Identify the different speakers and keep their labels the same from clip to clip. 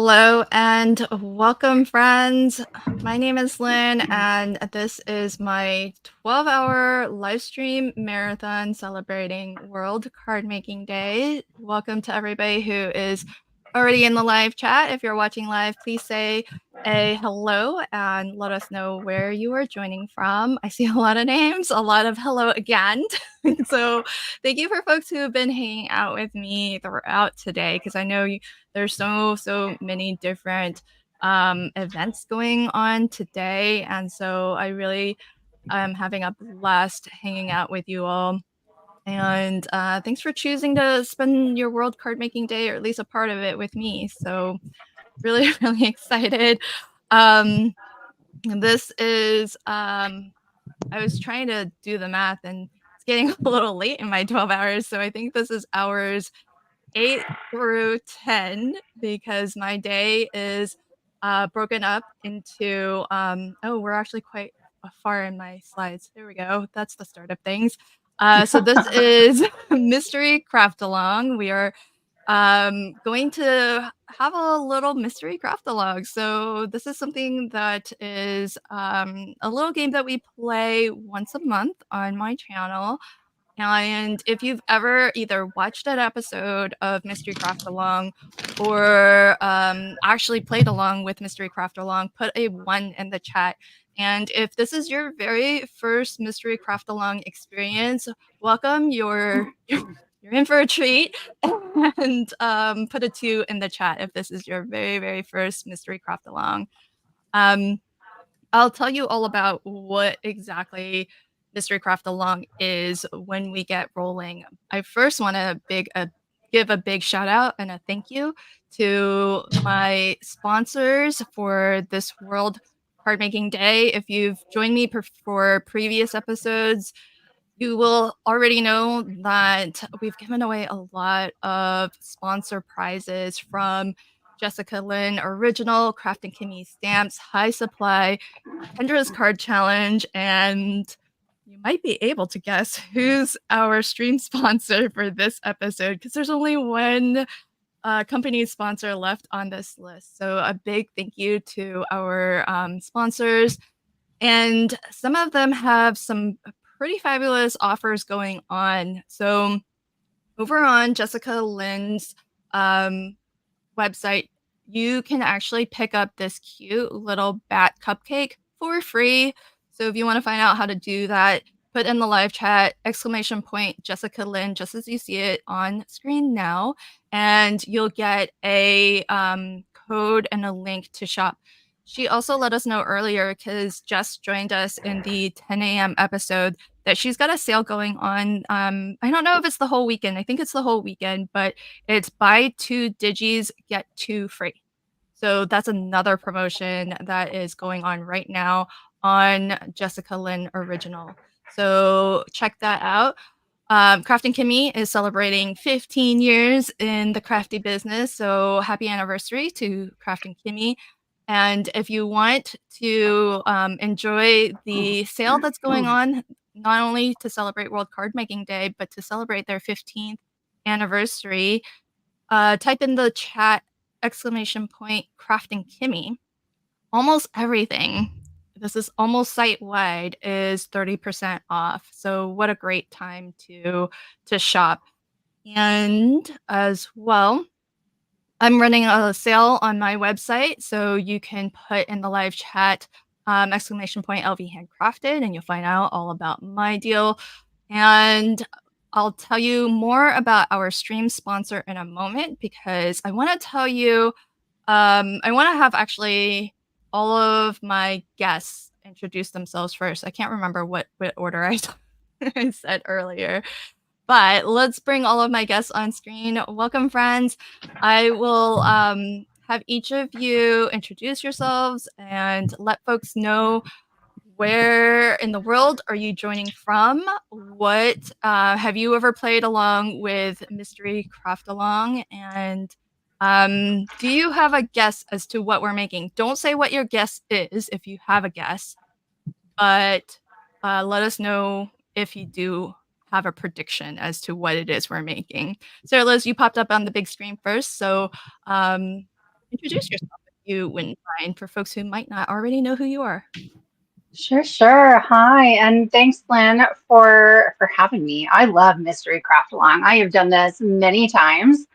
Speaker 1: Hello and welcome, friends. My name is Lynn, and this is my 12-hour live stream marathon celebrating World Cardmaking Day. Welcome to everybody who is already in the live chat. If you're watching live, please say a hello and let us know where you are joining from. I see a lot of names, a lot of hello again. So thank you for folks who have been hanging out with me throughout today, because I know there's so many different events going on today, and so I really am having a blast hanging out with you all. And thanks for choosing to spend your World Card Making Day, or at least a part of it, with me. So really really excited. um this is I was trying to do the math, and it's getting a little late in my 12 hours, so I think this is hours 8 through 10, because my day is broken up into oh, we're actually quite far in my slides. There we go. That's the start of things. So this is mystery craft along. We are going to have a little mystery craft along. So this is something that is a little game that we play once a month on my channel. And if you've ever either watched an episode of Mystery Craft Along, or actually played along with Mystery Craft Along, put a 1 in the chat. And if this is your very first Mystery Craft Along experience, welcome. You're in for a treat. And put a 2 in the chat if this is your very first Mystery Craft Along. I'll tell you all about what exactly Mystery Craft Along is when we get rolling. I first want to give a big shout out and a thank you to my sponsors for this World Card Making Day. If you've joined me for previous episodes, you will already know that we've given away a lot of sponsor prizes, from Jessica Lynn Original, Craft and Kimmy Stamps, High Supply, Kendra's Card Challenge, and you might be able to guess who's our stream sponsor for this episode, because there's only one company sponsor left on this list. So a big thank you to our sponsors. And some of them have some pretty fabulous offers going on. So over on Jessica Lynn's website, you can actually pick up this cute little bat cupcake for free. So if you want to find out how to do that, put in the live chat ! Jessica Lynn, just as you see it on screen now, and you'll get a code and a link to shop. She also let us know earlier, because Jess joined us in the 10 a.m. episode, that she's got a sale going on. I don't know if it's the whole weekend. I think it's the whole weekend, but it's buy 2 digis, get 2 free. So that's another promotion that is going on right now on Jessica Lynn Original. So check that out. Craft and Kimmy is celebrating 15 years in the crafty business. So happy anniversary to Craft and Kimmy. And if you want to enjoy the sale that's going on, not only to celebrate World Card Making Day, but to celebrate their 15th anniversary, type in the chat ! Craft and Kimmy. Almost everything, this is almost site-wide, is 30% off. So what a great time to shop. And as well, I'm running a sale on my website, so you can put in the live chat ! LV Handcrafted, and you'll find out all about my deal. And I'll tell you more about our stream sponsor in a moment, because I want to tell you, I want to have actually all of my guests introduce themselves first. I can't remember what order I said earlier. But let's bring all of my guests on screen. Welcome, friends. I will have each of you introduce yourselves and let folks know where in the world are you joining from. What have you ever played along with Mystery Craft Along? And do you have a guess as to what we're making? Don't say what your guess is if you have a guess, but let us know if you do have a prediction as to what it is we're making. Sarah Liz, you popped up on the big screen first, so introduce yourself if you wouldn't mind for folks who might not already know who you are.
Speaker 2: Sure, sure. Hi, and thanks, Lynn, for having me. I love Mystery Craft Along. I have done this many times,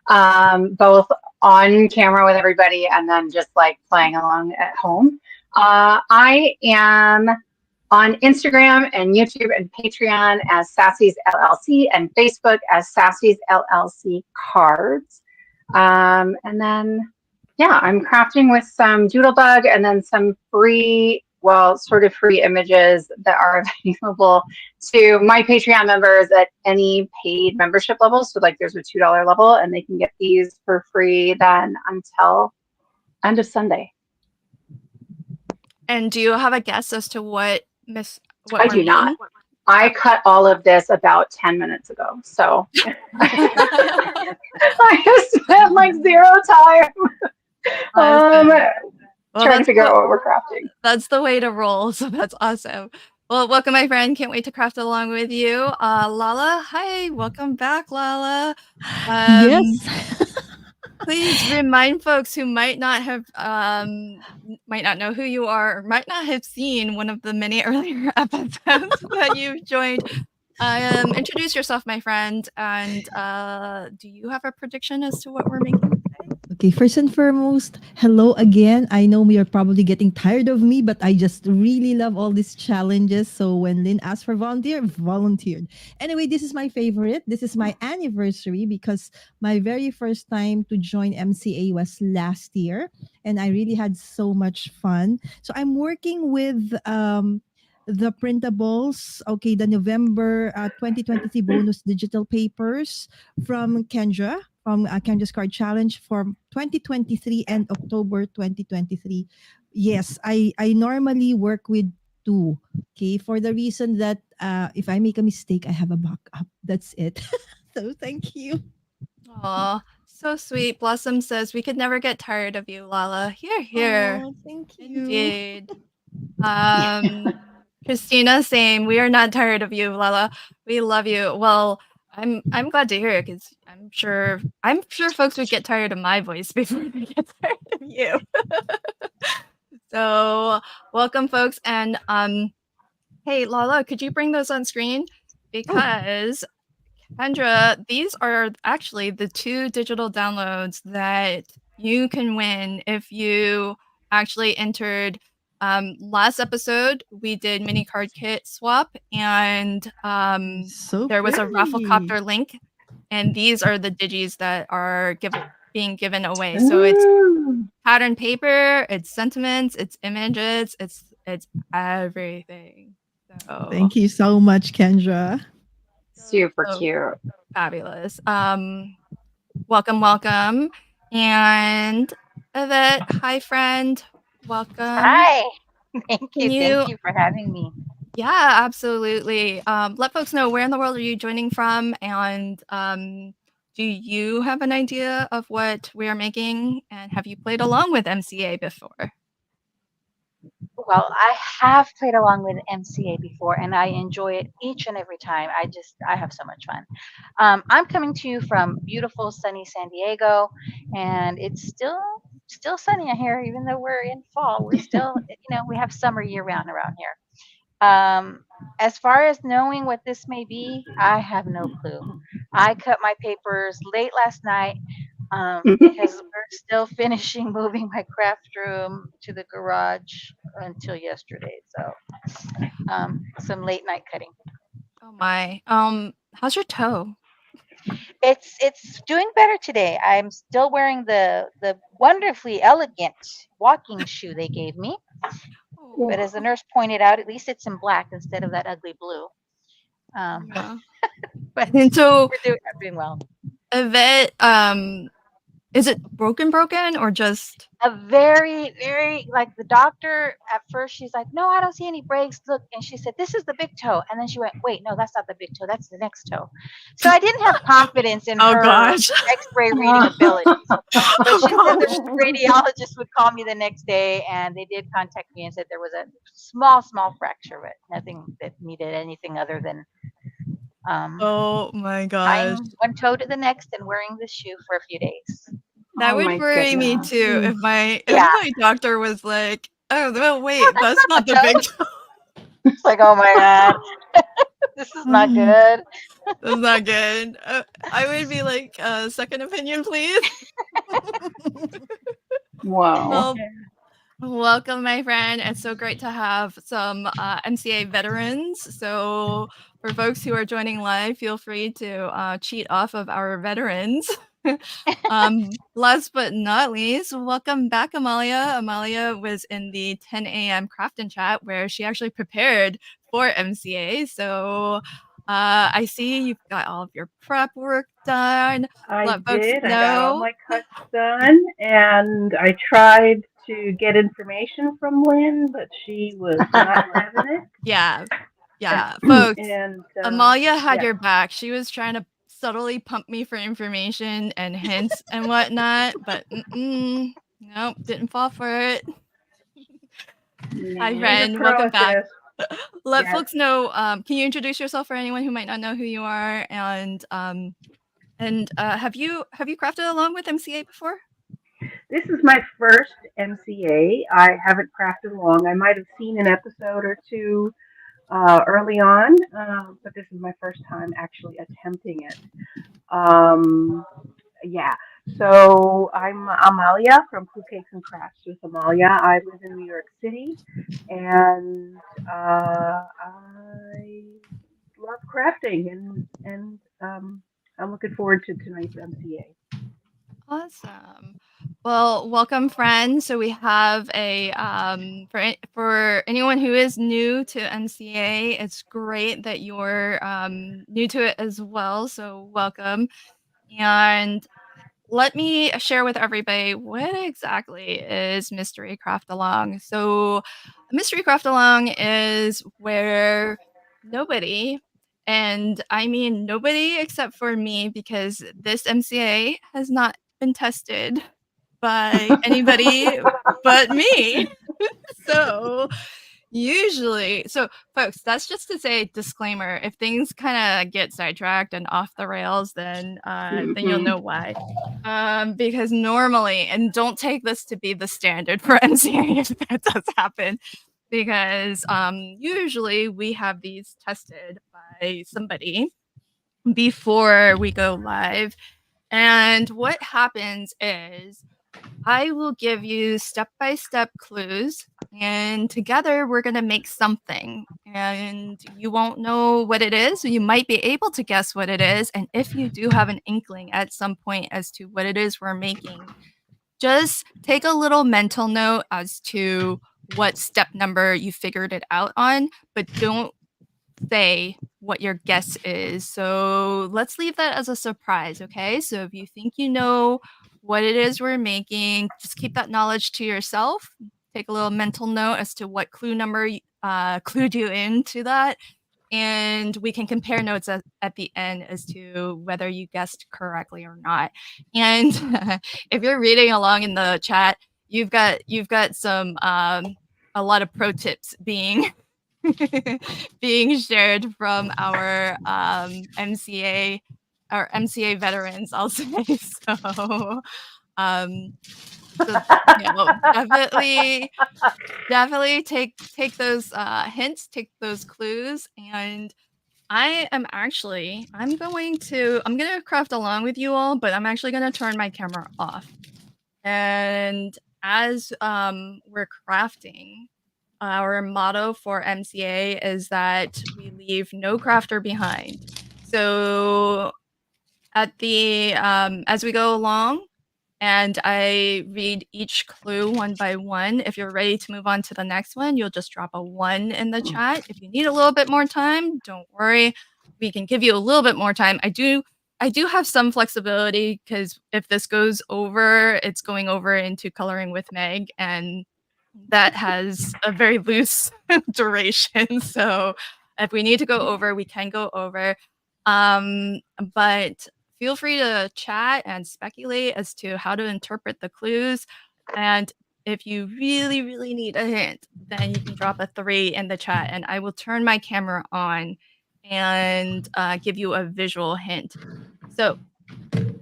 Speaker 2: both on camera with everybody and then just like playing along at home. I am on Instagram and YouTube and Patreon as Sassy's LLC and Facebook as Sassy's LLC Cards. And then yeah, I'm crafting with some Doodlebug and then some free, well, sort of free images that are available to my Patreon members at any paid membership level. So like there's a $2 level and they can get these for free then until end of Sunday.
Speaker 1: And do you have a guess as to what
Speaker 2: I
Speaker 1: we're
Speaker 2: do not.
Speaker 1: making?
Speaker 2: I cut all of this about 10 minutes ago. So I have spent like zero time
Speaker 1: Awesome. Well,
Speaker 2: trying to figure out what we're crafting.
Speaker 1: that's the way to roll. So that's awesome. Well, welcome, my friend. Can't wait to craft along with you. Lala, hi. Welcome back, Lala.
Speaker 3: Yes.
Speaker 1: Please remind folks who might not know who you are or might not have seen one of the many earlier episodes that you've joined. Introduce yourself, my friend, and do you have a prediction as to what we're making today?
Speaker 3: Okay, first and foremost, hello again. I know you're probably getting tired of me, but I just really love all these challenges. So when Lynn asked for volunteer, volunteered. Anyway, this is my favorite. This is my anniversary because my very first time to join MCA was last year, and I really had so much fun. So I'm working with the printables, okay, the November 2023 bonus digital papers from Kendra, from Kendra's Card Challenge from 2023 and October 2023. Yes, I normally work with two, okay, for the reason that if I make a mistake, I have a backup. That's it. So thank you.
Speaker 1: Aw, so sweet. Blossom says we could never get tired of you, Lala. Here.
Speaker 3: Oh, thank you.
Speaker 1: Indeed. Christina, same. We are not tired of you, Lala. We love you. Well, I'm glad to hear it because I'm sure folks would get tired of my voice before they get tired of you. So welcome, folks, and hey, Lala, could you bring those on screen? Because Kendra, these are actually the 2 digital downloads that you can win if you actually entered. Last episode, we did mini card kit swap, and
Speaker 3: So
Speaker 1: there was a raffle
Speaker 3: pretty.
Speaker 1: copter link, and these are the digis that are being given away. So it's pattern paper, it's sentiments, it's images, it's everything. So
Speaker 3: Thank you so much, Kendra.
Speaker 2: Super
Speaker 1: so
Speaker 2: cute.
Speaker 1: fabulous. Welcome, welcome. And Yvette, hi friend. Welcome.
Speaker 4: Hi. Thank
Speaker 1: Can
Speaker 4: you.
Speaker 1: you
Speaker 4: Thank you for having me.
Speaker 1: Yeah, absolutely. Let folks know where in the world are you joining from, and do you have an idea of what we are making, and have you played along with MCA before?
Speaker 4: Well, I have played along with MCA before, and I enjoy it each and every time. I have so much fun. I'm coming to you from beautiful, sunny San Diego, and it's still sunny out here, even though we're in fall. We're still, we have summer year round around here. As far as knowing what this may be, I have no clue. I cut my papers late last night because we're still finishing moving my craft room to the garage until yesterday. So some late night cutting.
Speaker 1: Oh my. How's your toe?
Speaker 4: It's doing better today. I'm still wearing the wonderfully elegant walking shoe they gave me, but as the nurse pointed out, at least it's in black instead of that ugly blue.
Speaker 1: Yeah.
Speaker 4: But
Speaker 1: And so,
Speaker 4: I'm doing well.
Speaker 1: Yvette, is it broken or just?
Speaker 4: A very like the doctor at first she's like, no, I don't see any breaks, look, and she said, this is the big toe, and then she went, wait, no, that's not the big toe, that's the next toe. So I didn't have confidence in
Speaker 1: Oh
Speaker 4: her
Speaker 1: gosh.
Speaker 4: x-ray reading abilities, but she said the radiologist would call me the next day, and they did contact me and said there was a small fracture, but nothing that needed anything other than
Speaker 1: Oh my gosh.
Speaker 4: tying one toe to the next and wearing the shoe for a few days.
Speaker 1: That
Speaker 2: Oh
Speaker 1: would
Speaker 2: my
Speaker 1: worry me
Speaker 2: goodness.
Speaker 1: too
Speaker 3: Ooh.
Speaker 1: if my
Speaker 4: Yeah.
Speaker 1: doctor was like, "Oh, no, wait, that's not the
Speaker 4: Toe.
Speaker 1: big toe.
Speaker 4: It's like, oh my god, this is not
Speaker 3: Mm.
Speaker 4: good.
Speaker 1: That's not good." I would be like, "Second opinion, please."
Speaker 2: Whoa.
Speaker 1: Well, welcome, my friend. It's so great to have some MCA veterans. So, for folks who are joining live, feel free to cheat off of our veterans. Last but not least, welcome back, Amalia. Amalia was in the 10 a.m. craft and chat where she actually prepared for MCA. So, I see you've got all of your prep work done.
Speaker 5: I
Speaker 1: Let folks
Speaker 5: did. I got all
Speaker 1: know.
Speaker 5: my cuts done, and I tried to get information from Lynn, but she was not having
Speaker 1: Yeah, yeah,
Speaker 5: it.
Speaker 1: folks.
Speaker 5: And
Speaker 1: Amalia had
Speaker 5: yeah,
Speaker 1: your back. She was trying to subtly pump me for information and hints and whatnot, but nope, didn't fall for it. Hi,
Speaker 5: she's a
Speaker 2: Man.
Speaker 1: friend.
Speaker 5: pro
Speaker 1: Welcome
Speaker 5: at
Speaker 1: back.
Speaker 5: this.
Speaker 1: Let
Speaker 5: Yes,
Speaker 1: folks know. Can you introduce yourself for anyone who might not know who you are? And have you crafted along with MCA before?
Speaker 5: this is my first MCA. I haven't crafted long. I might have seen an episode or two early on, but this is my first time actually attempting it. Um, yeah. So I'm Amalia from Cool Cakes and Crafts with Amalia. I live in New York City, and I love crafting, and I'm looking forward to tonight's MCA.
Speaker 1: Awesome. Well, welcome, friends. So we have a for anyone who is new to MCA, it's great that you're new to it as well. So welcome. And let me share with everybody what exactly is Mystery Craft Along. So, Mystery Craft Along is where nobody, and I mean nobody except for me, because this MCA has not been tested by anybody but me. So, usually, so folks, that's just to say disclaimer. If things kind of get sidetracked and off the rails, then you'll know why. Because normally, and don't take this to be the standard for NCA if that does happen, because usually we have these tested by somebody before we go live. And what happens is I will give you step-by-step clues, and together we're going to make something. And you won't know what it is. You might be able to guess what it is. And if you do have an inkling at some point as to what it is we're making, just take a little mental note as to what step number you figured it out on, but don't say what your guess is. So let's leave that as a surprise, okay? So if you think you know what it is we're making, just keep that knowledge to yourself. Take a little mental note as to what clue number clued you into that. And we can compare notes at the end as to whether you guessed correctly or not. And if you're reading along in the chat, you've got some a lot of pro tips being being shared from our MCA veterans, I'll say. So, um, so definitely take those hints, take those clues, and I'm gonna craft along with you all, but I'm actually gonna turn my camera off. And as we're crafting, our motto for MCA is that we leave no crafter behind. So at the as we go along, and I read each clue one by one. If you're ready to move on to the next one, you'll just drop a 1 in the chat. If you need a little bit more time, don't worry. We can give you a little bit more time. I do have some flexibility, because if this goes over, it's going over into Coloring with Meg, and that has a very loose duration. So if we need to go over, we can go over. But feel free to chat and speculate as to how to interpret the clues. And if you really, really need a hint, then you can drop a 3 in the chat, and I will turn my camera on and give you a visual hint. So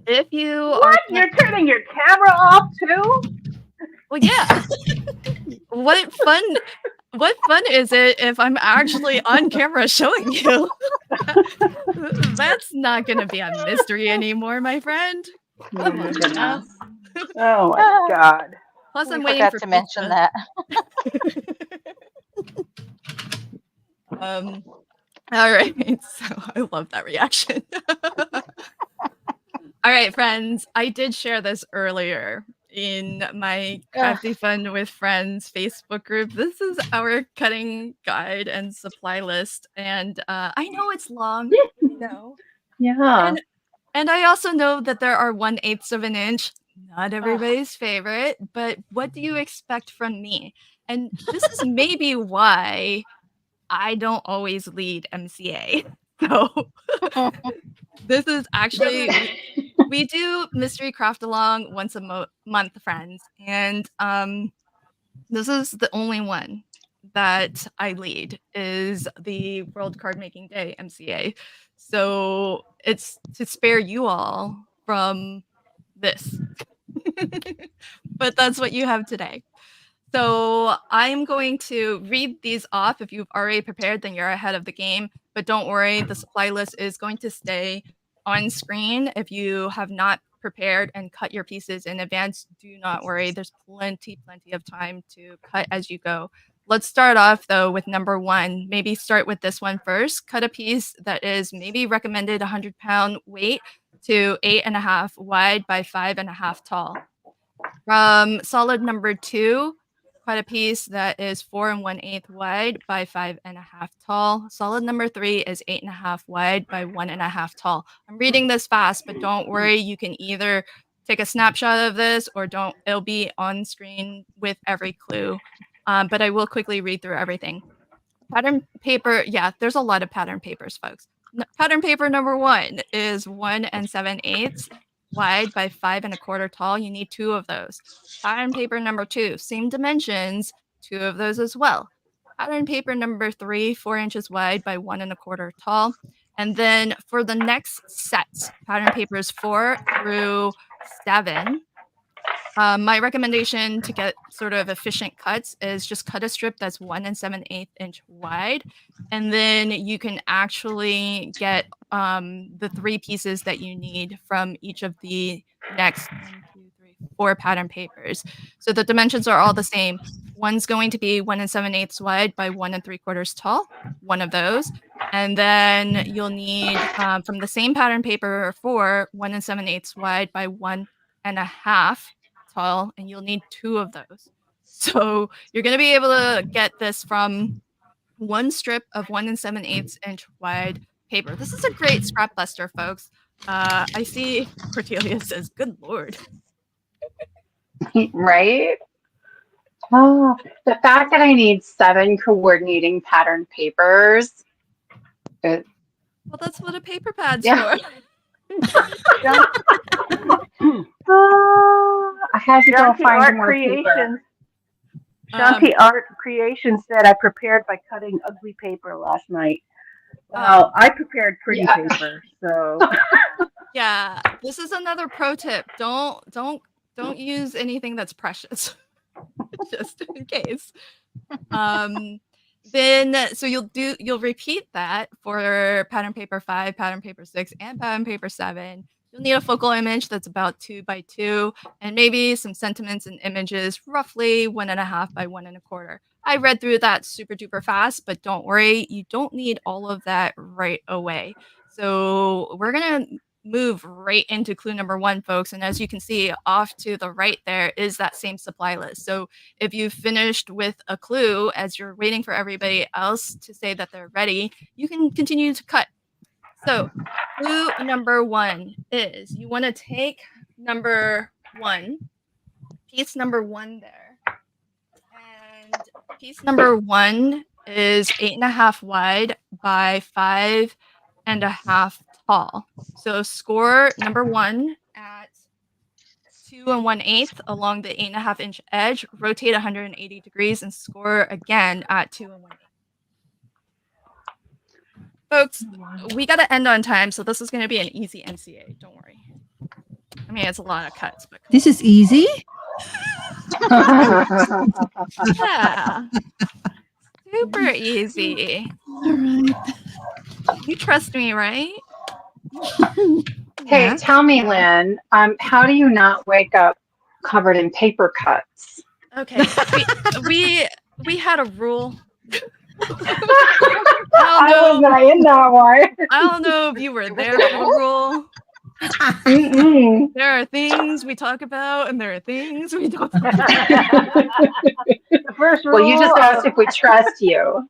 Speaker 1: If you are,
Speaker 5: What? You're turning your camera off too?
Speaker 1: well, yeah. What fun! What fun is it if I'm actually on camera showing you? That's not gonna be a mystery anymore, my friend.
Speaker 2: Oh
Speaker 1: Come
Speaker 2: my
Speaker 1: on now.
Speaker 2: goodness.
Speaker 5: Oh my God.
Speaker 1: Plus,
Speaker 4: We
Speaker 1: I'm waiting
Speaker 4: forgot
Speaker 1: for
Speaker 4: to mention
Speaker 1: pizza.
Speaker 4: that.
Speaker 1: Um. All right. So I love that reaction. All right, friends. I did share this earlier in my
Speaker 4: Ugh.
Speaker 1: Crafty Fun with Friends Facebook group. This is our cutting guide and supply list, and I know it's long. I know,
Speaker 2: Yeah.
Speaker 1: and I also know that there are 1/8 of an inch. Not
Speaker 4: Ugh.
Speaker 1: everybody's favorite, but what do you expect from me? And this is maybe why I don't always lead MCA. So this is actually we do mystery craft along once a month, friends, and this is the only one that I lead is the World Cardmaking Day MCA. So it's to spare you all from this. But that's what you have today. So I'm going to read these off. If you've already prepared, then you're ahead of the game. But don't worry, the supply list is going to stay on screen. If you have not prepared and cut your pieces in advance, do not worry. There's plenty of time to cut as you go. Let's start off though with number one. Maybe start with this one first. Cut a piece that is maybe recommended 100-pound weight to 8.5 wide by 5.5 tall. From solid number two, cut a piece that is 4 1/8 wide by 5.5 tall. Solid number three is 8.5 wide by 1.5 tall. I'm reading this fast, but don't worry. You can either take a snapshot of this or don't. It'll be on screen with every clue. But I will quickly read through everything. Pattern paper, yeah, there's a lot of pattern papers, folks. Pattern paper number one is 1 7/8 wide by 5 1/4 tall. You need 2 of those. Pattern paper number two, same dimensions, 2 of those as well. Pattern paper number three, 4 inches wide by 1 1/4 tall. And then for the next sets, pattern papers 4 through 7, my recommendation to get sort of efficient cuts is just cut a strip that's 1 7/8 wide, and then you can actually get the 3 pieces that you need from each of the next 1, 2, 3, 4 pattern papers. So the dimensions are all the same. One's going to be 1 7/8 wide by 1 3/4 tall, one of those. And then you'll need from the same pattern paper 1 7/8 wide by 1.5 tall, and you'll need 2 of those. So you're going to be able to get this from one strip of 1 7/8 inch wide paper. This is a great scrap buster, folks. I see Cordelia says, "Good lord."
Speaker 2: Right? Oh, the fact that I need 7 coordinating pattern papers. It,
Speaker 1: Well, that's what a paper pad's
Speaker 2: yeah.
Speaker 1: for.
Speaker 2: I had to go
Speaker 5: Shanti
Speaker 2: find
Speaker 5: Art
Speaker 2: more paper.
Speaker 5: Creations.
Speaker 1: Um,
Speaker 5: Shanti Art Creations said I prepared by cutting ugly paper last night. Well, I prepared pretty
Speaker 2: Yeah.
Speaker 5: paper, so
Speaker 1: yeah, this is another pro tip. Don't use anything that's precious. Just in case. Then so you'll repeat that for pattern paper 5, pattern paper 6, and pattern paper 7. You'll need a focal image that's about 2 by 2, and maybe some sentiments and images, roughly 1.5 by 1 1/4. I read through that super duper fast, but don't worry, you don't need all of that right away. So we're gonna move right into clue number one, folks. And as you can see, off to the right there is that same supply list. So if you've finished with a clue as you're waiting for everybody else to say that they're ready, you can continue to cut. So clue number one is you want to take number one, piece number one there. And piece number one is 8.5 wide by 5.5 tall. So score number one at 2 1/8 along the 8.5 inch edge, rotate 180 degrees, and score again at 2 1/8. Folks, we got to end on time, so this is going to be an easy NCA. Don't worry. I mean, it's a lot of cuts, but
Speaker 3: This is easy.
Speaker 1: yeah, super easy.
Speaker 3: All right.
Speaker 1: You trust me, right?
Speaker 2: Hey,
Speaker 3: Yeah.
Speaker 2: tell me, Lynn, how do you not wake up covered in paper cuts?
Speaker 1: Okay, we had a rule.
Speaker 2: I was not in that one.
Speaker 1: I don't know if you were
Speaker 4: Was
Speaker 1: there
Speaker 4: it a
Speaker 1: for the rule.
Speaker 2: Mm-mm.
Speaker 1: There are things we talk about, and there are things we don't talk about.
Speaker 5: The first
Speaker 2: Well, you
Speaker 5: rule
Speaker 2: just asked
Speaker 5: of
Speaker 2: if we trust you.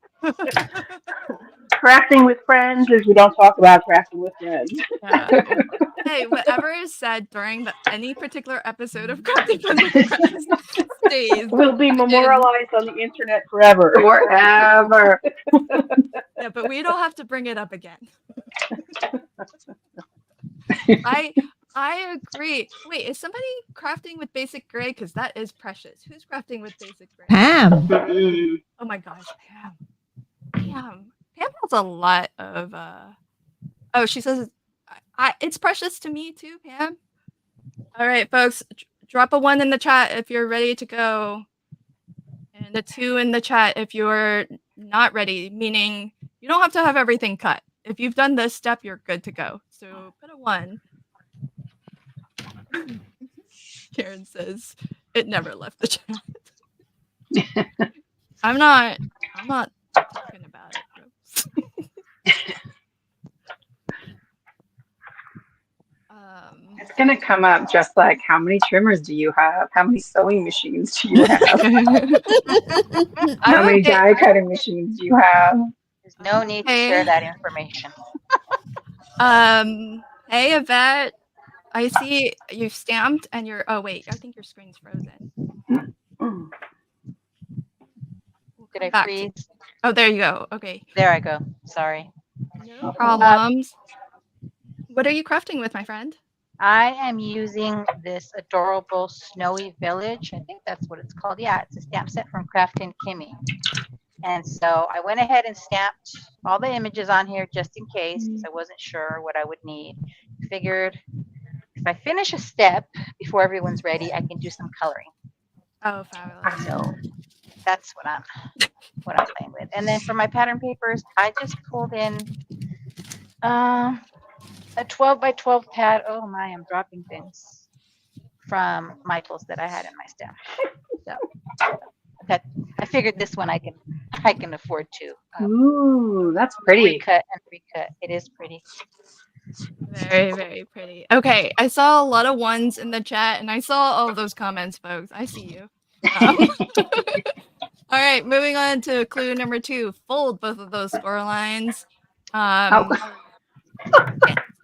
Speaker 5: crafting with friends is we don't talk about crafting with friends.
Speaker 1: Yeah. Hey, whatever is said during any particular episode of Crafting with Friends stays.
Speaker 5: Will be
Speaker 1: in.
Speaker 5: memorialized on the internet forever.
Speaker 2: Forever.
Speaker 1: Yeah, but we don't have to bring it up again. I agree. Wait, is somebody crafting with basic gray? Because that is precious. Who's crafting with basic gray?
Speaker 3: Pam.
Speaker 2: Mm-mm.
Speaker 1: Oh my gosh, Pam. Pam has a lot of oh, she says it's precious to me too, Pam. All right, folks, drop a 1 in the chat if you're ready to go. And a 2 in the chat if you're not ready, meaning you don't have to have everything cut. If you've done this step, you're good to go. So put a 1. Karen says it never left the chat. I'm not talking about it, folks.
Speaker 2: It's going to come up just like, how many trimmers do you have? How many sewing machines do you have? How many die cutting machines do you have?
Speaker 4: There's no need to share that information.
Speaker 1: Hey, Yvette. I see you stamped and you're. Oh wait, I think your screen's frozen.
Speaker 4: Did I freeze?
Speaker 1: Oh, there you go. Okay.
Speaker 4: There I go. Sorry.
Speaker 1: No problems. What are you crafting with, my friend?
Speaker 4: I am using this adorable snowy village. I think that's what it's called. Yeah, it's a stamp set from Craftin' Kimmy. And so I went ahead and stamped all the images on here just in case, because I wasn't sure what I would need. Figured if I finish a step before everyone's ready, I can do some coloring.
Speaker 1: Oh, fabulous.
Speaker 4: So that's what I'm playing with. And then for my pattern papers, I just pulled in a 12 by 12 pad. Oh my, I'm dropping things from Michael's that I had in my stash. So that I figured this one I can afford to.
Speaker 2: Ooh, that's pretty.
Speaker 4: Recut and recut. It is pretty.
Speaker 1: Very, very pretty. Okay, I saw a lot of 1s in the chat, and I saw all of those comments, folks. I see you. All right, moving on to clue number 2. Fold both of those score lines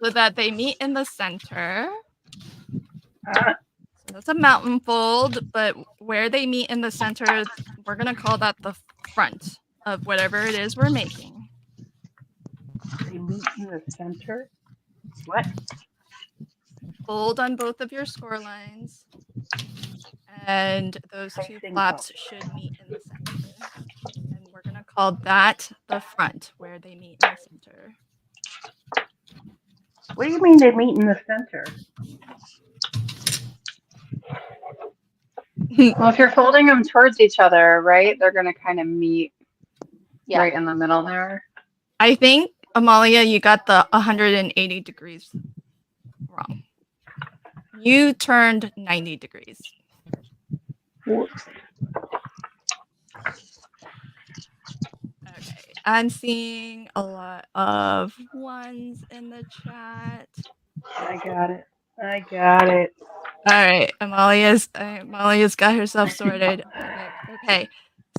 Speaker 1: so that they meet in the center. So that's a mountain fold, but where they meet in the center, we're going to call that the front of whatever it is we're making.
Speaker 5: They meet in the center. What?
Speaker 1: Fold on both of your score lines. And those 2 flaps should meet in the center. And we're going to call that the front, where they meet in the center.
Speaker 5: What do you mean they meet in the center?
Speaker 2: Well, if you're folding them towards each other, right, they're going to kind of meet right in the middle there.
Speaker 1: I think, Amalia, you got the 180 degrees wrong. You turned 90 degrees.
Speaker 2: Whoops.
Speaker 1: Okay, I'm seeing a lot of 1s in the chat.
Speaker 5: I got it. I got it.
Speaker 1: All right, Amalia's got herself sorted. Okay.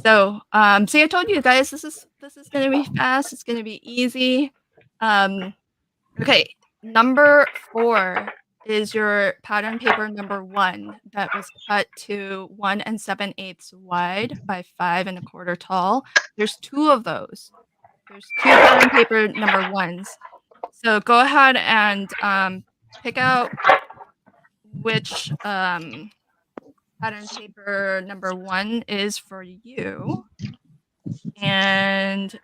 Speaker 1: So, see, I told you guys this is gonna be fast. It's gonna be easy. Okay, number 4 is your pattern paper number 1 that was cut to 1 7/8 wide by 5 1/4 tall. There's 2 of those. There's 2 pattern paper number 1s. So go ahead and pick out which pattern paper number 1 is for you, and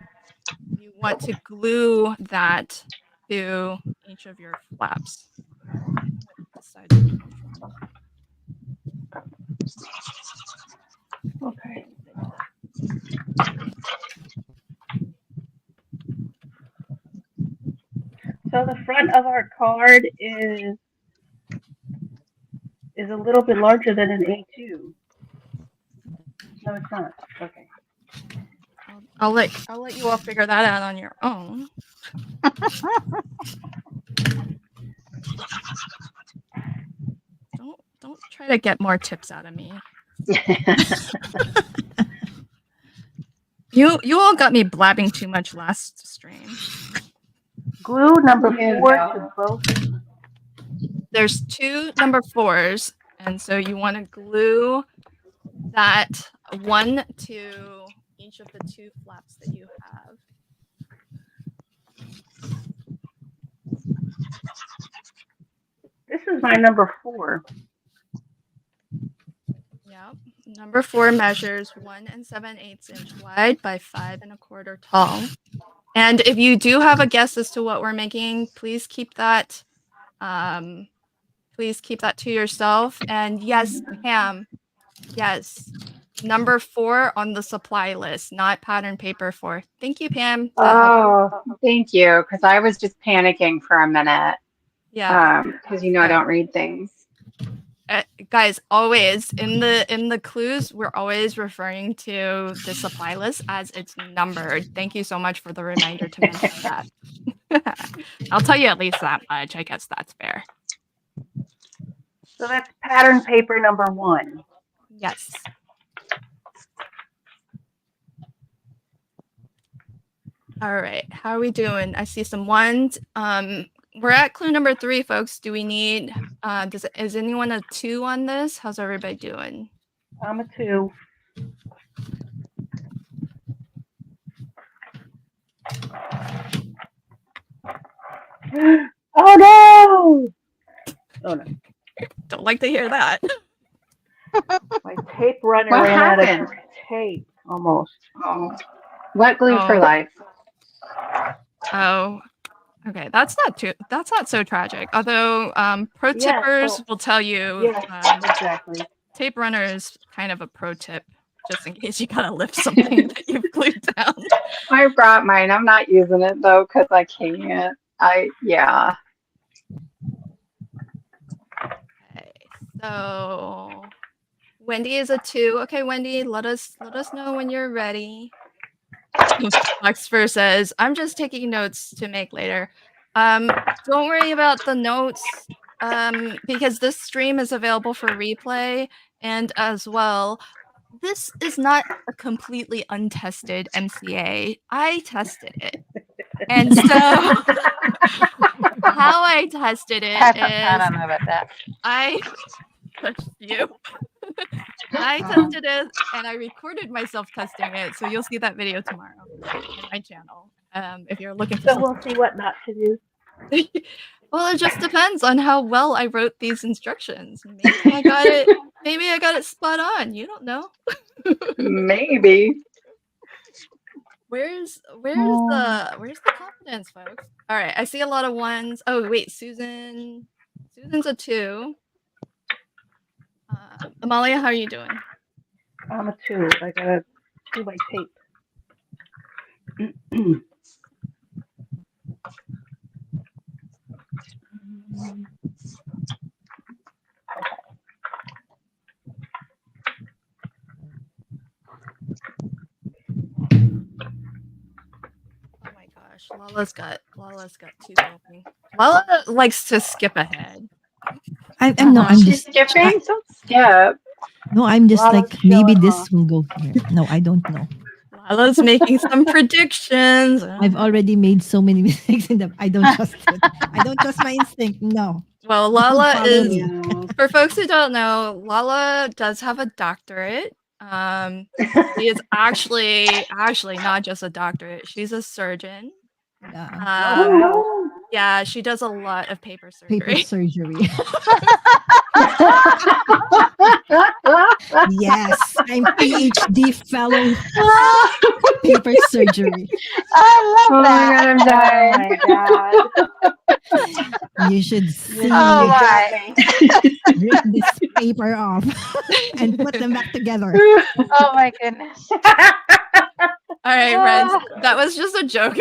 Speaker 1: you want to glue that to each of your flaps. Decide which one.
Speaker 5: Okay. So the front of our card is a little bit larger than an A2. No, it's not. Okay.
Speaker 1: I'll let you all figure that out on your own. Don't try to get more tips out of me. You all got me blabbing too much last stream.
Speaker 5: Glue number
Speaker 2: Yeah.
Speaker 5: 4 to both.
Speaker 1: There's 2 number 4s, and so you want to glue that one to each of the 2 flaps that you have.
Speaker 5: This is my number 4.
Speaker 1: Yep. Number 4 measures 1 7/8 inch wide by 5 1/4 tall. And if you do have a guess as to what we're making, please keep that to yourself. And yes, Pam, yes, number 4 on the supply list, not pattern paper 4. Thank you, Pam.
Speaker 2: Oh, thank you. Because I was just panicking for a minute.
Speaker 1: Yeah.
Speaker 2: Because I don't read things.
Speaker 1: Guys, always in the clues, we're always referring to the supply list as it's numbered. Thank you so much for the reminder to mention that. I'll tell you at least that much. I guess that's fair.
Speaker 5: So that's pattern paper number 1.
Speaker 1: Yes. All right. How are we doing? I see some ones. We're at clue number 3, folks. Do we need is anyone a 2 on this? How's everybody doing?
Speaker 5: I'm a 2. Oh no! Oh no.
Speaker 1: Don't like to hear that.
Speaker 5: My tape runner
Speaker 2: What
Speaker 5: ran out of
Speaker 2: happened?
Speaker 5: tape almost.
Speaker 2: Oh. What glue for
Speaker 1: Oh.
Speaker 2: life?
Speaker 1: Oh, okay. That's not so tragic. Although pro
Speaker 5: Yeah,
Speaker 1: tippers
Speaker 5: so-
Speaker 1: will tell you
Speaker 5: Yeah, exactly.
Speaker 1: tape runner is kind of a pro tip, just in case you gotta lift something that you've glued down.
Speaker 2: I brought mine. I'm not using it though because I can't. Yeah.
Speaker 1: Okay, so Wendy is a 2. Okay, Wendy, let us know when you're ready. Oxford says, I'm just taking notes to make later. Don't worry about the notes because this stream is available for replay, and as well, this is not a completely untested MCA. I tested it. And so how I tested it
Speaker 4: I
Speaker 1: is
Speaker 4: don't know about that.
Speaker 1: I touched you. I tested it and I recorded myself testing it, so you'll see that video tomorrow on my channel. If you're looking for
Speaker 5: So we'll see what not to do.
Speaker 1: well, it just depends on how well I wrote these instructions. Maybe I got it spot on. You don't know.
Speaker 2: Maybe.
Speaker 1: Where's the confidence, folks? All right, I see a lot of 1s. Oh wait, Susan's a 2. Amalia, how are you doing?
Speaker 5: I'm a 2. I gotta do my tape.
Speaker 1: Oh my gosh, Lala's got 2 going. Lala likes to skip ahead.
Speaker 3: I'm
Speaker 2: She's
Speaker 3: just
Speaker 2: skipping. Don't skip.
Speaker 3: no, I'm just
Speaker 5: Lala's
Speaker 3: like maybe
Speaker 5: showing
Speaker 3: this
Speaker 5: off.
Speaker 3: will go here. No, I don't know.
Speaker 1: Lala's making some predictions.
Speaker 3: I've already made so many mistakes in them. I don't trust it. I don't trust my instinct. No.
Speaker 1: Well, Lala
Speaker 3: Follow
Speaker 1: is
Speaker 3: me.
Speaker 2: Yeah.
Speaker 1: for folks who don't know, Lala does have a doctorate. She is actually not just a doctorate. She's a surgeon.
Speaker 3: Yeah.
Speaker 5: Oh,
Speaker 1: Yeah, she does a lot of paper
Speaker 3: Paper
Speaker 1: surgery.
Speaker 3: surgery. Yes, I'm PhD fellow paper surgery.
Speaker 4: I love
Speaker 2: Oh my
Speaker 4: that.
Speaker 2: god, I'm
Speaker 5: Oh
Speaker 2: dying.
Speaker 5: my god.
Speaker 3: You should
Speaker 4: Oh
Speaker 3: see.
Speaker 5: You got
Speaker 4: my.
Speaker 5: me.
Speaker 3: Rip this paper off and put them back together.
Speaker 4: Oh my goodness.
Speaker 1: All right, friends.
Speaker 4: Ah.
Speaker 1: That was just a joke.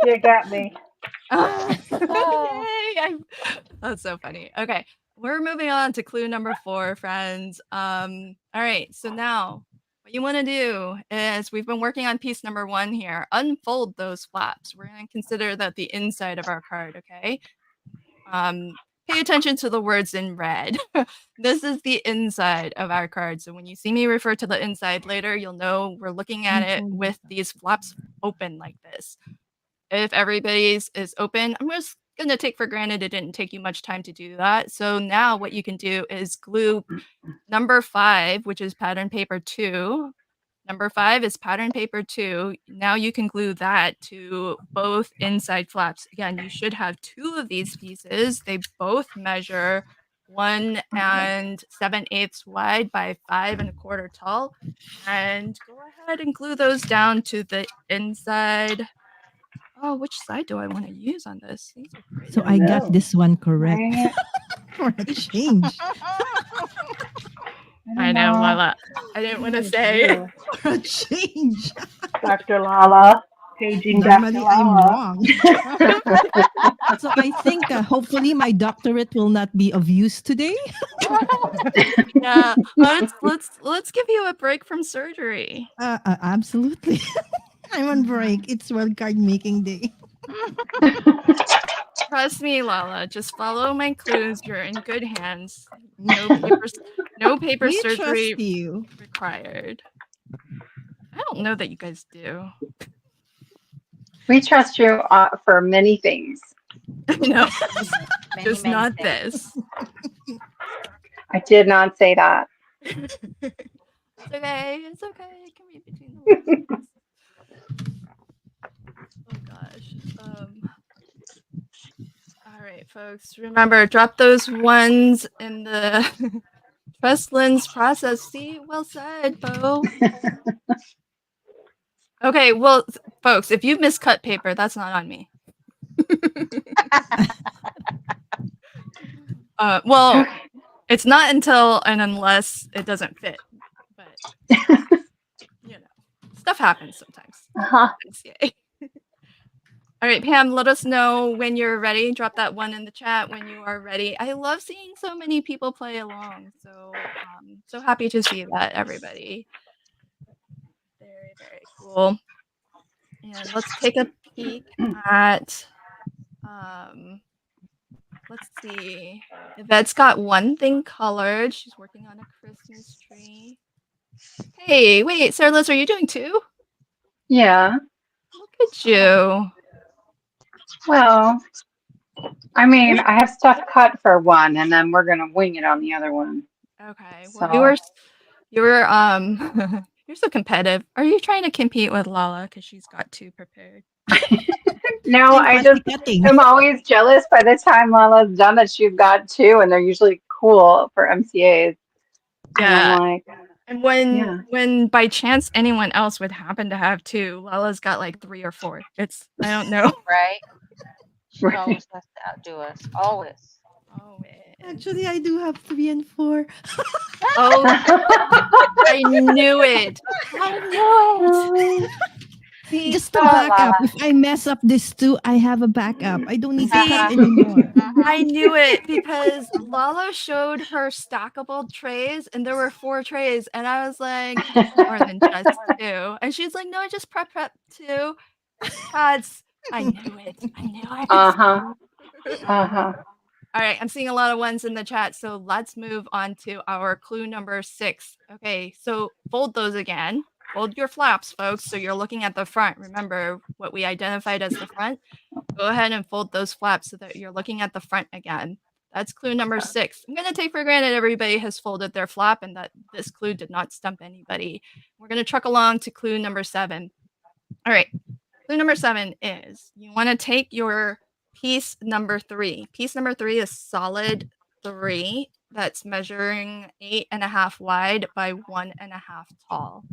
Speaker 5: You got me.
Speaker 1: Yay!
Speaker 4: Oh.
Speaker 1: That's so funny. Okay, we're moving on to clue number 4, friends. All right. So now, what you want to do is we've been working on piece number 1 here. Unfold those flaps. We're going to consider that the inside of our card. Okay. Pay attention to the words in red. This is the inside of our card. So when you see me refer to the inside later, you'll know we're looking at it
Speaker 3: Unfold
Speaker 1: with
Speaker 3: the
Speaker 1: these flaps open like this. If everybody's is open, I'm just gonna take for granted it didn't take you much time to do that. So now what you can do is glue number 5, which is pattern paper 2. Number 5 is pattern paper 2. Now you can glue that to both inside flaps. Again, you should have 2 of these pieces. They both measure 1 and 7/8 wide by 5 1/4 tall. And go ahead and glue those down to the inside. Oh, which side do I want to use on this? These are
Speaker 3: So
Speaker 1: pretty.
Speaker 5: I
Speaker 3: I got
Speaker 5: know.
Speaker 3: this one correct
Speaker 2: Right?
Speaker 3: for a change.
Speaker 2: I
Speaker 1: I
Speaker 2: don't
Speaker 1: know,
Speaker 2: know.
Speaker 1: Lala. I didn't want to
Speaker 5: Oh
Speaker 1: say.
Speaker 5: dear.
Speaker 3: For a change.
Speaker 5: Dr. Lala. Paging Dr.
Speaker 3: Normally I'm
Speaker 5: Lala.
Speaker 3: wrong. So I think hopefully my doctorate will not be of use today.
Speaker 1: Yeah, let's give you a break from surgery.
Speaker 3: Absolutely. I'm on break. It's World Card Making Day.
Speaker 1: Trust me, Lala. Just follow my clues. You're in good hands. No paper
Speaker 3: We trust
Speaker 1: surgery
Speaker 3: you.
Speaker 1: required. I don't know that you guys do.
Speaker 2: We trust you for many things.
Speaker 1: No,
Speaker 4: Many,
Speaker 1: just
Speaker 4: many
Speaker 1: not
Speaker 4: things.
Speaker 1: this.
Speaker 2: I did not say that.
Speaker 1: It's okay. It's okay. It can read between the lines. Oh gosh. All right, folks. Remember, drop those ones in the trust Lynn's process. See, well said, Bo. Okay, well, folks, if you miscut paper, that's not on me. Well, it's not until and unless it doesn't fit. But you know, stuff happens sometimes.
Speaker 2: Uh-huh.
Speaker 1: Yay. All right, Pam, let us know when you're ready. Drop that one in the chat when you are ready. I love seeing so many people play along. So happy to see that, everybody. Very, very cool. And let's take a peek at let's see. Yvette's got one thing colored. She's working on a Christmas tree. Hey, wait, Sarah Liz, are you doing 2?
Speaker 2: Yeah.
Speaker 1: Look at you.
Speaker 2: Well, I mean, I have stuff cut for one, and then we're gonna wing it on the other one.
Speaker 1: Okay. Well,
Speaker 2: So
Speaker 1: you were you're so competitive. Are you trying to compete with Lala because she's got 2 prepared?
Speaker 2: no,
Speaker 3: I'm
Speaker 2: I just
Speaker 3: cutting.
Speaker 2: am always jealous by the time Lala's done that she's got 2, and they're usually cool for MCAs. And
Speaker 1: Yeah.
Speaker 2: I'm like,
Speaker 1: And
Speaker 2: yeah.
Speaker 1: when by chance anyone else would happen to have 2, Lala's got like 3 or 4. It's I don't know.
Speaker 4: Right? She
Speaker 2: Right.
Speaker 4: always has to outdo us. Always.
Speaker 3: Actually, I do have 3 and 4.
Speaker 1: Oh, I knew it. I knew it. See,
Speaker 3: Just a
Speaker 4: Oh,
Speaker 3: backup.
Speaker 4: Lala.
Speaker 3: If I mess up this 2, I have a backup. I don't need to
Speaker 1: See,
Speaker 3: cut anymore.
Speaker 1: I knew it because Lala showed her stackable trays and there were 4 trays and I was like, more than just 2. And she's like, no, I just prep 2. Cuts. I knew it. I knew it.
Speaker 2: Uh-huh. Uh-huh.
Speaker 1: All right, I'm seeing a lot of ones in the chat, so let's move on to our clue number 6. Okay, so fold those again. Fold your flaps, folks, so you're looking at the front. Remember what we identified as the front? Go ahead and fold those flaps so that you're looking at the front again. That's clue number 6. I'm going to take for granted everybody has folded their flap and that this clue did not stump anybody. We're going to truck along to clue number 7. All right. Clue number 7 is you want to take your piece number 3. Piece number 3 is solid 3 that's measuring 8.5 wide by 1.5 tall.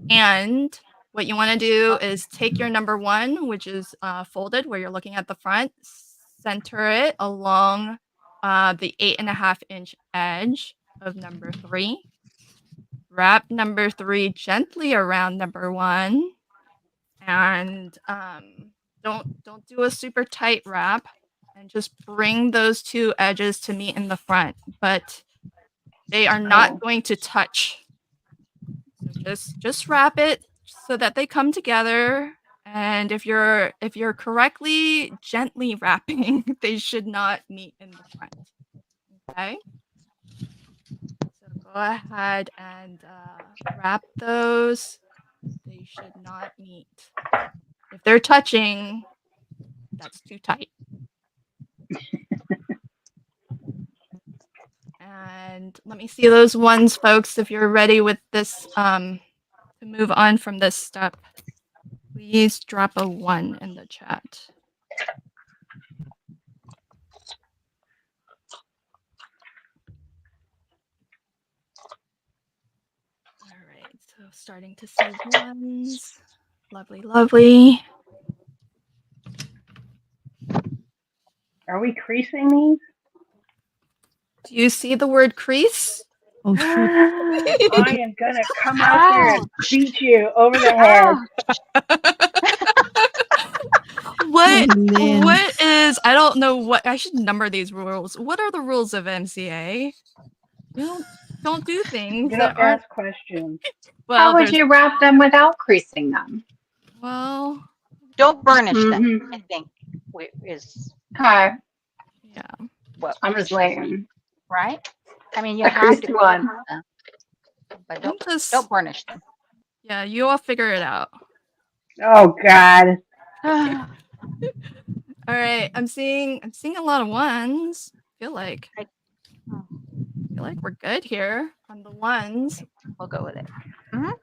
Speaker 1: And what you want to do is take your number 1, which is folded where you're looking at the front, center it along the 8.5-inch edge of number 3. Wrap number 3 gently around number 1, and don't do a super tight wrap, and just bring those 2 edges to meet in the front, but they are not going to touch. So just wrap it so that they come together, and if you're correctly gently wrapping, they should not meet in the front. Okay? So go ahead and wrap those. They should not meet. If they're touching, that's too tight. And let me see those ones, folks. If you're ready with this, to move on from this step, please drop a 1 in the chat. All right, so starting to see ones. Lovely, lovely.
Speaker 5: Are we creasing these?
Speaker 1: Do you see the word crease?
Speaker 3: Oh, shoot.
Speaker 5: I am gonna come out there and beat you over the head.
Speaker 3: Lynn.
Speaker 1: What is, I don't know what, I should number these rules. What are the rules of MCA? Don't do things
Speaker 5: You
Speaker 1: that
Speaker 5: don't
Speaker 1: aren't,
Speaker 5: ask questions.
Speaker 1: well,
Speaker 2: How would you wrap them without creasing them?
Speaker 1: well,
Speaker 4: Don't burnish them,
Speaker 2: Mhm.
Speaker 4: I think is
Speaker 2: Okay,
Speaker 1: yeah.
Speaker 4: what
Speaker 2: I'm just waiting.
Speaker 4: right? I mean, you
Speaker 2: A
Speaker 4: have to
Speaker 2: creased one.
Speaker 4: burnish them, but
Speaker 1: I'm just,
Speaker 4: don't burnish them.
Speaker 1: yeah, you all figure it out.
Speaker 5: Oh God.
Speaker 1: All right, I'm seeing a lot of ones. Feel like we're good here on the ones.
Speaker 4: We'll go with it.
Speaker 1: All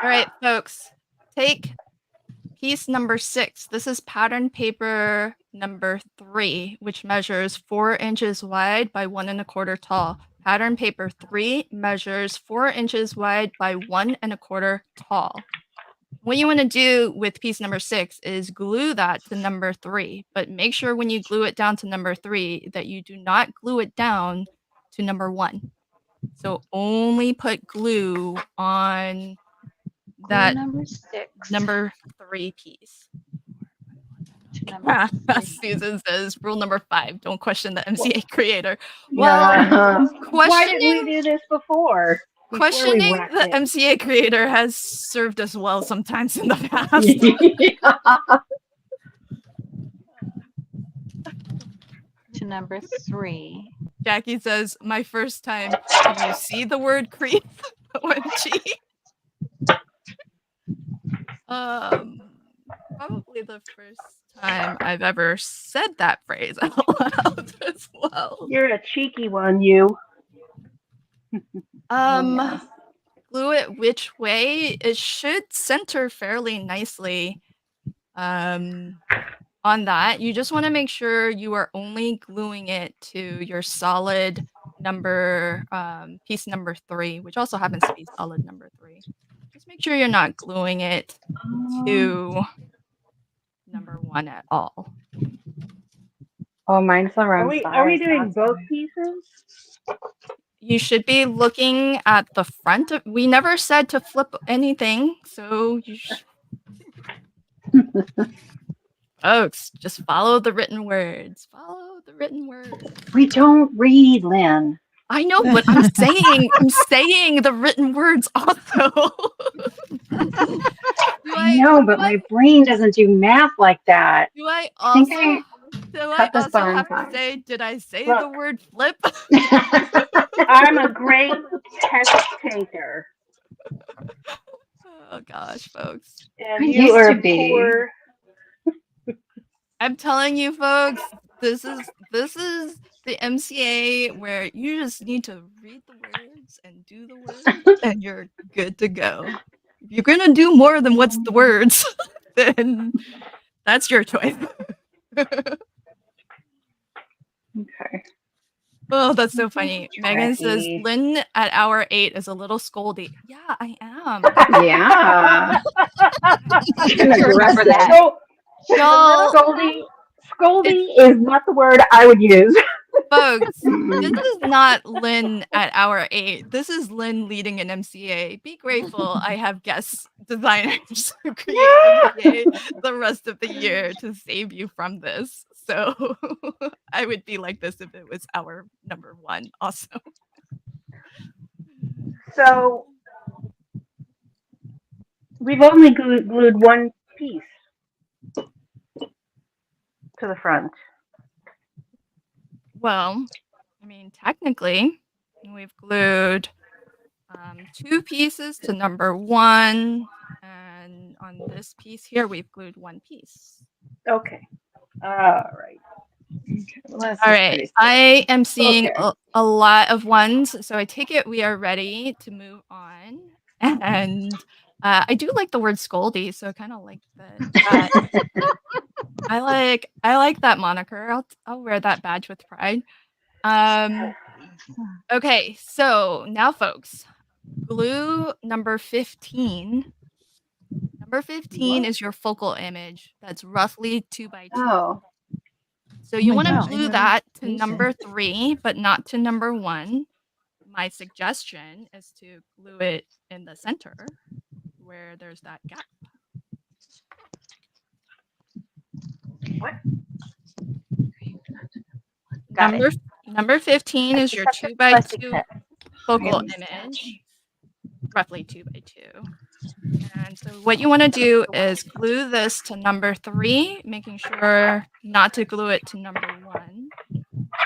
Speaker 1: right, folks, take piece number 6. This is pattern paper number 3, which measures 4 inches wide by 1.25 tall. Pattern paper 3 measures 4 inches wide by 1.25 tall. What you want to do with piece number 6 is glue that to number 3, but make sure when you glue it down to number 3 that you do not glue it down to number 1. So only put glue on that
Speaker 4: number 6.
Speaker 1: number 3 piece.
Speaker 4: To number 3.
Speaker 1: Susan says rule number 5: don't question the MCA creator.
Speaker 2: Yeah.
Speaker 1: Well,
Speaker 5: Why didn't we do this before? Before we
Speaker 1: questioning
Speaker 5: wrecked
Speaker 1: the
Speaker 5: it?
Speaker 1: MCA creator has served us well sometimes in the past.
Speaker 4: To number 3.
Speaker 1: Jackie says, my first time. Did you see the word creep? OMG. Probably the first time I've ever said that phrase out loud as well.
Speaker 5: You're a cheeky one, you.
Speaker 1: Glue it which way? It should center fairly nicely. On that, you just want to make sure you are only gluing it to your solid number, piece number 3, which also happens to be solid number 3. Just make sure you're not gluing it to number 1 at all.
Speaker 2: Oh, mine's the wrong size.
Speaker 5: Are we doing
Speaker 2: That's
Speaker 5: both
Speaker 2: why.
Speaker 5: pieces?
Speaker 1: You should be looking at the front of, we never said to flip anything, so you folks, just follow the written words. Follow the written words.
Speaker 2: We don't read, Lynn.
Speaker 1: I know, but I'm saying the written words also.
Speaker 2: I know, but my brain doesn't do math like that.
Speaker 1: Do I
Speaker 2: I think
Speaker 1: also, have to
Speaker 2: time.
Speaker 1: say, did I say
Speaker 5: Look.
Speaker 1: the word flip?
Speaker 5: I'm a great test taker.
Speaker 1: Oh gosh, folks.
Speaker 5: And
Speaker 2: I
Speaker 5: you
Speaker 2: used
Speaker 5: are
Speaker 2: to be.
Speaker 5: poor.
Speaker 1: I'm telling you, folks, this is the MCA where you just need to read the words and do the words, and you're good to go. You're gonna do more than what's the words. then that's your choice.
Speaker 2: Okay.
Speaker 1: Oh, that's so funny. Megan says
Speaker 2: Tricky.
Speaker 1: Lynn at hour 8 is a little scoldy. Yeah, I am.
Speaker 2: Yeah. An
Speaker 4: Remember
Speaker 2: aggressive.
Speaker 4: that.
Speaker 5: So,
Speaker 1: Y'all,
Speaker 5: scoldy,
Speaker 1: it's
Speaker 5: scoldy is not the word I would use.
Speaker 1: folks. This
Speaker 2: Mm.
Speaker 1: is not Lynn at hour 8. This is Lynn leading an MCA. Be grateful I have guest designers who create MCA the rest of the year to save you from this. So I would be like this if it was our number 1 also.
Speaker 5: So, we've only glued one piece to the front.
Speaker 1: Well, I mean, technically, we've glued 2 pieces to number 1, and on this piece here, we've glued 1 piece.
Speaker 5: Okay. All right.
Speaker 2: Well, this
Speaker 1: All
Speaker 2: is
Speaker 1: right,
Speaker 2: pretty simple.
Speaker 1: I am seeing
Speaker 2: Okay.
Speaker 1: a lot of 1s, so I take it we are ready to move on. And I do like the word scoldy, so I kind of like that. I like that moniker. I'll wear that badge with pride. Okay, so now, folks, glue number 15. Number 15
Speaker 5: What?
Speaker 1: is your focal image. That's roughly 2 by 2.
Speaker 2: Oh.
Speaker 1: So
Speaker 3: Oh
Speaker 1: you
Speaker 3: my
Speaker 1: want to
Speaker 3: gosh, I
Speaker 1: glue
Speaker 3: never
Speaker 1: that to
Speaker 3: used
Speaker 1: number
Speaker 3: it.
Speaker 1: 3, but not to number 1. My suggestion is to glue it in the center where there's that gap.
Speaker 5: What?
Speaker 4: Got it.
Speaker 1: Number 15 is your 2 by
Speaker 4: Fussy
Speaker 1: 2
Speaker 4: cut.
Speaker 1: focal
Speaker 2: Really
Speaker 1: image, roughly 2 by 2. And so what you want to do is glue this to number 3, making sure not to glue it to number 1.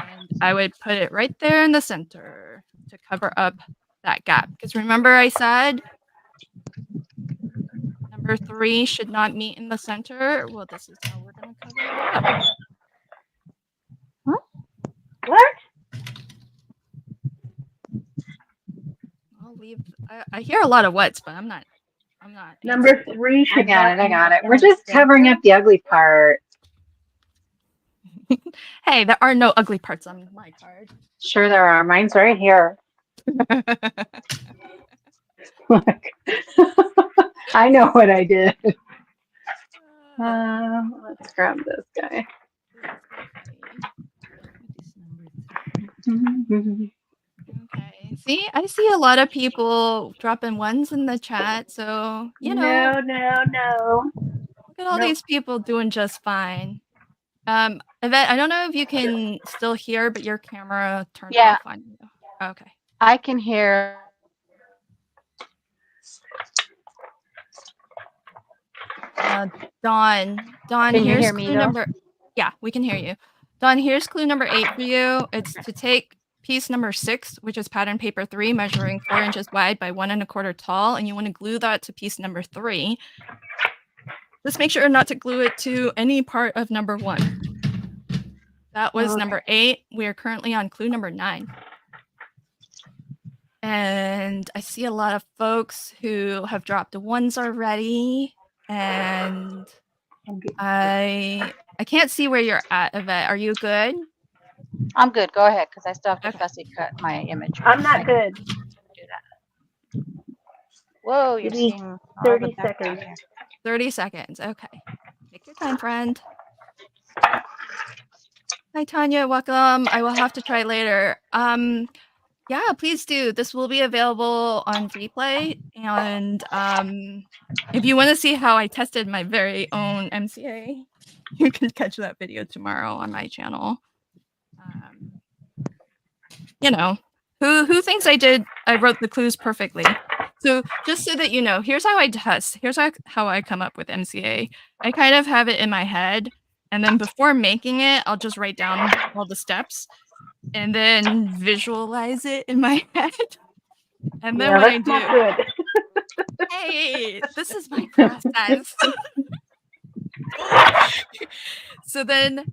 Speaker 1: And I would put it right there in the center to cover up that gap. Because remember I said number 3 should not meet in the center. Well, this is how we're going to cover it up.
Speaker 5: What?
Speaker 1: I'll leave. I hear a lot of whats, but I'm not.
Speaker 5: Number 3
Speaker 2: I
Speaker 5: should
Speaker 2: got
Speaker 5: not
Speaker 2: it. I
Speaker 5: be
Speaker 2: got it.
Speaker 5: in
Speaker 2: We're
Speaker 5: the
Speaker 2: just covering
Speaker 5: center.
Speaker 2: up the ugly part.
Speaker 1: Hey, there are no ugly parts on my card.
Speaker 2: Sure, there are. Mine's right here. Look. I know what I did. Let's grab this guy.
Speaker 1: Okay. See, I see a lot of people dropping 1s in the chat, so
Speaker 5: No.
Speaker 1: look at all
Speaker 5: Nope.
Speaker 1: these people doing just fine. Yvette, I don't know if you can still hear, but your camera turned
Speaker 4: Yeah.
Speaker 1: off on you. Okay.
Speaker 4: I can hear.
Speaker 1: Dawn,
Speaker 4: Can you
Speaker 1: here's
Speaker 4: hear me
Speaker 1: clue
Speaker 4: though?
Speaker 1: number. Yeah, we can hear you. Dawn, here's clue number 8 for you. It's to take piece number 6, which is pattern paper 3, measuring 4 inches wide by 1 1/4 tall, and you want to glue that to piece number 3. Just make sure not to glue it to any part of number 1. That was
Speaker 5: Okay.
Speaker 1: number 8. We are currently on clue number 9. And I see a lot of folks who have dropped 1s already, and I can't see where you're at, Yvette. Are you good?
Speaker 4: I'm good. Go ahead, because I still have to
Speaker 1: Okay.
Speaker 4: fussy cut my image.
Speaker 5: I'm not good.
Speaker 4: Do that. Whoa, you're
Speaker 5: Give me
Speaker 4: seeing all the
Speaker 5: 30
Speaker 4: background
Speaker 5: seconds.
Speaker 4: here.
Speaker 1: 30 seconds. Okay. Take your time, friend. Hi, Tanya. Welcome. I will have to try later. Yeah, please do. This will be available on replay. And if you want to see how I tested my very own MCA, you can catch that video tomorrow on my channel. Who thinks I wrote the clues perfectly? So just so that you know, here's how I test. Here's how I come up with MCA. I kind of have it in my head, and then before making it, I'll just write down all the steps and then visualize it in my head. And then
Speaker 5: Yeah,
Speaker 1: what I
Speaker 5: that's
Speaker 1: do,
Speaker 5: not good.
Speaker 1: hey, this is my process. So to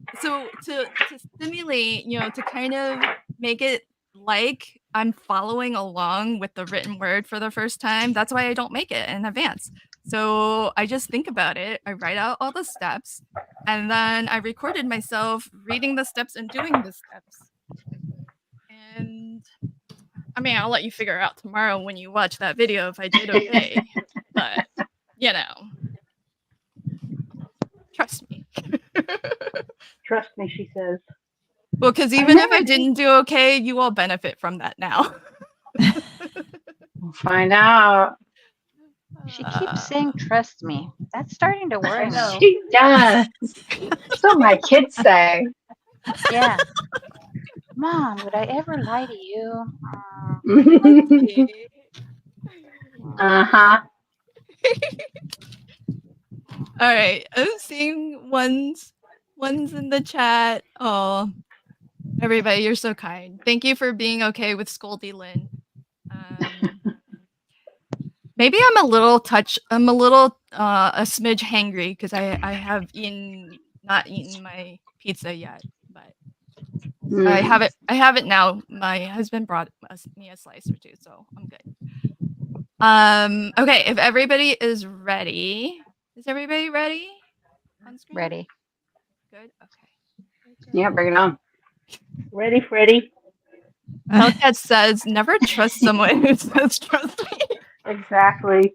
Speaker 1: stimulate, to kind of make it like I'm following along with the written word for the first time, that's why I don't make it in advance. So I just think about it. I write out all the steps, and then I recorded myself reading the steps and doing the steps. And I mean, I'll let you figure out tomorrow when you watch that video if I did okay. But, you know, trust me.
Speaker 5: Trust me, she says.
Speaker 1: Well, because even if I didn't do okay, you all benefit from that now.
Speaker 2: We'll find out.
Speaker 4: She keeps saying, "Trust me." That's starting to worry
Speaker 5: I
Speaker 4: me.
Speaker 5: know.
Speaker 2: She does. That's what my kids say.
Speaker 4: Yeah. Mom, would I ever lie to you?
Speaker 2: Uh-huh.
Speaker 1: All right, I'm seeing ones in the chat. Oh, everybody, you're so kind. Thank you for being okay with Scoldy Lynn. Maybe I'm a little a smidge hangry because I have not eaten my pizza yet, but I have it now. My husband brought me a slice or two, so I'm good. Okay, if everybody is ready. Is everybody ready on screen?
Speaker 4: Ready.
Speaker 1: Good. Okay.
Speaker 2: Yeah, bring it on.
Speaker 5: Ready, Freddie?
Speaker 1: Hellcat says, "Never trust someone who says trust me."
Speaker 5: Exactly.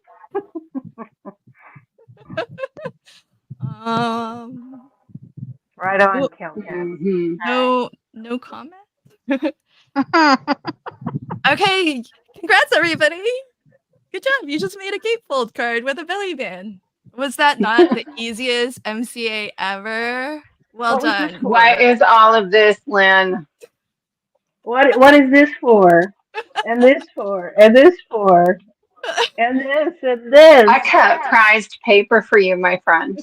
Speaker 5: Right on,
Speaker 1: Ooh,
Speaker 5: Kelcat.
Speaker 1: no comment. Okay, congrats everybody. Good job. You just made a gatefold card with a belly band. Was that not the easiest MCA ever? Well
Speaker 5: What was this
Speaker 1: done.
Speaker 5: for?
Speaker 2: Why is all of this, Lynn?
Speaker 5: What is this for? And this for? And this for? And this and this.
Speaker 2: I cut prized paper for you, my friend.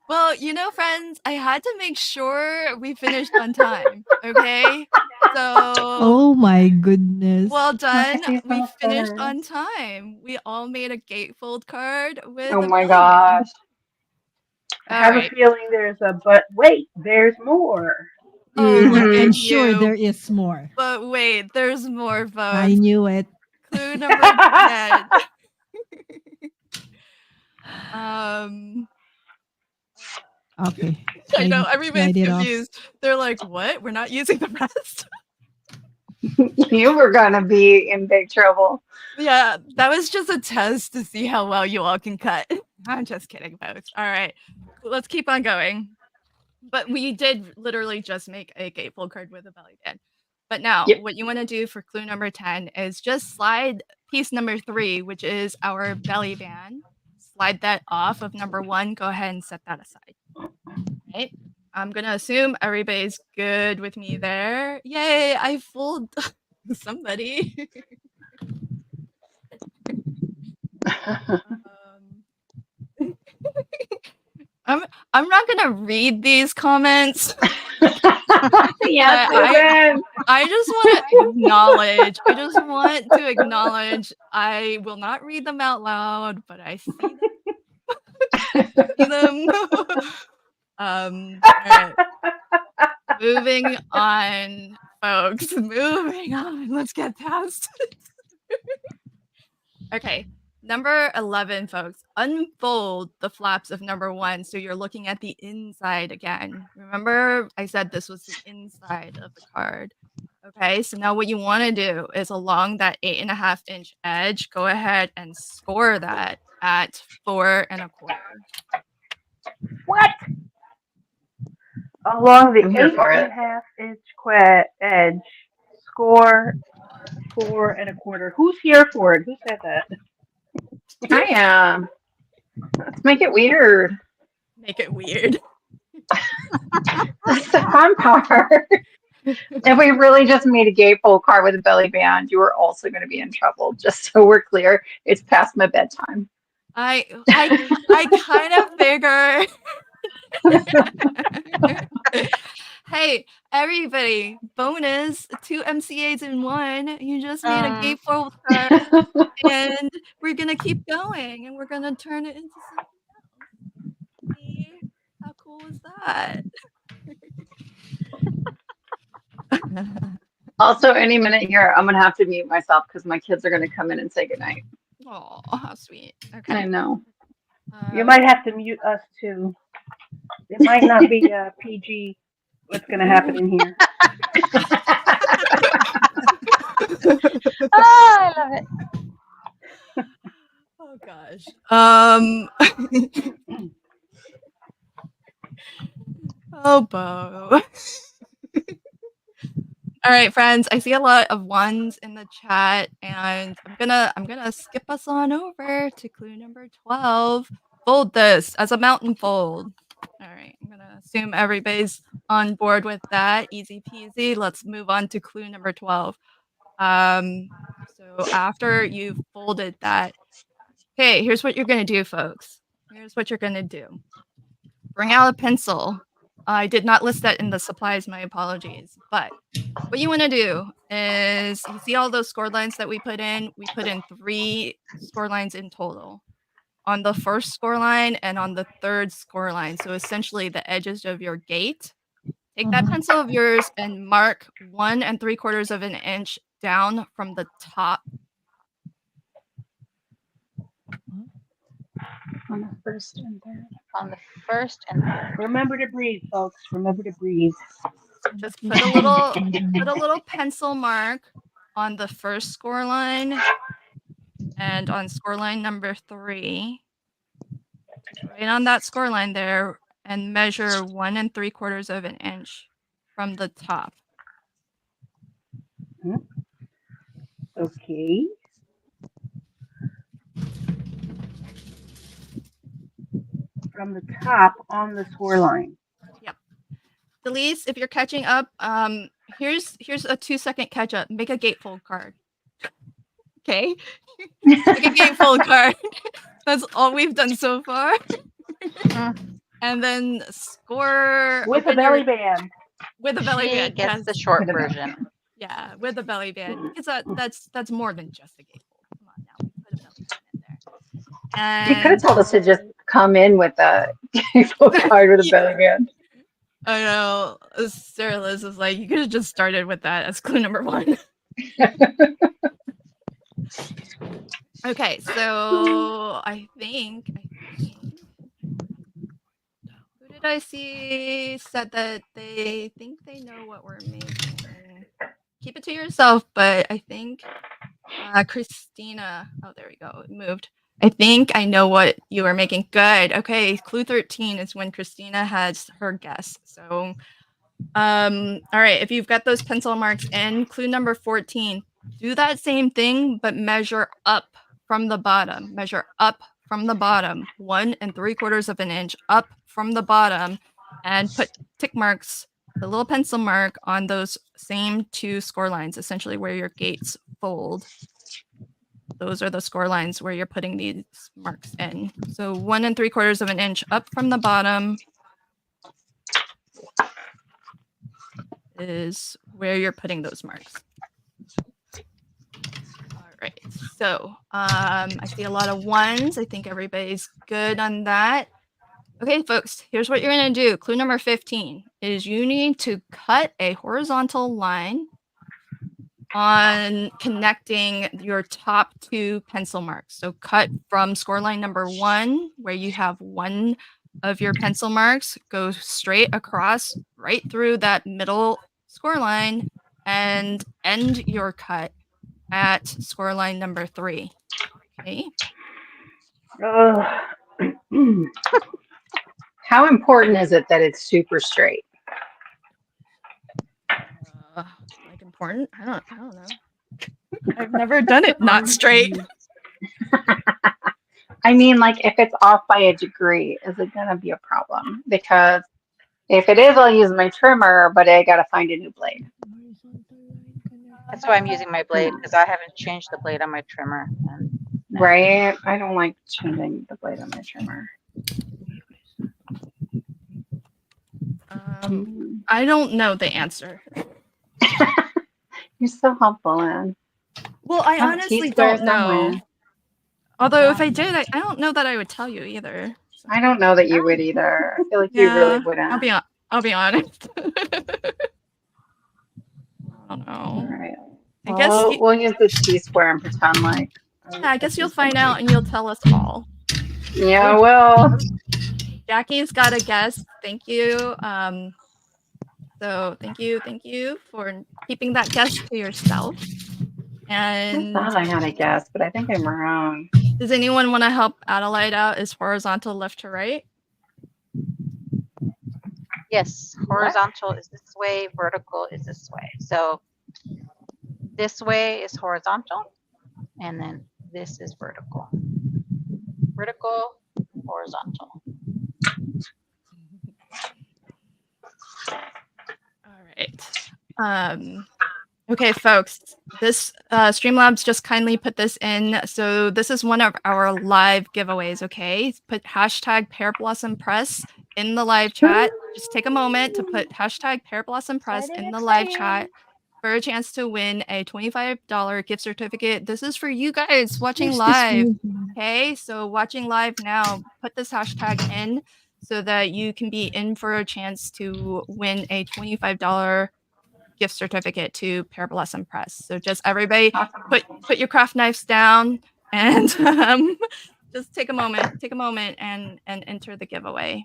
Speaker 1: Well, you know, friends, I had to make sure we finished on time. Okay, so
Speaker 3: Oh my goodness.
Speaker 1: well done.
Speaker 2: Look at these
Speaker 1: We
Speaker 2: little
Speaker 1: finished
Speaker 2: critters.
Speaker 1: on time. We all made a gatefold card with
Speaker 2: Oh
Speaker 1: a
Speaker 2: my
Speaker 1: belly band.
Speaker 2: gosh.
Speaker 5: I
Speaker 1: All
Speaker 5: have a
Speaker 1: right.
Speaker 5: feeling there's a but wait, there's more.
Speaker 1: Oh, look
Speaker 3: I'm
Speaker 1: at
Speaker 3: sure
Speaker 1: you.
Speaker 3: there is more.
Speaker 1: But wait, there's more,
Speaker 3: I
Speaker 1: folks.
Speaker 3: knew it.
Speaker 1: Clue number 10. um,
Speaker 3: Okay.
Speaker 1: I know
Speaker 3: Slide
Speaker 1: everybody's
Speaker 3: it off.
Speaker 1: confused. They're like, "What? We're not using the rest?"
Speaker 2: You were going to be in big trouble.
Speaker 1: Yeah, that was just a test to see how well you all can cut. I'm just kidding, folks. All right, let's keep on going. But we did literally just make a gatefold card with a belly band. But now,
Speaker 2: Yep.
Speaker 1: what you want to do for clue number 10 is just slide piece number 3, which is our belly band. Slide that off of number 1. Go ahead and set that aside. Right? I'm going to assume everybody's good with me there. Yay, I fooled somebody. I'm not gonna read these comments.
Speaker 2: Yes,
Speaker 1: I just want to acknowledge. I just want to acknowledge. I will not read them out loud, but I see them. See them. All right. Moving on, folks. Moving on. Let's get past it. Okay. Number 11, folks. Unfold the flaps of number 1 so you're looking at the inside again. Remember, I said this was the inside of the card. Okay, so now what you want to do is along that 8.5-inch edge, go ahead and score that at 4.25.
Speaker 5: What? Along the
Speaker 2: I'm here for it.
Speaker 5: 8.5-inch edge, score 4.25. Who's here for it? Who said that?
Speaker 2: I am. Let's make it weird.
Speaker 1: Make it weird.
Speaker 2: That's the fun part. If we really just made a gatefold card with a belly band, you were also going to be in trouble. Just so we're clear, it's past my bedtime.
Speaker 1: I kind of figure. Hey, everybody! Bonus 2 MCAs in 1. You just made a gatefold card, and we're gonna keep going, and we're gonna turn it into something else. See? How cool is that?
Speaker 2: Also, any minute here, I'm going to have to mute myself because my kids are going to come in and say goodnight.
Speaker 1: Oh, how sweet.
Speaker 2: I
Speaker 1: Okay.
Speaker 2: know.
Speaker 5: You
Speaker 1: Um,
Speaker 5: might have to mute us too. It might not be PG. What's going to happen in here?
Speaker 4: Oh, I love it.
Speaker 1: oh gosh. Oh, Bo. All right, friends. I see a lot of ones in the chat, and I'm gonna skip us on over to clue number 12. Fold this as a mountain fold. All right, I'm gonna assume everybody's on board with that. Easy peasy. Let's move on to clue number 12. So after you've folded that, okay, here's what you're gonna do, folks. Here's what you're gonna do. Bring out a pencil. I did not list that in the supplies, my apologies. But what you want to do is you see all those score lines that we put in? We put in 3 score lines in total. On the first score line and on the third score line. So essentially the edges of your gate. Take that pencil of yours and mark 1 3/4 of an inch down from the top.
Speaker 2: On the first and third.
Speaker 4: On the first and third.
Speaker 5: Remember to breathe, folks. Remember to breathe.
Speaker 1: Just put a little pencil mark on the first score line and on score line number 3. Just right on that score line there and measure 1 3/4 of an inch from the top.
Speaker 5: Okay. From the top on the score line.
Speaker 1: Yep. Delise, if you're catching up, here's a 2-second catch up. Make a gatefold card. Okay? Make a gatefold card. That's all we've done so far. And then score
Speaker 5: With a belly band.
Speaker 1: with a belly
Speaker 4: She
Speaker 1: band.
Speaker 4: gets
Speaker 1: Yes.
Speaker 4: the short
Speaker 2: With a belly
Speaker 4: version.
Speaker 1: Yeah, with a belly band. Because that's more than just a gatefold. Come on now. Put a belly band in there.
Speaker 2: You could have
Speaker 1: And
Speaker 2: told us to just come in with a card with a belly band.
Speaker 1: I know. Sarah Liz is like, you could have just started with that as clue number 1. Okay, so I think who did I see said that they think they know what we're making. Keep it to yourself, but I think Christina. Oh, there we go. It moved. I think I know what you are making. Good. Okay, clue 13 is when Christina has her guess. So all right, if you've got those pencil marks in, clue number 14, do that same thing, but measure up from the bottom. Measure up from the bottom, 1 3/4 of an inch up from the bottom, and put tick marks, the little pencil mark on those same 2 score lines, essentially where your gates fold. Those are the score lines where you're putting these marks in. So 1 3/4 of an inch up from the bottom is where you're putting those marks. All right, so I see a lot of 1s. I think everybody's good on that. Okay, folks, here's what you're gonna do. Clue number 15 is you need to cut a horizontal line on connecting your top 2 pencil marks. So cut from scoreline number 1, where you have 1 of your pencil marks, go straight across right through that middle score line and end your cut at scoreline number 3. Okay.
Speaker 2: How important is it that it's super straight?
Speaker 1: Like important? I don't know. I've never done it not straight.
Speaker 2: I mean, like if it's off by a degree, is it gonna be a problem? Because if it is, I'll use my trimmer, but I gotta find a new blade.
Speaker 4: That's why I'm using my blade, because I haven't changed the blade on my trimmer. And
Speaker 2: Right? I don't like changing the blade on my trimmer.
Speaker 1: I don't know the answer.
Speaker 2: You're so helpful, Anne.
Speaker 1: Well, I
Speaker 2: Oh,
Speaker 1: honestly
Speaker 2: T-square
Speaker 1: don't know.
Speaker 2: somewhere.
Speaker 1: Although if I did, I don't know that I would tell you either. So.
Speaker 2: I don't know that you would either. I feel like you really wouldn't.
Speaker 1: I'll be honest. I don't know.
Speaker 2: All right.
Speaker 1: I guess
Speaker 2: We'll use the T-square and pretend like
Speaker 1: Yeah, I guess you'll find out and you'll tell us all.
Speaker 2: Yeah, well.
Speaker 1: Jackie's got a guess. Thank you. So thank you for keeping that guess to yourself.
Speaker 2: I
Speaker 1: And
Speaker 2: thought I had a guess, but I think I'm wrong.
Speaker 1: does anyone want to help Adelaide out? Is horizontal left to right?
Speaker 4: Yes, horizontal is this way, vertical is this way. So this way is horizontal, and then this is vertical. Vertical, horizontal.
Speaker 1: All right. Okay, folks, this Streamlabs just kindly put this in. So this is one of our live giveaways, okay? Put hashtag Pear Blossom Press in the live chat. Just take a moment to put hashtag Pear Blossom Press in the live chat for a chance to win a $25 gift certificate. This is for you guys watching live, okay? So watching live now, put this hashtag in so that you can be in for a chance to win a $25 gift certificate to Pear Blossom Press. So just everybody put your craft knives down and just take a moment and enter the giveaway.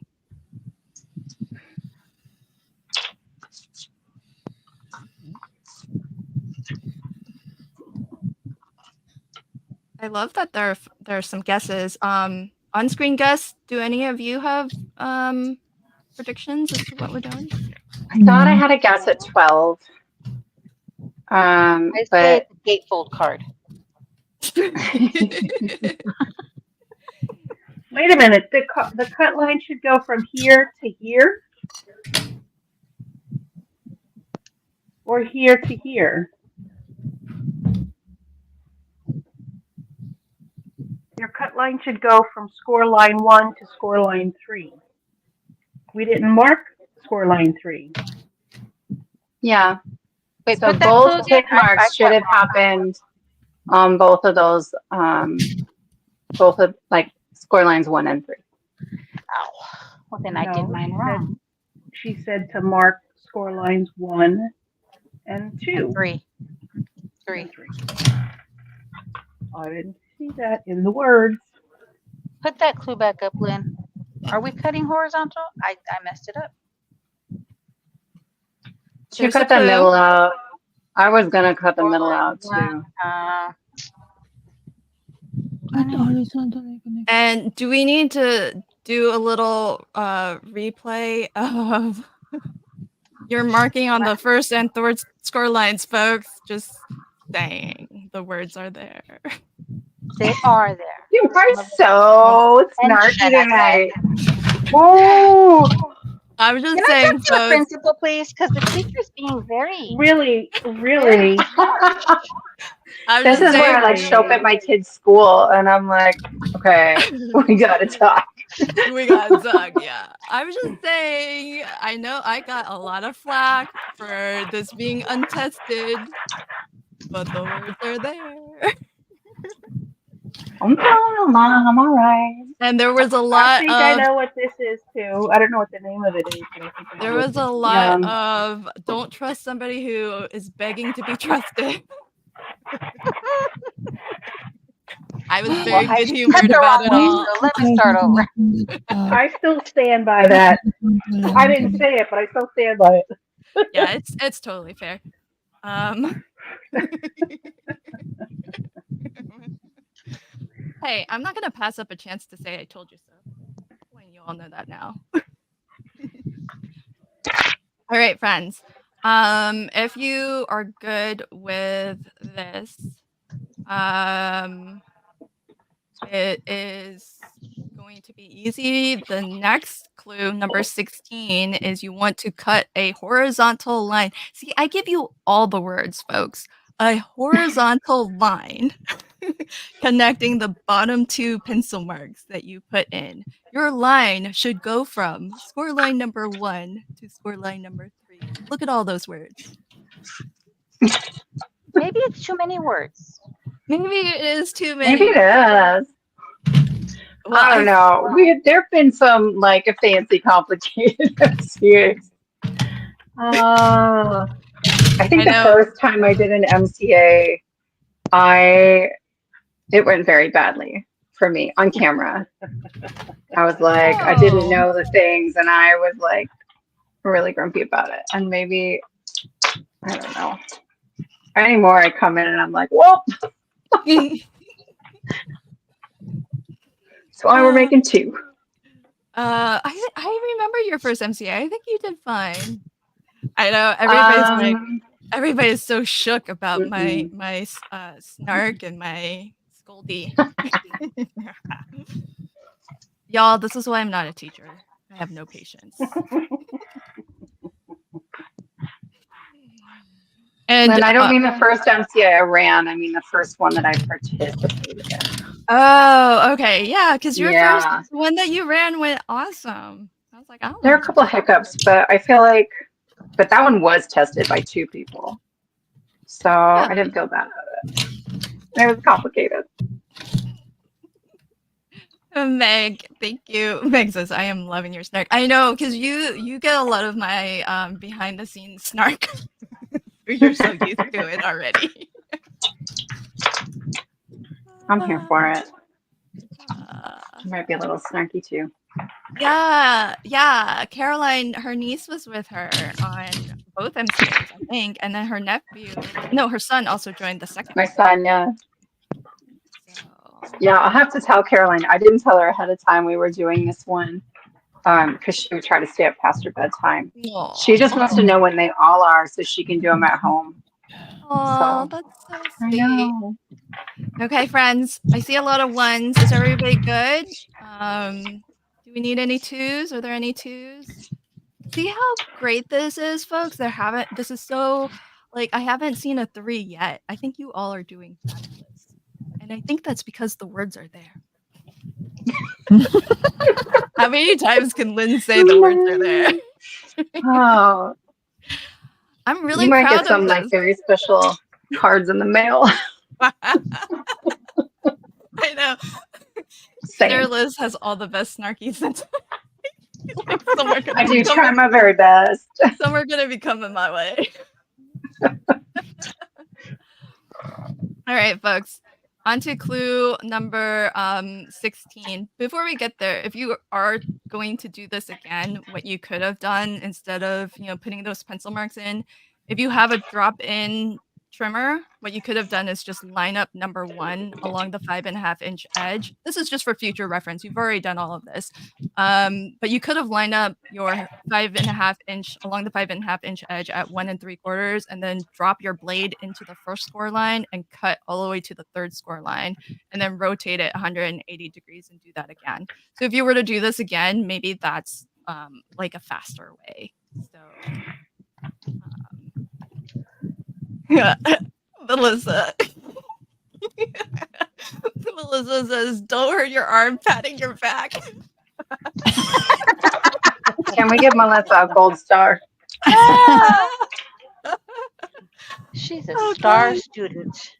Speaker 1: I love that there are some guesses. On-screen guests, do any of you have predictions as to what we're doing?
Speaker 2: I thought I had a guess at 12.
Speaker 4: I say
Speaker 2: But
Speaker 4: it's a gatefold card.
Speaker 5: Wait a minute. The cut line should go from here to here, or here to here. Your cut line should go from score line 1 to score line 3. We didn't mark score line 3.
Speaker 2: yeah.
Speaker 4: Wait,
Speaker 2: So
Speaker 4: put that
Speaker 2: both
Speaker 4: clue
Speaker 2: tick
Speaker 4: again. I
Speaker 2: marks should have happened on both of those, both of like score lines 1 and 3.
Speaker 4: Ow. Well, then I
Speaker 5: No,
Speaker 4: did mine wrong.
Speaker 5: She said to mark score lines 1 and 2.
Speaker 4: And three.
Speaker 5: And 3. I didn't see that in the words.
Speaker 4: Put that clue back up, Lynn. Are we cutting horizontal? I messed it up.
Speaker 2: She
Speaker 1: There's a
Speaker 2: cut the
Speaker 1: clue.
Speaker 2: middle out. I was gonna cut the
Speaker 4: Score
Speaker 2: middle
Speaker 4: line
Speaker 2: out
Speaker 4: one,
Speaker 2: too.
Speaker 1: And do we need to do a little replay of your marking on the first and third score lines, folks? Just saying, the words are there.
Speaker 4: They are there.
Speaker 2: You are so snarky tonight. Oh,
Speaker 1: I was just
Speaker 4: Can I
Speaker 1: saying,
Speaker 4: talk to the
Speaker 1: folks.
Speaker 4: principal, please? Because the teacher's being very.
Speaker 5: Really.
Speaker 1: I was
Speaker 2: this
Speaker 1: just
Speaker 2: is where I like
Speaker 1: saying,
Speaker 2: show up at my kid's school and I'm like, okay, we gotta talk.
Speaker 1: we got Doug, yeah. I was just saying, I know I got a lot of flack for this being untested, but the words are there.
Speaker 2: I'm following along, I'm all right.
Speaker 1: And there was a
Speaker 5: I
Speaker 1: lot
Speaker 5: think
Speaker 1: of
Speaker 5: I know what this is too. I don't know what the name of it is, but I think I
Speaker 1: there
Speaker 5: know
Speaker 1: was
Speaker 5: what
Speaker 1: a lot of don't trust somebody who is begging to be trusted. I was very
Speaker 4: Well, I
Speaker 1: good humored
Speaker 4: cut the
Speaker 1: about it
Speaker 4: wrong way,
Speaker 1: all.
Speaker 4: so let me start over.
Speaker 5: I still stand by that. I didn't say it, but I still stand by it.
Speaker 1: Yeah, it's totally fair. Hey, I'm not gonna pass up a chance to say I told you so. When you all know that now. All right, friends. If you are good with this, it is going to be easy. The next clue, number 16, is you want to cut a horizontal line. See, I give you all the words, folks. A horizontal line connecting the bottom two pencil marks that you put in. Your line should go from score line number 1 to score line number 3. Look at all those words.
Speaker 4: Maybe it's too many words.
Speaker 1: Maybe it is too many.
Speaker 2: Maybe it is.
Speaker 1: Well,
Speaker 2: I don't know. There've been some like fancy complicated MCAs. I think the first time I did an MCA, I it went very badly for me on camera. I was like, I didn't
Speaker 1: Oh.
Speaker 2: know the things, and I was like really grumpy about it. And maybe, I don't know. Anymore, I come in and I'm like, well, that's why we're making two.
Speaker 1: I remember your first MCA. I think you did fine. I know everybody's so shook about my snark and my scoldy. Y'all, this is why I'm not a teacher. I have no patience. And
Speaker 2: I don't mean the first MCA I ran. I mean the first one that I participated in.
Speaker 1: Oh, okay, yeah, because your first one that you ran went awesome. I was like, I don't know.
Speaker 2: There are a couple of hiccups, but I feel like, but that one was tested by 2 people, so I didn't feel bad about it. It was complicated.
Speaker 1: Meg, thank you. Meg says, I am loving your snark. I know, because you get a lot of my behind the scenes snark. You're so used to it already.
Speaker 2: I'm here for it. I might be a little snarky too.
Speaker 1: Yeah. Caroline, her niece was with her on both MCAs, I think, and then her son also joined the second.
Speaker 2: My son, yeah.
Speaker 1: So.
Speaker 2: Yeah, I'll have to tell Caroline. I didn't tell her ahead of time we were doing this one because she would try to stay up past her bedtime.
Speaker 1: Aww.
Speaker 2: She just wants to know when they all are so she can do them at home.
Speaker 1: Oh, that's so sweet.
Speaker 2: I know.
Speaker 1: Okay, friends, I see a lot of ones. Is everybody good? Do we need any twos? Are there any twos? See how great this is, folks? This is so, like, I haven't seen a 3 yet. I think you all are doing fabulous. And I think that's because the words are there. How many times can Lynn say the words are there?
Speaker 2: Oh,
Speaker 1: I'm really
Speaker 2: you might
Speaker 1: proud
Speaker 2: get some
Speaker 1: of
Speaker 2: like
Speaker 1: this.
Speaker 2: very special cards in the mail.
Speaker 1: I know. Sarah Liz has all the best snarky sense. Like,
Speaker 2: I do try my very best.
Speaker 1: Some are gonna be coming my way. All right, folks. On to clue number 16. Before we get there, if you are going to do this again, what you could have done instead of putting those pencil marks in, if you have a drop-in trimmer, what you could have done is just line up number 1 along the 5.5-inch edge. This is just for future reference. You've already done all of this. But you could have lined up your 5.5-inch along the 5.5-inch edge at 1 3/4, and then drop your blade into the first score line and cut all the way to the third score line, and then rotate it 180 degrees and do that again. So if you were to do this again, maybe that's like a faster way. So yeah. Melissa says, don't hurt your arm, patting your back.
Speaker 2: Can we give Melissa a gold star?
Speaker 4: She's a star student.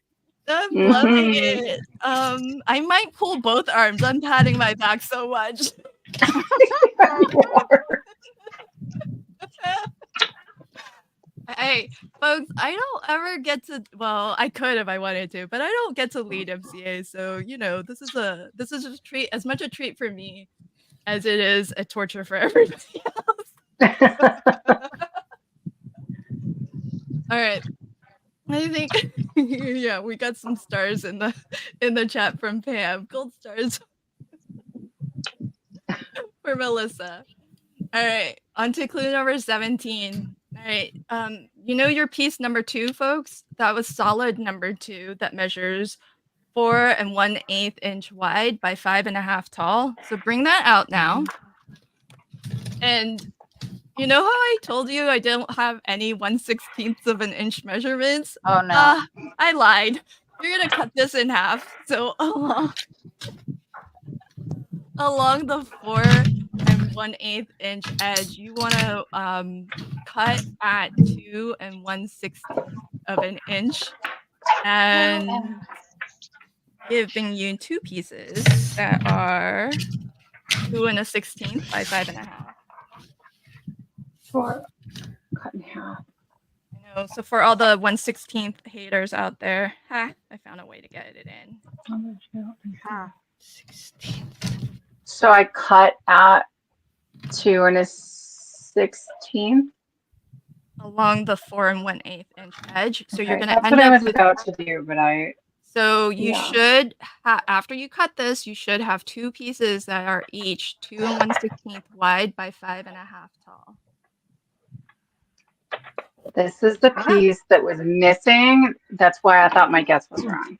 Speaker 1: I'm loving it. I might pull both arms. I'm patting my back so much. Hey, folks, I don't ever get to. Well, I could if I wanted to, but I don't get to lead MCA. So this is a treat, as much a treat for me as it is a torture for everybody else. All right. I think yeah, we got some stars in the chat from Pam. Gold stars for Melissa. All right, on to clue number 17. All right, your piece number 2, folks? That was solid number 2 that measures 4 1/8 inch wide by 5.5 tall. So bring that out now. And you know how I told you I didn't have any 1/16 of an inch measurements?
Speaker 4: Oh no.
Speaker 1: I lied. You're gonna cut this in half. So along the 4 1/8 inch edge, you want to cut at 2 1/16 of an inch, and giving you 2 pieces that are 2 1/16 by 5.5.
Speaker 2: 4 cut in half.
Speaker 1: I No, so for all the 1/16th haters out there, I found a way to get it in.
Speaker 4: Huh.
Speaker 3: 16.
Speaker 2: So I cut at 2 and a 16th.
Speaker 1: Along the 4 1/8 inch edge. So you're
Speaker 2: Okay,
Speaker 1: gonna
Speaker 2: that's
Speaker 1: end
Speaker 2: what I
Speaker 1: up
Speaker 2: was
Speaker 1: with.
Speaker 2: about to do, but
Speaker 1: So you
Speaker 2: yeah.
Speaker 1: should, after you cut this, you should have two pieces that are each 2 1/16 wide by 5.5 tall.
Speaker 2: This is the piece that was missing. That's why I thought my guess was wrong.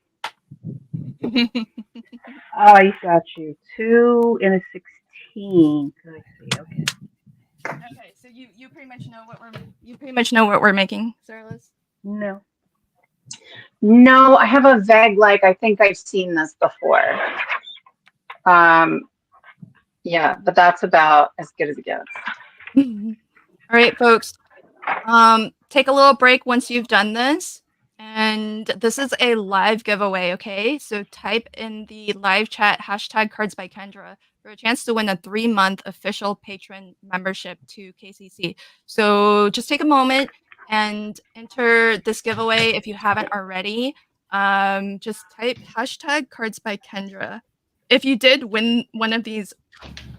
Speaker 5: I got you. 2 and a 16. I see. Okay.
Speaker 1: Okay, so you pretty much know what we're making, Sarah Liz?
Speaker 5: No.
Speaker 2: No, I have a vague like I think I've seen this before. Yeah, but that's about as good as it gets.
Speaker 1: All right, folks. Take a little break once you've done this. And this is a live giveaway, okay? So type in the live chat #CardsByKendra for a chance to win a 3-month official patron membership to KCC. So just take a moment and enter this giveaway if you haven't already. Just type #CardsByKendra. If you did win one of these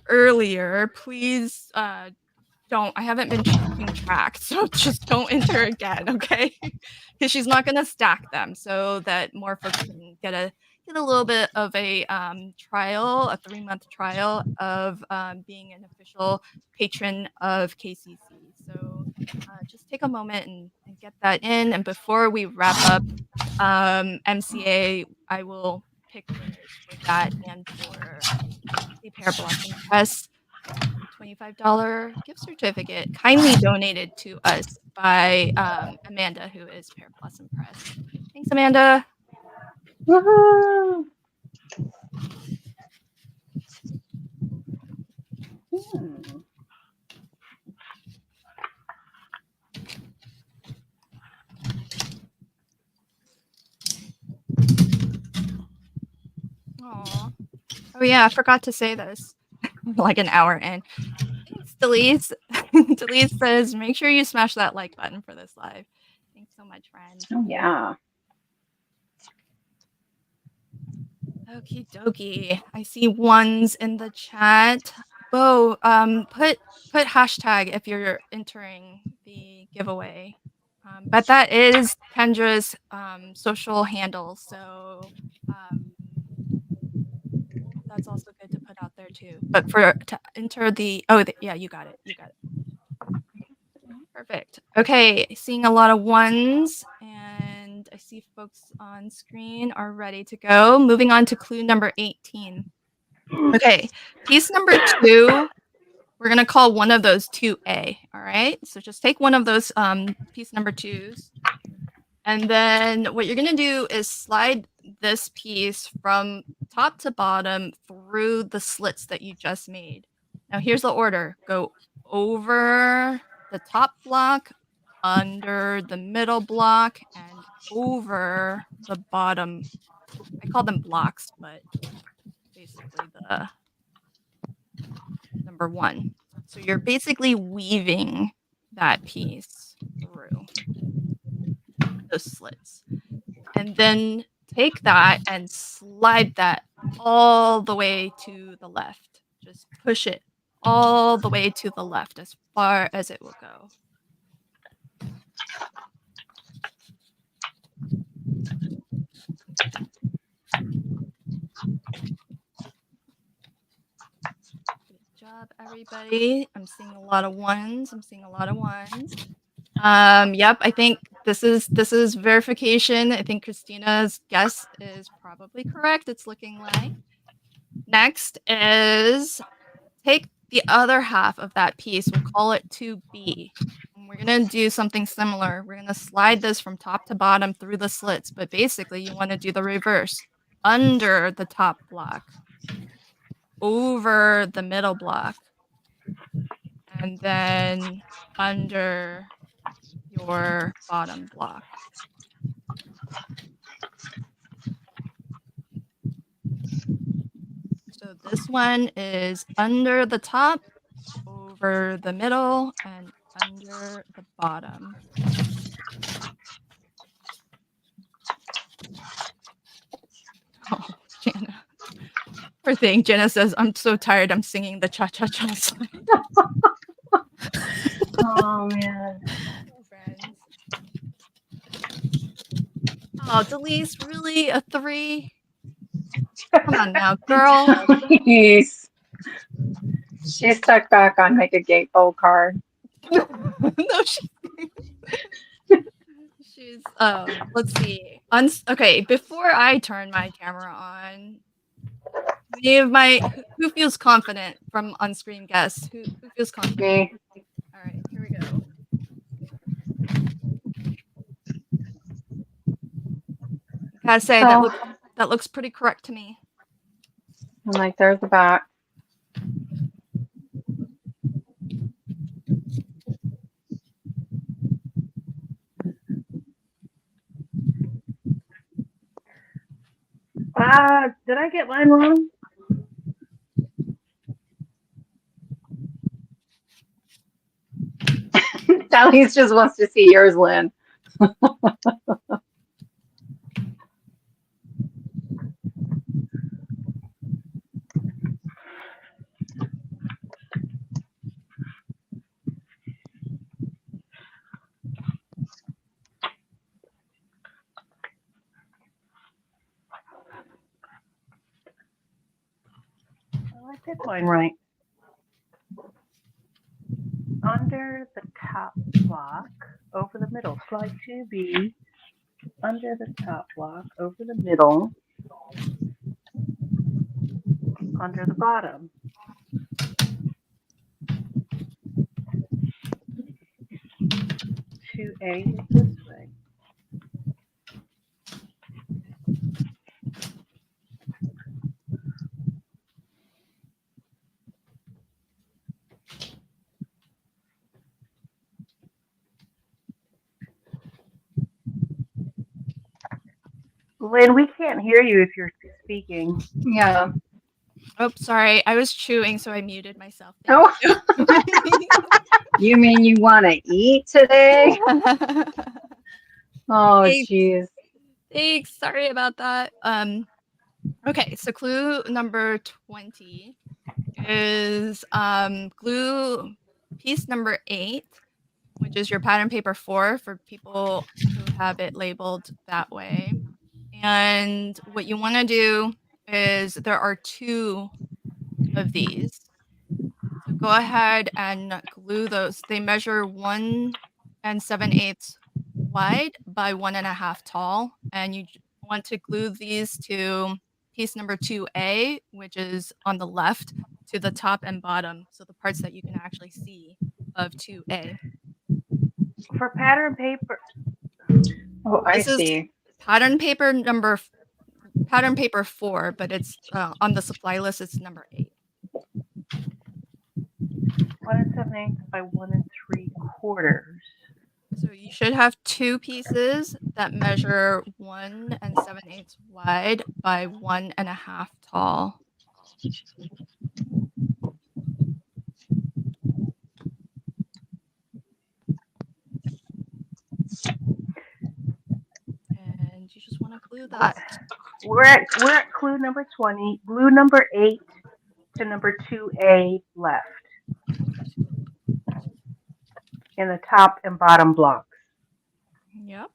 Speaker 1: earlier, please don't. I haven't been keeping track, so just don't enter again, okay? Because she's not gonna stack them so that more folks can get a little bit of a trial, a 3-month trial of being an official patron of KCC. So just take a moment and get that in. And before we wrap up MCA, I will pick winners for that and for the Pear Blossom Press $25 gift certificate kindly donated to us by Amanda, who is Pear Blossom Press. Thanks, Amanda.
Speaker 2: Woohoo!
Speaker 5: Hmm.
Speaker 1: Aw. Oh yeah, I forgot to say this. Like an hour in. Thanks, Delise. Delise says, make sure you smash that like button for this live. Thanks so much, friend.
Speaker 2: Oh yeah.
Speaker 1: Okie dokie. I see ones in the chat. Bo, put hashtag if you're entering the giveaway. But that is Kendra's social handle, so that's also good to put out there too. But to enter the yeah, you got it. You got it. Perfect. Okay, seeing a lot of ones, and I see folks on screen are ready to go. Moving on to clue number 18. Okay, piece number 2, we're gonna call one of those 2A. All right, so just take one of those piece number 2s, and then what you're gonna do is slide this piece from top to bottom through the slits that you just made. Now here's the order: go over the top block, under the middle block, and over the bottom. I call them blocks, but basically the number 1. So you're basically weaving that piece through those slits. And then take that and slide that all the way to the left. Just push it all the way to the left as far as it will go. Good job, everybody. I'm seeing a lot of ones. Yep, I think this is verification. I think Christina's guess is probably correct. It's looking like. Next is take the other half of that piece. We'll call it 2B. And we're going to do something similar. We're going to slide this from top to bottom through the slits, but basically you want to do the reverse. Under the top block, over the middle block, and then under your bottom block. So this one is under the top, over the middle, and under the bottom. Poor thing. Jenna says, I'm so tired. I'm singing the cha-cha-cha song.
Speaker 2: Oh man.
Speaker 1: Oh, friends. Oh, Delise, really? A 3? Come on now, girl.
Speaker 2: Please. She's stuck back on make a gatefold card.
Speaker 1: No, she's let's see. Okay, before I turn my camera on, who feels confident from on-screen guests? Who feels confident?
Speaker 2: Me.
Speaker 1: All right, here we go. Gotta say
Speaker 2: So
Speaker 1: that looks pretty correct to me.
Speaker 2: I'm like, there's the back.
Speaker 5: Did I get mine wrong?
Speaker 2: Dallas just wants to see yours, Lynn.
Speaker 5: Oh, I did mine right. Under the top block, over the middle. Slide 2B, under the top block, over the middle, under the bottom. 2A is this way. Lynn, we can't hear you if you're speaking.
Speaker 2: Yeah.
Speaker 1: Oh, sorry. I was chewing, so I muted myself.
Speaker 2: Oh, you mean you want to eat today? Oh,
Speaker 1: Thanks.
Speaker 2: jeez.
Speaker 1: Thanks. Sorry about that. Okay, so clue number 20 is glue piece number 8, which is your pattern paper 4 for people who have it labeled that way. And what you want to do is there are 2 of these. So go ahead and glue those. They measure 1 7/8 wide by 1.5 tall. And you want to glue these to piece number 2A, which is on the left, to the top and bottom. So the parts that you can actually see of 2A.
Speaker 5: For pattern paper,
Speaker 2: Oh, I
Speaker 1: This is
Speaker 2: see.
Speaker 1: pattern paper 4, but it's on the supply list, it's number 8.
Speaker 5: 1 7/8 by 1 3/4.
Speaker 1: So you should have 2 pieces that measure 1 7/8 wide by 1.5 tall. And you just want to glue that.
Speaker 5: We're at clue number 20. Glue number 8 to number 2A left in the top and bottom blocks.
Speaker 1: Yep.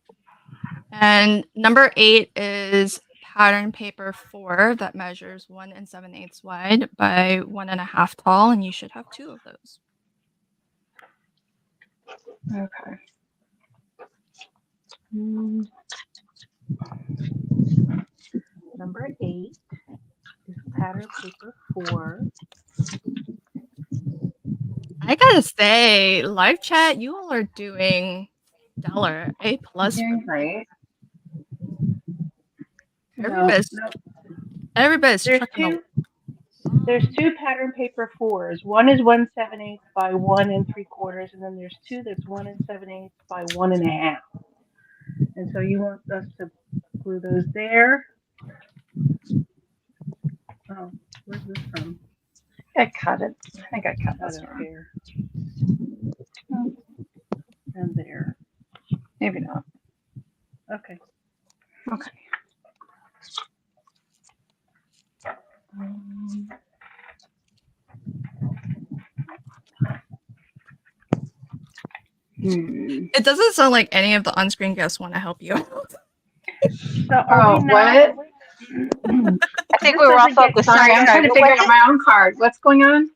Speaker 1: And number 8 is pattern paper 4 that measures 1 7/8 wide by 1.5 tall, and you should have 2 of those.
Speaker 2: Okay.
Speaker 5: Number 8 is pattern paper 4.
Speaker 1: I gotta say, live chat, you all are doing stellar. A plus.
Speaker 2: Doing great.
Speaker 1: Everybody's
Speaker 5: There's
Speaker 1: trucking
Speaker 5: two. There's 2 pattern paper 4s. One is 1 7/8 by 1 3/4, and then there's 2 that's 1 7/8 by 1.5. And so you want us to glue those there. Oh, where's this from?
Speaker 2: I cut it. I think I cut this
Speaker 5: Cut it
Speaker 2: wrong.
Speaker 5: there. And there.
Speaker 2: Maybe not.
Speaker 5: Okay.
Speaker 2: Okay.
Speaker 1: It doesn't sound like any of the on-screen guests want to help you.
Speaker 5: So are we not?
Speaker 2: What?
Speaker 4: I think
Speaker 5: This
Speaker 4: we were all
Speaker 5: doesn't get.
Speaker 4: focused.
Speaker 2: Sorry, I'm trying to
Speaker 4: What
Speaker 2: figure
Speaker 4: was
Speaker 2: out
Speaker 4: it?
Speaker 2: my own card. What's going on?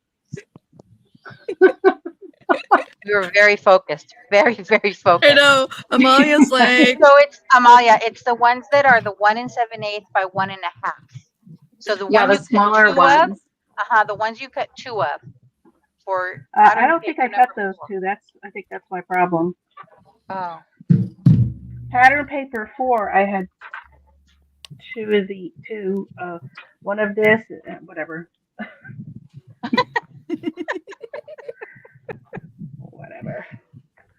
Speaker 4: We were very focused. Very, very
Speaker 1: I
Speaker 4: focused.
Speaker 1: know. Amalia's like,
Speaker 4: So it's Amalia. It's the ones that are the 1 7/8 by 1.5. So the
Speaker 2: Yeah,
Speaker 4: one
Speaker 2: the
Speaker 4: you cut
Speaker 2: smaller
Speaker 4: two of,
Speaker 2: ones.
Speaker 4: the ones you cut two of for
Speaker 5: I
Speaker 4: pattern
Speaker 5: don't think
Speaker 4: paper
Speaker 5: I cut
Speaker 4: number
Speaker 5: those
Speaker 4: 4.
Speaker 5: two. I think that's my problem.
Speaker 4: Oh,
Speaker 5: Pattern paper 4. I had two of the two. One of this. Whatever. Whatever.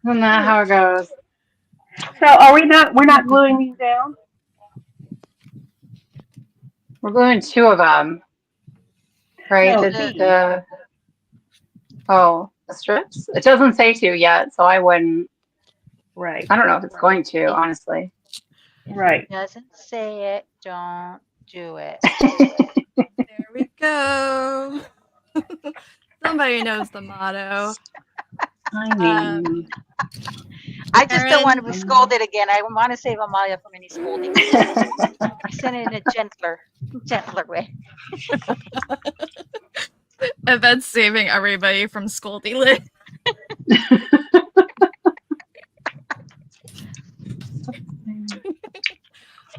Speaker 2: Isn't that how it goes?
Speaker 5: So are we not? We're not gluing these down.
Speaker 2: We're gluing two of them, right?
Speaker 5: No,
Speaker 4: the
Speaker 5: these.
Speaker 2: The strips? It doesn't say to yet, so I wouldn't.
Speaker 5: Right.
Speaker 2: I don't know if it's going to,
Speaker 4: it
Speaker 2: honestly.
Speaker 5: Right.
Speaker 4: doesn't say it. Don't do it.
Speaker 1: there we go. Somebody knows the motto.
Speaker 2: I mean,
Speaker 4: I just don't want to
Speaker 1: Karen,
Speaker 4: be scolded again. I want to save Amalia from any scolding. I send it in a gentler way.
Speaker 1: Yvette's saving everybody from scolding Lynn.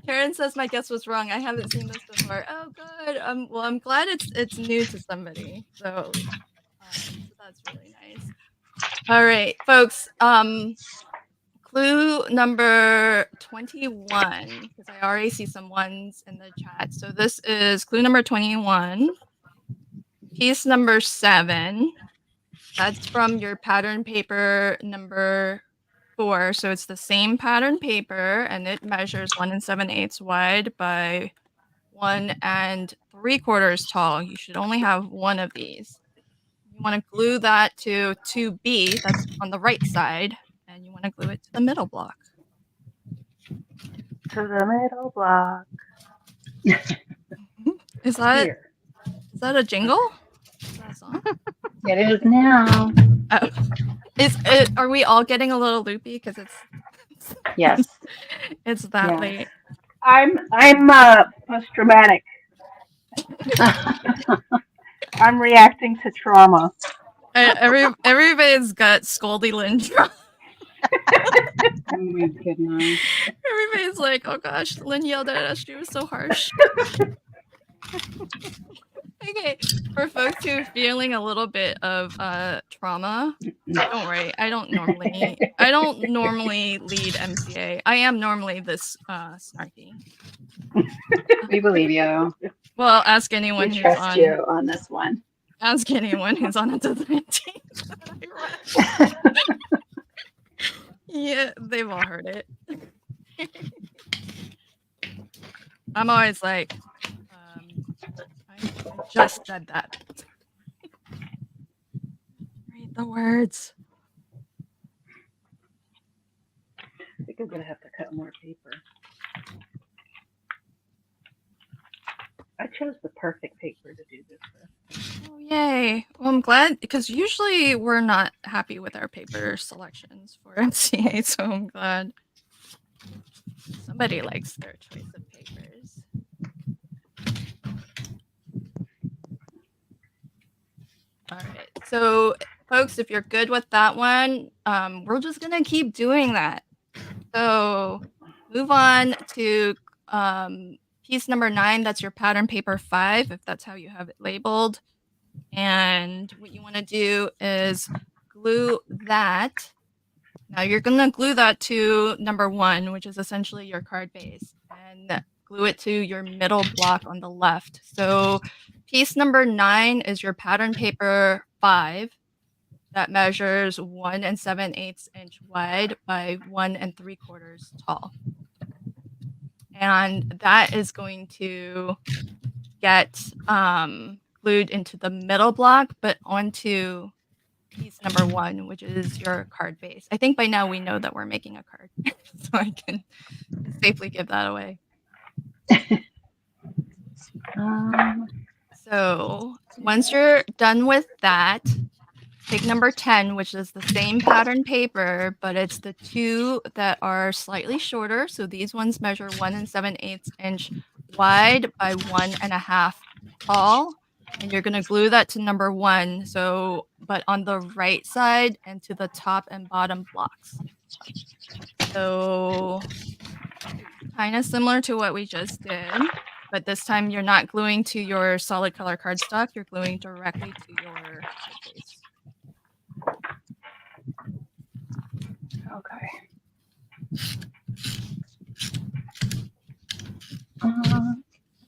Speaker 1: Karen says my guess was wrong. I haven't seen this before. Oh, good. Well, I'm glad it's new to somebody. So that's really nice. All right, folks. Clue number 21, because I already see some ones in the chat. So this is clue number 21. Piece number 7. That's from your pattern paper number 4. So it's the same pattern paper, and it measures 1 7/8 wide by 1 3/4 tall. You should only have one of these. You want to glue that to 2B, that's on the right side, and you want to glue it to the middle block.
Speaker 5: To the middle block.
Speaker 1: Is that
Speaker 5: Here.
Speaker 1: is that a jingle? Is that a song?
Speaker 2: it is now.
Speaker 1: Oh. Are we all getting a little loopy because
Speaker 2: Yes.
Speaker 1: it's that
Speaker 2: Yeah.
Speaker 1: late?
Speaker 5: I'm post traumatic. I'm reacting to trauma.
Speaker 1: Everybody's got Scoldy Lindrum.
Speaker 2: Oh my goodness.
Speaker 1: Everybody's like, oh gosh, Lynn yelled at us. She was so harsh. Okay, for folks who are feeling a little bit of trauma, don't worry. I don't normally lead MCA. I am normally this snarky.
Speaker 2: We believe you.
Speaker 1: Well, ask anyone
Speaker 2: We
Speaker 1: who's
Speaker 2: trust
Speaker 1: on.
Speaker 2: you on this one.
Speaker 1: Ask anyone who's on a design team. Yeah, they've all heard it. I'm always like, I just said that. Read the words.
Speaker 5: I think I'm gonna have to cut more paper. I chose the perfect paper to do this with.
Speaker 1: Oh, yay. Well, I'm glad, because usually we're not happy with our paper selections for MCA, so I'm glad somebody likes their choice of papers. All right, so folks, if you're good with that one, we're just gonna keep doing that. So move on to piece number 9. That's your pattern paper 5, if that's how you have it labeled. And what you want to do is glue that. Now you're going to glue that to number 1, which is essentially your card base, and glue it to your middle block on the left. So piece number 9 is your pattern paper 5 that measures 1 7/8 inch wide by 1 3/4 tall. And that is going to get glued into the middle block, but onto piece number 1, which is your card base. I think by now we know that we're making a card, so I can safely give that away. So once you're done with that, take number 10, which is the same pattern paper, but it's the two that are slightly shorter. So these ones measure 1 7/8 inch wide by 1.5 tall. And you're going to glue that to number 1. So, but on the right side and to the top and bottom blocks. So kind of similar to what we just did, but this time you're not gluing to your solid color cardstock. You're gluing directly to your card base.
Speaker 2: Okay.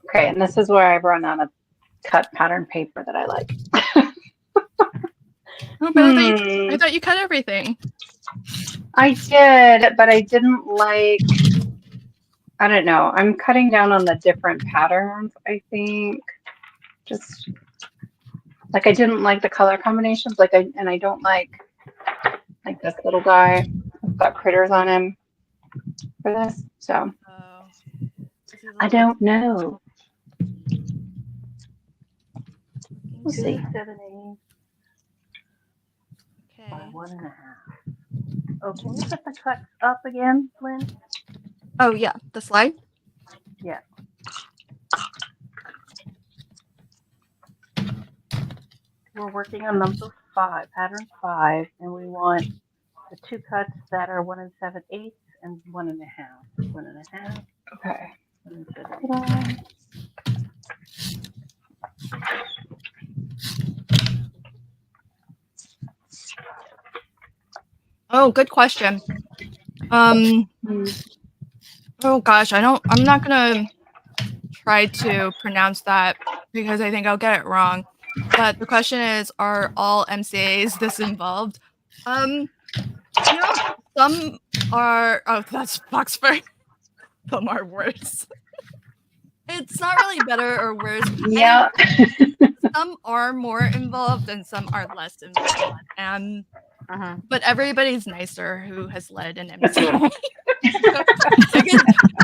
Speaker 2: Okay, and this is where I've run out of cut pattern paper that I like.
Speaker 1: Oh, but I thought you cut everything.
Speaker 2: I did, but I didn't like, I don't know. I'm cutting down on the different patterns, I think. Just like I didn't like the color combinations, and I don't like this little guy. It's got critters on him for this. So I don't know. We'll see.
Speaker 5: 2 7/8 by
Speaker 1: Okay.
Speaker 5: 1.5. Oh, can you put the cuts up again, Lynn?
Speaker 1: Oh yeah, the slide.
Speaker 5: Yeah. We're working on number 5, pattern 5, and we want the 2 cuts that are 1 7/8 and 1.5. 1.5.
Speaker 2: Okay.
Speaker 5: 1 7/8.
Speaker 1: Oh, good question. Oh gosh, I'm not gonna try to pronounce that because I think I'll get it wrong. But the question is, are all MCAs this involved? You know, some are. Oh, that's Foxford. Some are worse. It's not really better or worse.
Speaker 2: Yeah.
Speaker 1: Some are more involved and some are less involved. But everybody's nicer who has led an MCA.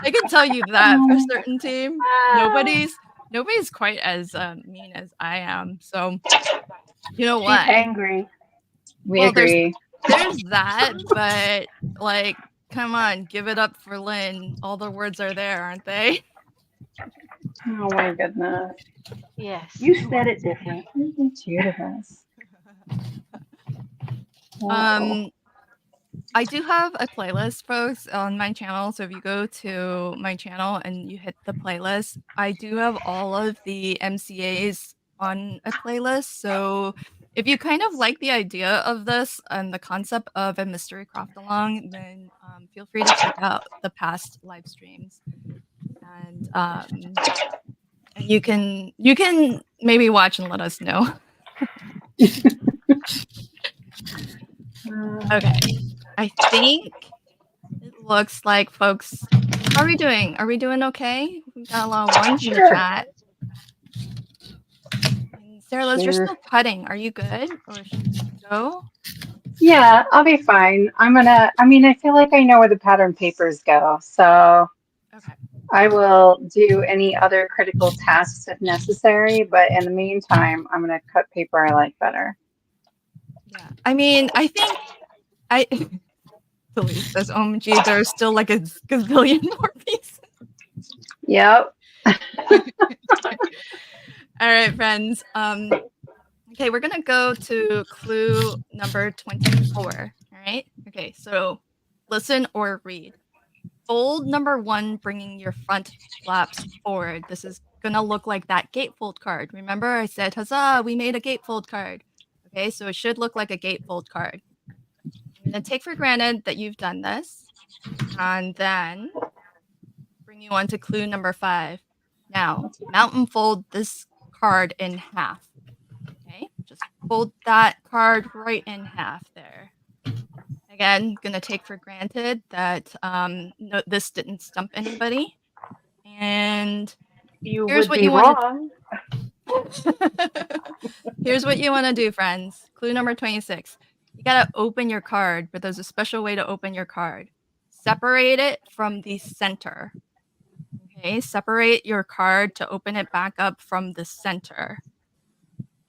Speaker 1: I can tell you that for certain team. Nobody's quite as mean as I am. So you know what?
Speaker 5: She's angry.
Speaker 2: We agree.
Speaker 1: There's that, but like, come on, give it up for Lynn. All the words are there, aren't they?
Speaker 2: Oh my goodness.
Speaker 4: Yes.
Speaker 5: You said it different.
Speaker 2: Cute of us.
Speaker 1: I do have a playlist, folks, on my channel. So if you go to my channel and you hit the playlist, I do have all of the MCAs on a playlist. So if you kind of like the idea of this and the concept of a mystery craft along, then feel free to check out the past live streams. And you can maybe watch and let us know. Okay. I think it looks like folks. How are we doing? Are we doing okay? We got a lot of ones in the chat. And Sarah Liz, you're still cutting. Are you good? Or should we go?
Speaker 2: Yeah, I'll be fine. I feel like I know where the pattern papers go. So
Speaker 1: okay.
Speaker 2: I will do any other critical tasks if necessary. But in the meantime, I'm going to cut paper I like better.
Speaker 1: Yeah. I mean, I think Felice says, OMG, there's still like a gazillion more pieces.
Speaker 2: Yep.
Speaker 1: All right, friends. Okay, we're gonna go to clue number 24. All right. Okay, so listen or read. Fold number 1, bringing your front flaps forward. This is gonna look like that gatefold card. Remember, I said, huzzah, we made a gatefold card. Okay, so it should look like a gatefold card. I'm gonna take for granted that you've done this, and then bring you on to clue number 5. Now, mountain fold this card in half. Okay, just fold that card right in half there. Again, gonna take for granted that no, this didn't stump anybody. And here's what you want. Here's what you want to do, friends. Clue number 26. You gotta open your card, but there's a special way to open your card. Separate it from the center. Okay, separate your card to open it back up from the center.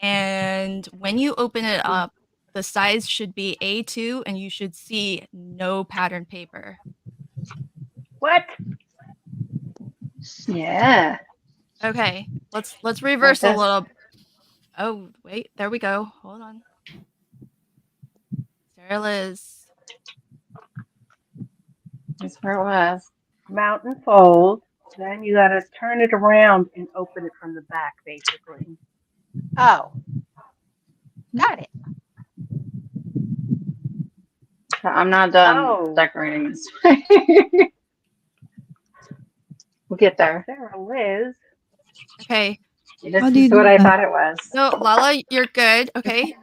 Speaker 1: And when you open it up, the size should be A2 and you should see no pattern paper.
Speaker 5: What?
Speaker 2: Yeah.
Speaker 1: Okay, let's reverse a
Speaker 2: this.
Speaker 1: little. Oh, wait, there we go. Hold on. Sarah Liz.
Speaker 2: That's where it was.
Speaker 5: Mount and fold. Then you got to turn it around and open it from the back, basically.
Speaker 4: Oh, got it.
Speaker 2: I'm not done
Speaker 5: Oh.
Speaker 2: decorating this. We'll get there.
Speaker 5: Sarah Liz.
Speaker 1: Okay.
Speaker 2: This
Speaker 3: How do you
Speaker 2: is
Speaker 3: do
Speaker 2: what I
Speaker 3: that?
Speaker 2: thought it was.
Speaker 1: No, Lala, you're good. Okay.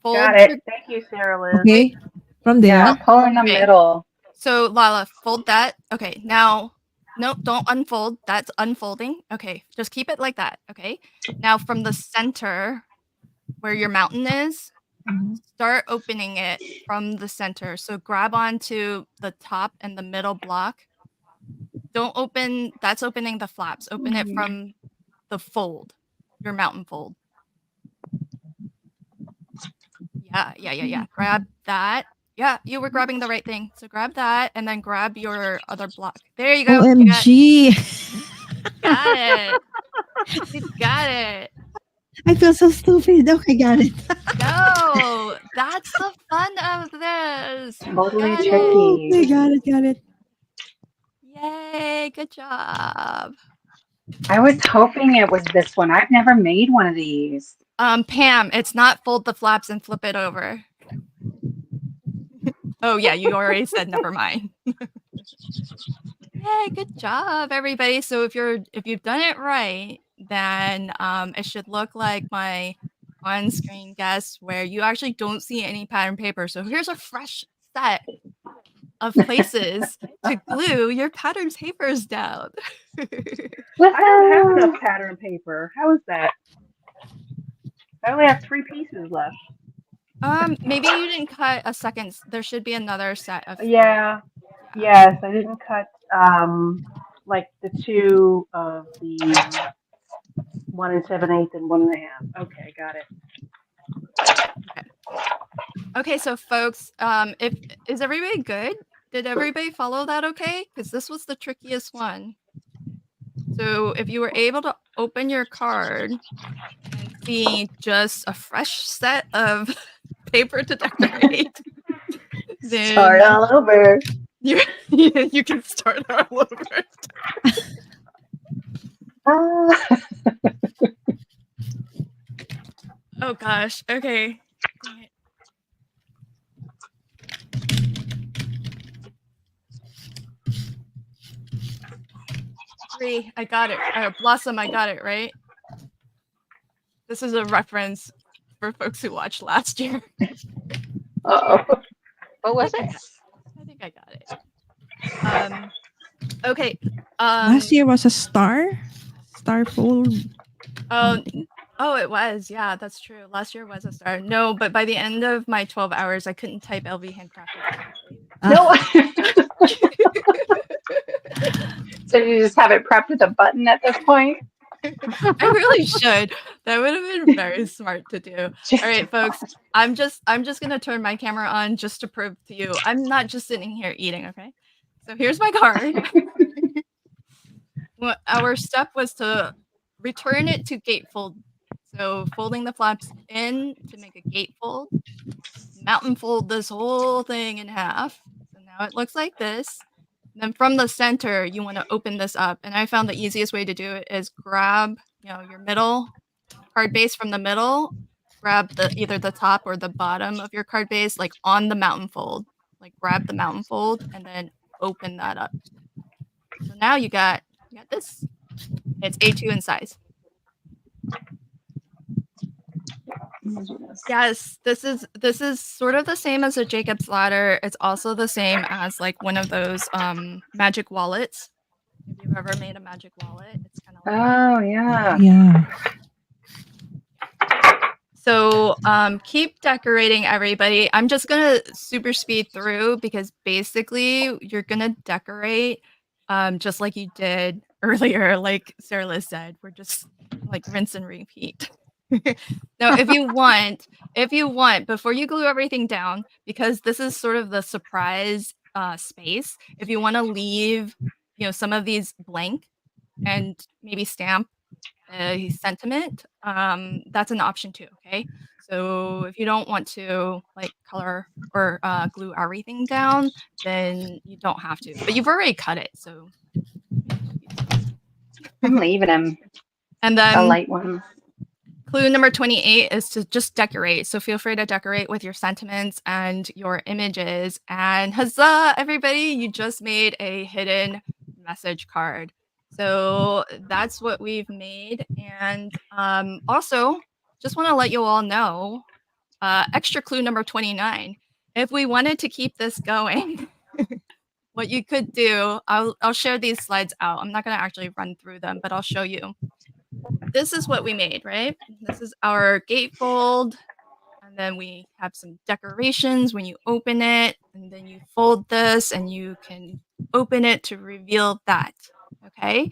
Speaker 1: Fold
Speaker 5: Got it. Thank you, Sarah Liz.
Speaker 3: Okay. From there.
Speaker 2: Yeah, pull in the
Speaker 1: Okay.
Speaker 2: middle.
Speaker 1: So Lala, fold that. Okay, now, no, don't unfold. That's unfolding. Okay, just keep it like that. Okay. Now from the center, where your mountain is,
Speaker 3: Mhm.
Speaker 1: start opening it from the center. So grab onto the top and the middle block. Don't open. That's opening the flaps. Open it from the fold, your mountain fold. Yeah. Grab that. Yeah, you were grabbing the right thing. So grab that and then grab your other block. There you go. You
Speaker 3: OMG.
Speaker 1: got it. You got it.
Speaker 3: I feel so stupid. Okay, got it.
Speaker 1: No, that's the fun of this.
Speaker 2: Totally
Speaker 1: Got it.
Speaker 2: tricky.
Speaker 3: Okay, got it.
Speaker 1: Yay, good job.
Speaker 2: I was hoping it was this one. I've never made one of these.
Speaker 1: Pam, it's not fold the flaps and flip it over. Oh yeah, you already said never mind. Yay, good job, everybody. So if you've done it right, then it should look like my on-screen guest where you actually don't see any pattern paper. So here's a fresh set of places to glue your pattern papers down.
Speaker 5: I don't have enough pattern paper. How is that? I only have 3 pieces left.
Speaker 1: Maybe you didn't cut a second. There should be another set of.
Speaker 5: Yeah. Yes, I didn't cut like the 2 of the 1 7/8 and 1 1/2. Okay, got it.
Speaker 1: Okay, so folks, is everybody good? Did everybody follow that okay? Because this was the trickiest one. So if you were able to open your card and see just a fresh set of paper to decorate, then
Speaker 2: Start all over.
Speaker 1: you can start all over. Oh gosh. Okay. Dang it. Three. I got it. Blossom, I got it, right? This is a reference for folks who watched last year.
Speaker 2: Uh-oh.
Speaker 4: What was it?
Speaker 1: I think I got it. Okay.
Speaker 3: Last year was a star fold.
Speaker 1: Oh, it was. Yeah, that's true. Last year was a star. No, but by the end of my 12 hours, I couldn't type LV Handcrafted.
Speaker 2: No. So you just have it prepped with a button at this point?
Speaker 1: I really should. That would have been very smart to do. All right, folks. I'm just gonna turn my camera on just to prove to you I'm not just sitting here eating. Okay. So here's my card. Well, our step was to return it to gatefold. So folding the flaps in to make a gatefold. Mountain fold this whole thing in half. So now it looks like this. And then from the center, you want to open this up. And I found the easiest way to do it is grab, your middle card base from the middle. Grab either the top or the bottom of your card base, like on the mountain fold. Like grab the mountain fold and then open that up. So now you got this. It's A2 in size. Yes, this is sort of the same as a Jacob's ladder. It's also the same as like one of those magic wallets. If you've ever made a magic wallet, it's kind of like
Speaker 2: Oh, yeah.
Speaker 3: Yeah.
Speaker 1: So keep decorating, everybody. I'm just gonna super speed through because basically you're gonna decorate just like you did earlier, like Sarah Liz said. We're just like rinse and repeat. No, if you want, before you glue everything down, because this is sort of the surprise space, if you want to leave, some of these blank and maybe stamp a sentiment, that's an option too. Okay, so if you don't want to like color or glue everything down, then you don't have to. But you've already cut it, so
Speaker 2: I'm leaving him.
Speaker 1: and
Speaker 2: The
Speaker 1: then
Speaker 2: light ones.
Speaker 1: clue number 28 is to just decorate. So feel free to decorate with your sentiments and your images. And huzzah, everybody, you just made a hidden message card. So that's what we've made. And also, just want to let you all know, extra clue number 29. If we wanted to keep this going, what you could do, I'll share these slides out. I'm not going to actually run through them, but I'll show you. This is what we made, right? This is our gatefold. And then we have some decorations when you open it. And then you fold this and you can open it to reveal that. Okay.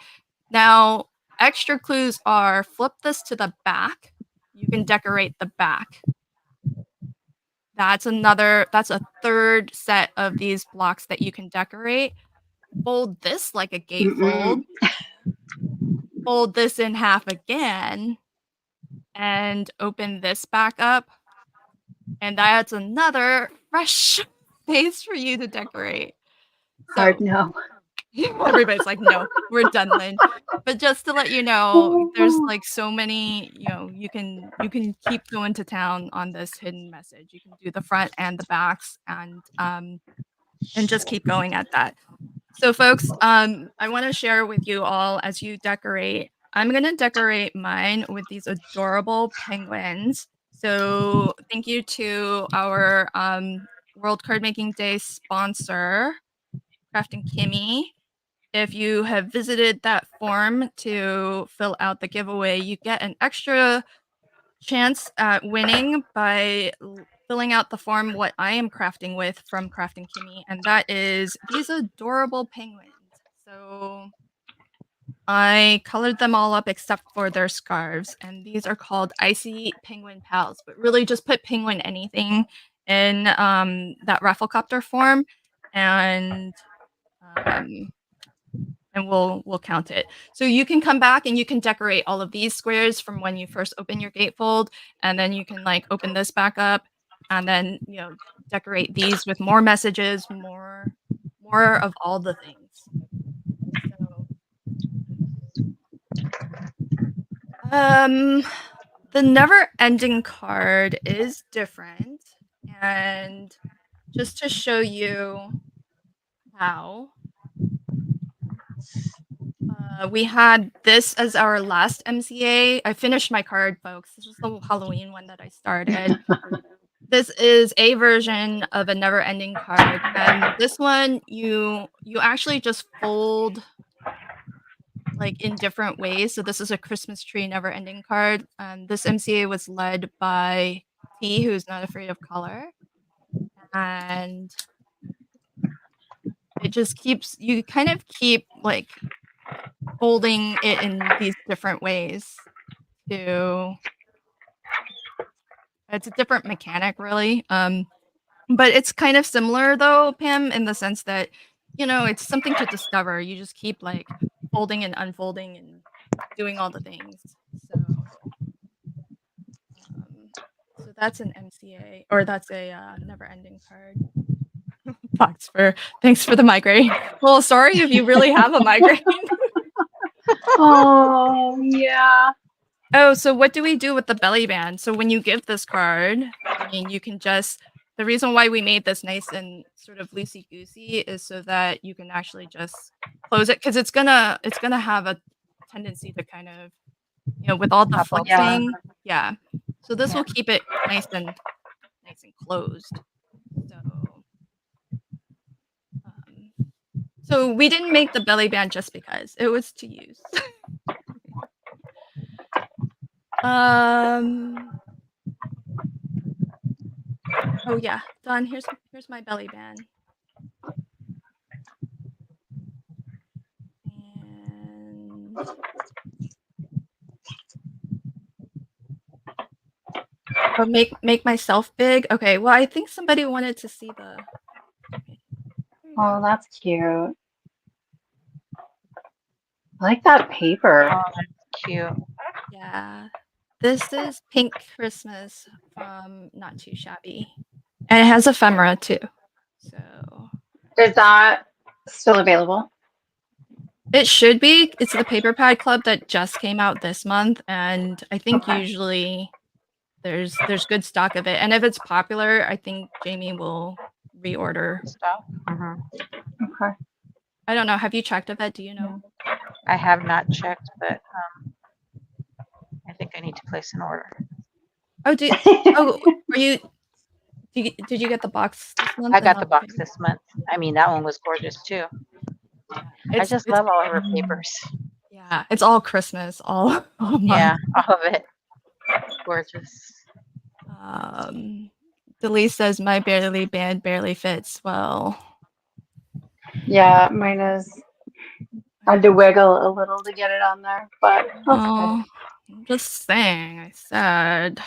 Speaker 1: Now, extra clues are flip this to the back. You can decorate the back. That's a third set of these blocks that you can decorate. Fold this like a gatefold. Fold this in half again. And open this back up. And that's another fresh space for you to decorate.
Speaker 2: Hard
Speaker 1: So
Speaker 2: no.
Speaker 1: everybody's like, no, we're done, Lynn. But just to let you know, there's like so many, you can keep going to town on this hidden message. You can do the front and the backs and just keep going at that. So folks, I want to share with you all as you decorate. I'm going to decorate mine with these adorable penguins. So thank you to our World Cardmaking Day sponsor, Craft and Kimmy. If you have visited that form to fill out the giveaway, you get an extra chance at winning by filling out the form what I am crafting with from Craft and Kimmy, and that is these adorable penguins. So I colored them all up except for their scarves, and these are called Icy Penguin Pals, but really just put penguin anything in that rafflecopter form, and um, we'll count it. So you can come back and you can decorate all of these squares from when you first open your gatefold, and then you can like open this back up, and then decorate these with more messages, more of all the things. So the never ending card is different, and just to show you how. We had this as our last MCA. I finished my card, folks. This was the Halloween one that I started. This is a version of a never-ending card, and this one you actually just fold like in different ways. So this is a Christmas tree never-ending card. This MCA was led by T, who's not afraid of color, and it just keeps you kind of keep like folding it in these different ways to it's a different mechanic really but it's kind of similar though, Pam, in the sense that it's something to discover. You just keep like folding and unfolding and doing all the things. So that's an MCA, or that's a never ending card. Thanks for the migraine. Well, sorry if you really have a migraine.
Speaker 2: Oh, yeah.
Speaker 1: Oh, so what do we do with the belly band? So when you give this card, I mean, you can just, the reason why we made this nice and sort of loosey-goosey is so that you can actually just close it, because it's gonna have a tendency to kind of, with all the
Speaker 4: Pop open.
Speaker 1: flexing. Yeah. So this
Speaker 4: Yeah.
Speaker 1: will keep it nice and closed. So we didn't make the belly band just because it was to use. Oh yeah, Don, here's my belly band. And Oh, make myself big. Okay. Well, I think somebody wanted to see the. Okay, there we
Speaker 2: Oh,
Speaker 1: go.
Speaker 2: that's cute. I like that paper.
Speaker 4: Oh, that's cute.
Speaker 1: Yeah. This is Pink Christmas from Not Too Shabby, and it has ephemera too. So
Speaker 2: Is that still available?
Speaker 1: it should be. It's the Paper Pad Club that just came out this month, and I think
Speaker 2: Okay.
Speaker 1: usually there's good stock of it. And if it's popular, I think Jamie will reorder.
Speaker 4: Stuff. Hmm.
Speaker 2: Okay.
Speaker 1: I don't know. Have you checked of it? Do you know?
Speaker 4: I have not checked, but I think I need to place an order.
Speaker 1: Oh, are you? Did you get the box this month?
Speaker 4: I
Speaker 1: and
Speaker 4: got
Speaker 1: not
Speaker 4: the
Speaker 1: the
Speaker 4: box
Speaker 1: paper?
Speaker 4: this month. I mean, that one was gorgeous too.
Speaker 1: Yeah,
Speaker 4: I just
Speaker 1: it's
Speaker 4: love all of her papers.
Speaker 1: yeah, it's all Christmas, all month.
Speaker 4: Yeah, all of it. Gorgeous.
Speaker 1: Delise says my barely band barely fits. Well,
Speaker 2: Yeah, mine is. I had to wiggle a little to get it on there, but that's good.
Speaker 1: oh, I'm just saying. I said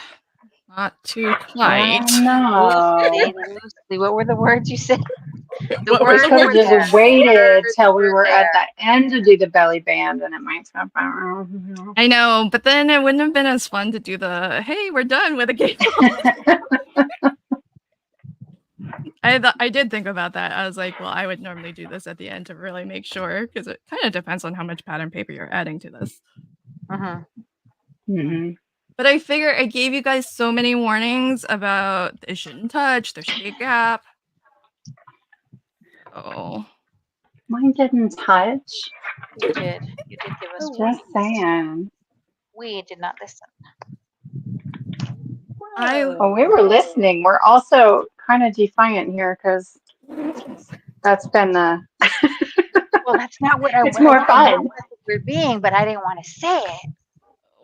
Speaker 1: not too
Speaker 2: I
Speaker 1: tight.
Speaker 2: know.
Speaker 4: Loosely, loosely. What were the words you said? The
Speaker 1: What were
Speaker 2: We
Speaker 1: the
Speaker 4: words
Speaker 2: could have
Speaker 4: were
Speaker 1: words?
Speaker 2: just
Speaker 4: there.
Speaker 2: waited
Speaker 4: Words
Speaker 2: till we
Speaker 4: were
Speaker 2: were at
Speaker 4: there.
Speaker 2: the end to do the belly band, and it might stop.
Speaker 1: I know, but then it wouldn't have been as fun to do the hey, we're done with the game. I did think about that. I was like, well, I would normally do this at the end to really make sure because it kind of depends on how much pattern paper you're adding to this.
Speaker 2: Mhm.
Speaker 1: But I figure I gave you guys so many warnings about it shouldn't touch, there should be a gap. Oh,
Speaker 2: Mine didn't touch.
Speaker 4: You did. You did give us
Speaker 2: Just
Speaker 4: warnings.
Speaker 2: saying.
Speaker 4: We did not listen.
Speaker 2: Oh, we were listening. We're also kind of defiant here because that's been the.
Speaker 4: Well, that's not what I
Speaker 2: It's
Speaker 4: what I
Speaker 2: more
Speaker 4: didn't know
Speaker 2: fun.
Speaker 4: what we're being, but I didn't want to say it.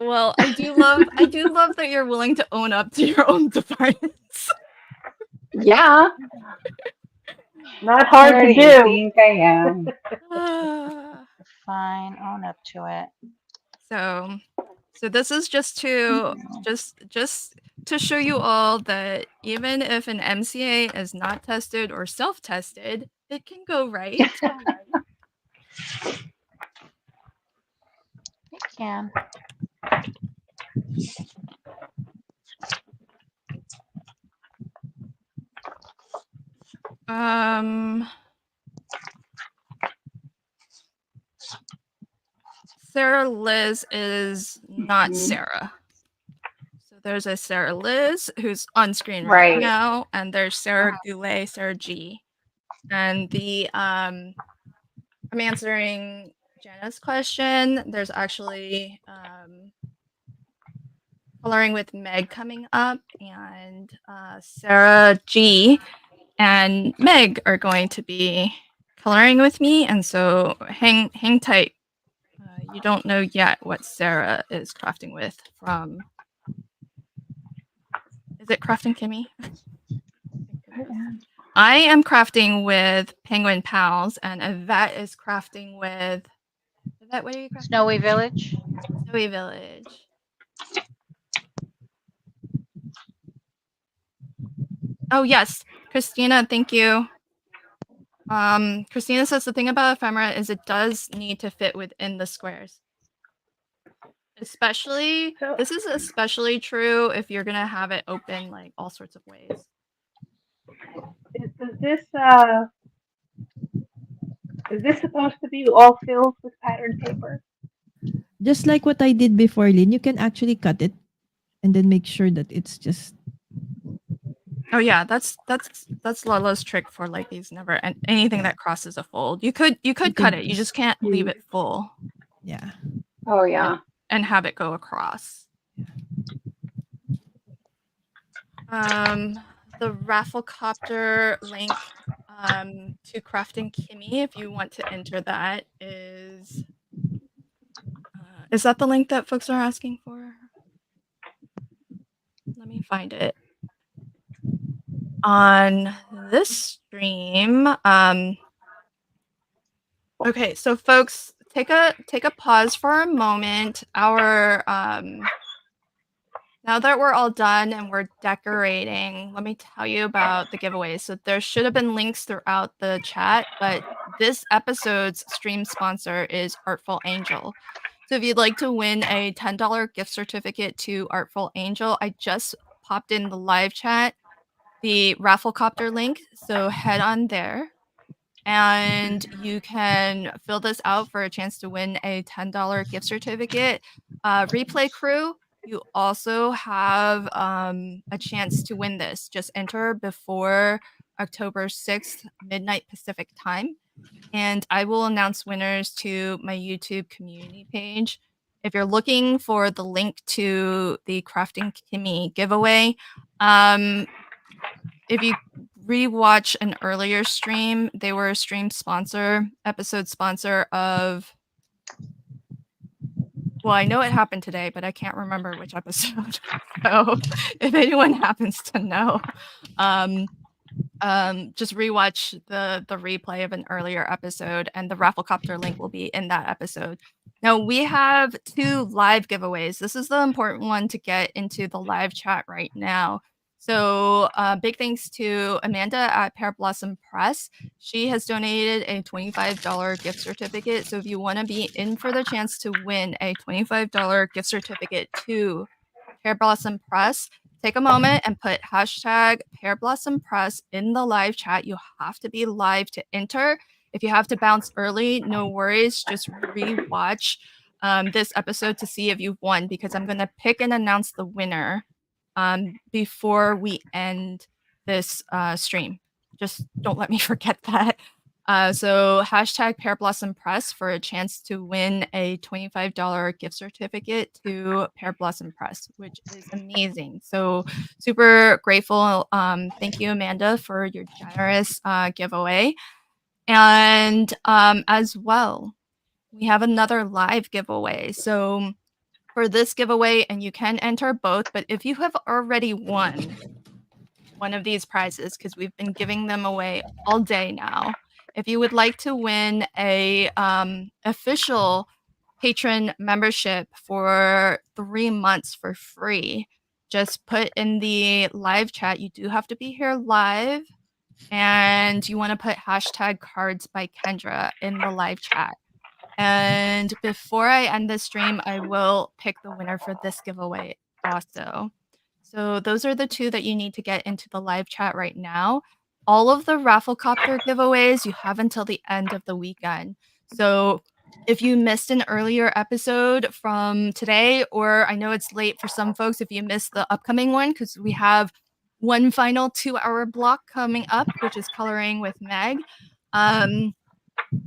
Speaker 1: well, I do love that you're willing to own up to your own defiance.
Speaker 2: Yeah,
Speaker 5: Not
Speaker 2: I
Speaker 5: hard to
Speaker 2: already
Speaker 5: do.
Speaker 2: think I am.
Speaker 4: Fine, own up to it.
Speaker 1: So this is just to show you all that even if an MCA is not tested or self-tested, it can go right.
Speaker 4: It can.
Speaker 1: Sarah Liz is not
Speaker 2: Mhm.
Speaker 1: Sarah. So there's a Sarah Liz who's on screen right now, and there's Sarah Goulet, Sarah G. And the I'm answering Jenna's question. There's actually coloring with Meg coming up, and Sarah G and Meg are going to be coloring with me, and so hang tight. You don't know yet what Sarah is crafting with from. Is it Crafting Kimmy? I am crafting with Penguin Pals, and Yvette is crafting with. Yvette, what are you crafting?
Speaker 4: Snowy Village.
Speaker 1: Snowy Village. Oh yes, Christina, thank you. Christina says the thing about ephemera is it does need to fit within the squares. Especially, this is especially true if you're gonna have it open like all sorts of ways.
Speaker 5: Is this supposed to be all filled with pattern paper?
Speaker 3: Just like what I did before, Lynn, you can actually cut it and then make sure that it's just.
Speaker 1: Oh yeah, that's Lola's trick for like these never and anything that crosses a fold. You could cut it. You just can't leave it full.
Speaker 3: Yeah.
Speaker 2: Oh yeah.
Speaker 1: And have it go across. The Rafflecopter link to Crafting Kimmy, if you want to enter that, is that the link that folks are asking for? Let me find it. On this stream, okay, so folks, take a pause for a moment. Now that we're all done and we're decorating, let me tell you about the giveaways. So there should have been links throughout the chat, but this episode's stream sponsor is Artful Angel. So if you'd like to win a $10 gift certificate to Artful Angel, I just popped in the live chat the Rafflecopter link. So head on there and you can fill this out for a chance to win a $10 gift certificate. Replay crew, you also have a chance to win this. Just enter before October 6th, midnight Pacific time. And I will announce winners to my YouTube community page. If you're looking for the link to the Crafting Kimmy giveaway, if you rewatch an earlier stream, they were a stream sponsor, episode sponsor of. Well, I know it happened today, but I can't remember which episode. So if anyone happens to know, just rewatch the replay of an earlier episode, and the Rafflecopter link will be in that episode. Now we have 2 live giveaways. This is the important one to get into the live chat right now. So big thanks to Amanda at Pear Blossom Press. She has donated a $25 gift certificate. So if you want to be in for the chance to win a $25 gift certificate to Pear Blossom Press, take a moment and put hashtag Pear Blossom Press in the live chat. You have to be live to enter. If you have to bounce early, no worries. Just rewatch this episode to see if you've won, because I'm going to pick and announce the winner before we end this stream. Just don't let me forget that. So hashtag Pear Blossom Press for a chance to win a $25 gift certificate to Pear Blossom Press, which is amazing. So super grateful. Thank you, Amanda, for your generous giveaway. And as well, we have another live giveaway. So for this giveaway, and you can enter both, but if you have already won one of these prizes, because we've been giving them away all day now, if you would like to win a official patron membership for 3 months for free, just put in the live chat. You do have to be here live, and you want to put hashtag cards by Kendra in the live chat. And before I end this stream, I will pick the winner for this giveaway also. So those are the 2 that you need to get into the live chat right now. All of the Rafflecopter giveaways, you have until the end of the weekend. So if you missed an earlier episode from today, or I know it's late for some folks if you missed the upcoming one, because we have one final 2-hour block coming up, which is Coloring with Meg.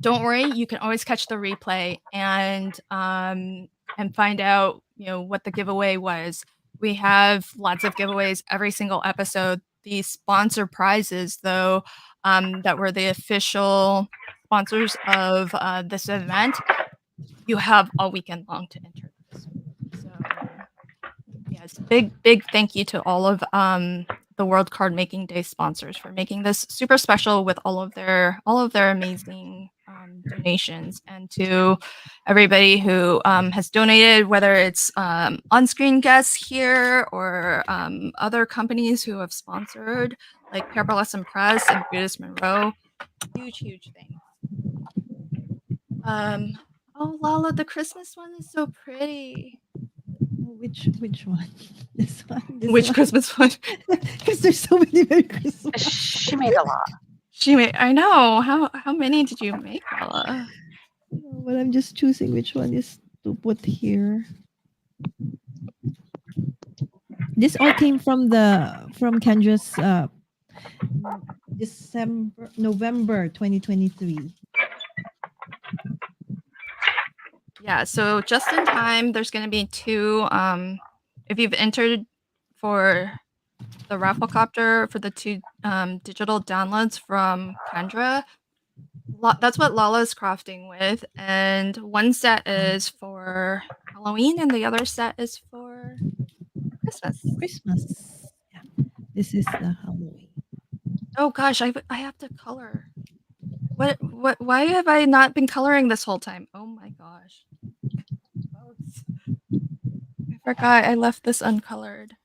Speaker 1: Don't worry, you can always catch the replay and find out, what the giveaway was. We have lots of giveaways every single episode. The sponsor prizes, though, that were the official sponsors of this event, you have all weekend long to enter those. So yes, big thank you to all of the World Cardmaking Day sponsors for making this super special with all of their amazing donations, and to everybody who has donated, whether it's on-screen guests here or other companies who have sponsored, like Pear Blossom Press and Buddhist Monroe. Huge thanks. Oh, Lala, the Christmas one is so pretty.
Speaker 3: Which one? This one.
Speaker 1: Which one? Christmas one?
Speaker 3: Because there's so many Merry Christmas.
Speaker 4: She made a lot.
Speaker 1: I know. How many did you make, Lala?
Speaker 3: But I'm just choosing which one is to put here. This all came from Kendra's November 2023.
Speaker 1: Yeah, so just in time, there's going to be 2. If you've entered for the Rafflecopter for the 2 digital downloads from Kendra, that's what Lala's crafting with. And one set is for Halloween, and the other set is for Christmas.
Speaker 3: Yeah, this is the Halloween.
Speaker 1: Oh gosh, I have to color. What? Why have I not been coloring this whole time? Oh my gosh. forgot I left this uncolored.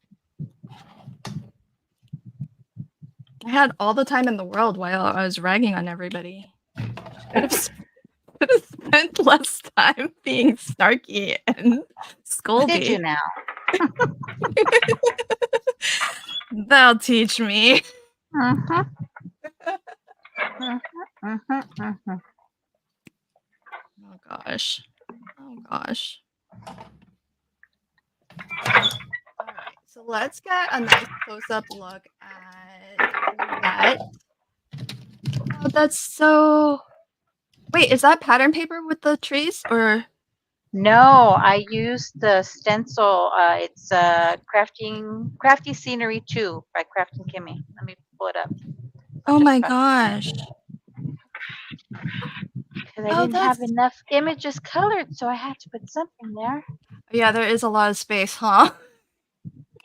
Speaker 1: I had all the time in the world while I was ragging on everybody. Could have spent less time being snarky and scoldy.
Speaker 4: Did you now?
Speaker 1: They'll teach me.
Speaker 4: Mm-hmm. Mm-hmm.
Speaker 1: Oh gosh. Oh gosh. Alright, so let's get a nice close-up look at that. Oh, that's so... Wait, is that pattern paper with the trees or...
Speaker 4: No, I used the stencil. It's Crafty Scenery 2 by Crafting Kimmy. Let me pull it up.
Speaker 1: Oh
Speaker 4: Just
Speaker 1: my
Speaker 4: got-
Speaker 1: gosh.
Speaker 4: Because I
Speaker 1: Oh,
Speaker 4: didn't have
Speaker 1: that's...
Speaker 4: enough images colored, so I had to put something there.
Speaker 1: Yeah, there is a lot of space, huh?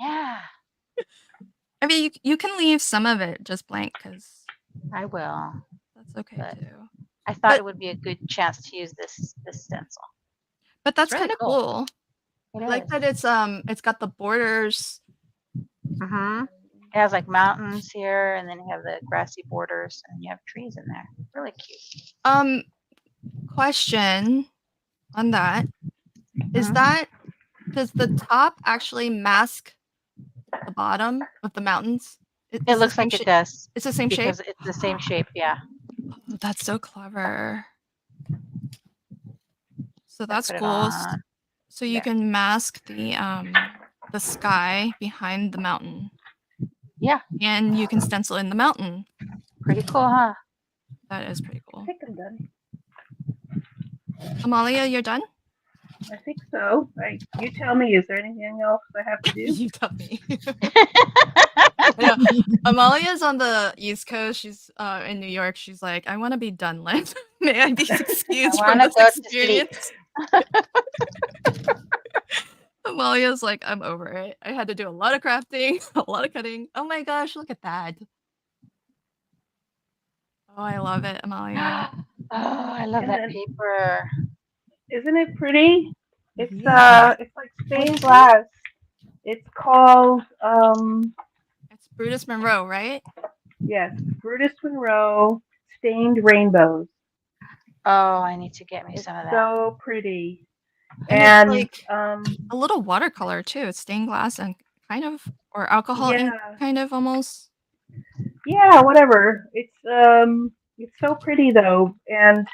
Speaker 4: Yeah,
Speaker 1: I mean, you can leave some of it just blank because
Speaker 4: I will.
Speaker 1: that's okay
Speaker 4: But-
Speaker 1: too.
Speaker 4: I thought
Speaker 1: But-
Speaker 4: it would be a good chance to use this stencil.
Speaker 1: But that's
Speaker 4: really
Speaker 1: kind of
Speaker 4: cool.
Speaker 1: cool. I like that it's got the borders.
Speaker 4: Mm-hmm. It has like mountains here, and then you have the grassy borders, and you have trees in there. Really cute.
Speaker 1: Question on that. Is
Speaker 4: Mhm.
Speaker 1: that, does the top actually mask the bottom of the mountains?
Speaker 4: It looks like it does.
Speaker 1: It's the same shape?
Speaker 4: Because it's the same shape, yeah.
Speaker 1: Oh, that's so clever. So that's
Speaker 4: put it
Speaker 1: cool.
Speaker 4: on
Speaker 1: So you
Speaker 4: there.
Speaker 1: can mask the sky behind the mountain.
Speaker 4: Yeah.
Speaker 1: And you can stencil in the mountain.
Speaker 4: Pretty cool, huh?
Speaker 1: That is pretty
Speaker 5: I
Speaker 1: cool.
Speaker 5: think I'm done.
Speaker 1: Amalia, you're done?
Speaker 5: I think so. You tell me, is there anything else I have to do?
Speaker 1: You tell me. Amalia's on the East Coast. She's in New York. She's like, I want to be done, Lynn. May I be excused
Speaker 4: I
Speaker 1: from
Speaker 4: wanna
Speaker 1: this
Speaker 4: go to sleep.
Speaker 1: experience? Amalia's like, I'm over it. I had to do a lot of crafting, a lot of cutting. Oh my gosh, look at that. Oh, I love it, Amalia.
Speaker 4: Oh, I love
Speaker 5: And
Speaker 4: that
Speaker 5: then-
Speaker 4: paper.
Speaker 5: Isn't it pretty? It's
Speaker 3: Yeah.
Speaker 5: it's like
Speaker 1: What is
Speaker 5: stained
Speaker 1: it?
Speaker 5: glass. It's called
Speaker 1: It's Brutus Monroe, right?
Speaker 5: yes, Brutus Monroe stained rainbows.
Speaker 4: Oh, I need to get me
Speaker 5: It's
Speaker 4: some of that.
Speaker 5: so pretty.
Speaker 1: And
Speaker 5: And
Speaker 1: it's like a little watercolor too. It's stained glass and kind of, or alcohol ink,
Speaker 5: Yeah.
Speaker 1: kind of almost.
Speaker 5: yeah, whatever. It's so pretty though, and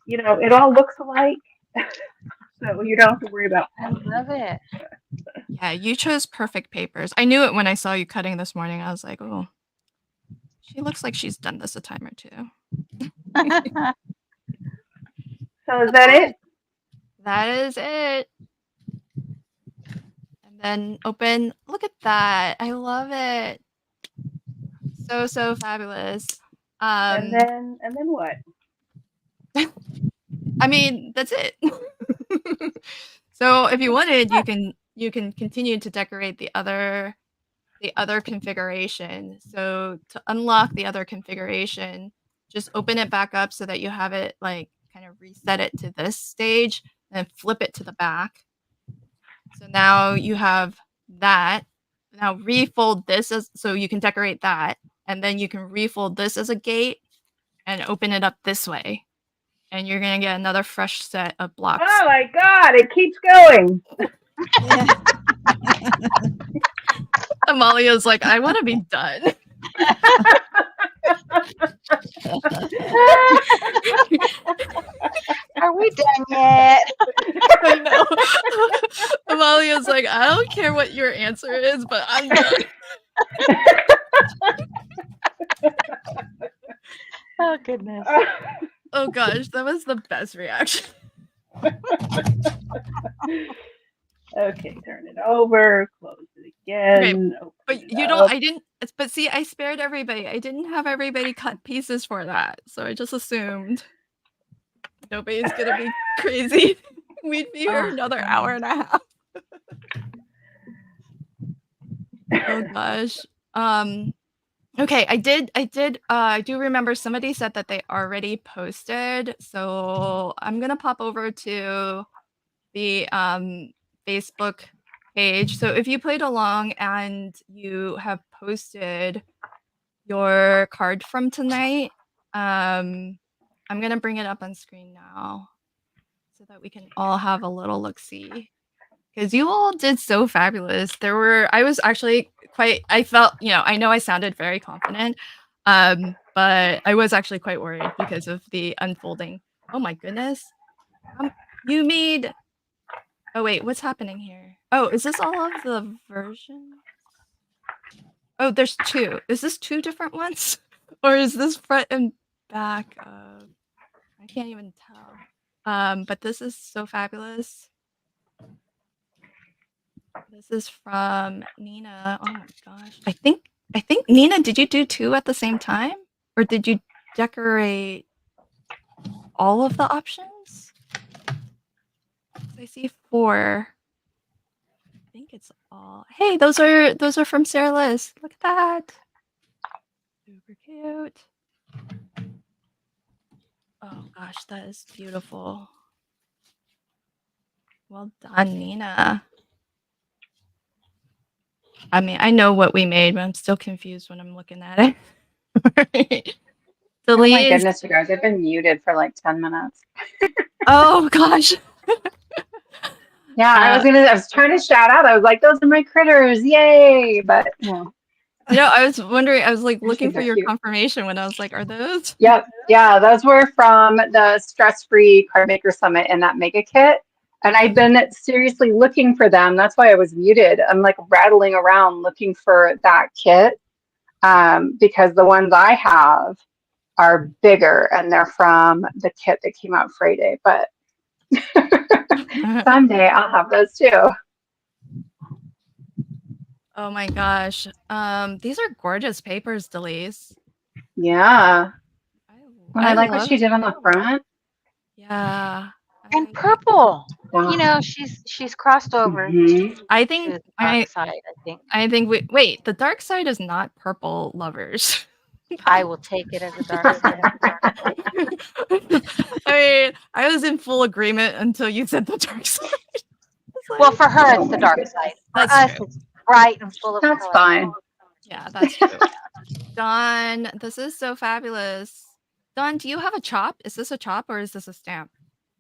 Speaker 5: it all looks alike. So you don't have to worry about
Speaker 4: I love it.
Speaker 1: Yeah, you chose perfect papers. I knew it when I saw you cutting this morning. I was like, oh, she looks like she's done this a time or two.
Speaker 5: So is that it?
Speaker 1: That is it. And then open. Look at that. I love it. So fabulous.
Speaker 5: And then what?
Speaker 1: I mean, that's it. So if you wanted, you can continue to decorate the other configuration. So to unlock the other configuration, just open it back up so that you have it like kind of reset it to this stage and flip it to the back. So now you have that. Now refold this so you can decorate that, and then you can refold this as a gate and open it up this way. And you're gonna get another fresh set of blocks.
Speaker 5: Oh my God! It keeps going.
Speaker 1: Amalia's like, I want to be done.
Speaker 4: Are we done yet?
Speaker 1: I know. Amalia's like, I don't care what your answer is, but I'm done.
Speaker 4: Oh, goodness.
Speaker 1: Oh gosh, that was the best reaction.
Speaker 5: Okay, turn it over, close it again. open
Speaker 1: But
Speaker 5: it
Speaker 1: you
Speaker 5: up.
Speaker 1: don't, I didn't, but see, I spared everybody. I didn't have everybody cut pieces for that. So I just assumed nobody's gonna be crazy. We'd be here
Speaker 4: Oh,
Speaker 1: another hour and a half. Oh gosh. Okay, I do remember somebody said that they already posted. So I'm gonna pop over to the Facebook page. So if you played along and you have posted your card from tonight, I'm gonna bring it up on screen now so that we can all have a little look-see. Because you all did so fabulous. I was actually I felt, I know I sounded very confident, but I was actually quite worried because of the unfolding. Oh my goodness. You made, oh wait, what's happening here? Oh, is this all of the versions? Oh, there's two. Is this two different ones? Or is this front and back of, I can't even tell. But this is so fabulous. This is from Nina. Oh my gosh. I think Nina, did you do two at the same time? Or did you decorate all of the options? I see four. I think it's all. Hey, those are from Sarah Liz. Look at that. Super cute. Oh gosh, that is beautiful. Well done, Nina. I mean, I know what we made, but I'm still confused when I'm looking at it.
Speaker 2: Oh my
Speaker 1: Delise.
Speaker 2: goodness, you guys, I've been muted for like 10 minutes.
Speaker 1: Oh gosh.
Speaker 2: Yeah, I was trying to shout out. I was like, those are my critters, yay! But
Speaker 1: I was wondering, I was like looking
Speaker 2: think
Speaker 1: for
Speaker 2: they're
Speaker 1: your
Speaker 2: cute.
Speaker 1: confirmation when I was like, are those?
Speaker 2: Yep, yeah, those were from the Stress-Free Card Maker Summit in that mega kit. And I've been seriously looking for them. That's why I was muted. I'm like rattling around looking for that kit because the ones I have are bigger and they're from the kit that came out Friday. But someday I'll have those too.
Speaker 1: Oh my gosh. These are gorgeous papers, Delise.
Speaker 2: Yeah. I like what
Speaker 1: love
Speaker 2: she did on the front.
Speaker 1: Yeah.
Speaker 4: And purple.
Speaker 2: Wow.
Speaker 4: You know, she's crossed over
Speaker 2: Mhm.
Speaker 4: to
Speaker 1: I
Speaker 4: the
Speaker 1: think
Speaker 4: dark side, I think.
Speaker 1: I think wait, the dark side is not purple lovers.
Speaker 4: I will take it as a dark side.
Speaker 1: I mean, I was in full agreement until you said the dark side.
Speaker 4: Well, for her, it's
Speaker 2: Oh
Speaker 4: the
Speaker 2: my
Speaker 4: dark
Speaker 2: goodness.
Speaker 4: side. For
Speaker 1: That's
Speaker 4: us,
Speaker 1: true.
Speaker 4: it's bright and full of
Speaker 2: That's
Speaker 4: color.
Speaker 2: fine.
Speaker 1: Yeah, that's true. Dawn, this is so fabulous. Dawn, do you have a chop? Is this a chop or is this a stamp?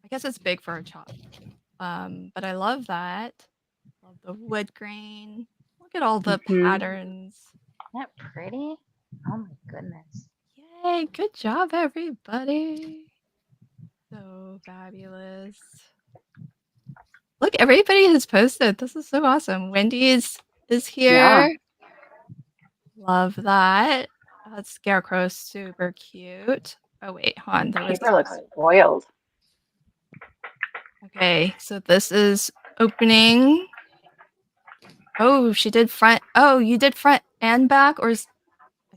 Speaker 1: I guess it's big for a chop. But I love that. Love the wood grain. Look at all the patterns.
Speaker 4: Isn't that pretty? Oh my goodness.
Speaker 1: Yay, good job, everybody. So fabulous. Look, everybody has posted. This is so awesome. Wendy's is here.
Speaker 2: Yeah.
Speaker 1: Love that. That scarecrow's super cute. Oh wait, Han, there was
Speaker 2: Paper looks spoiled.
Speaker 1: Okay, so this is opening. Oh, she did front. Oh, you did front and back, or I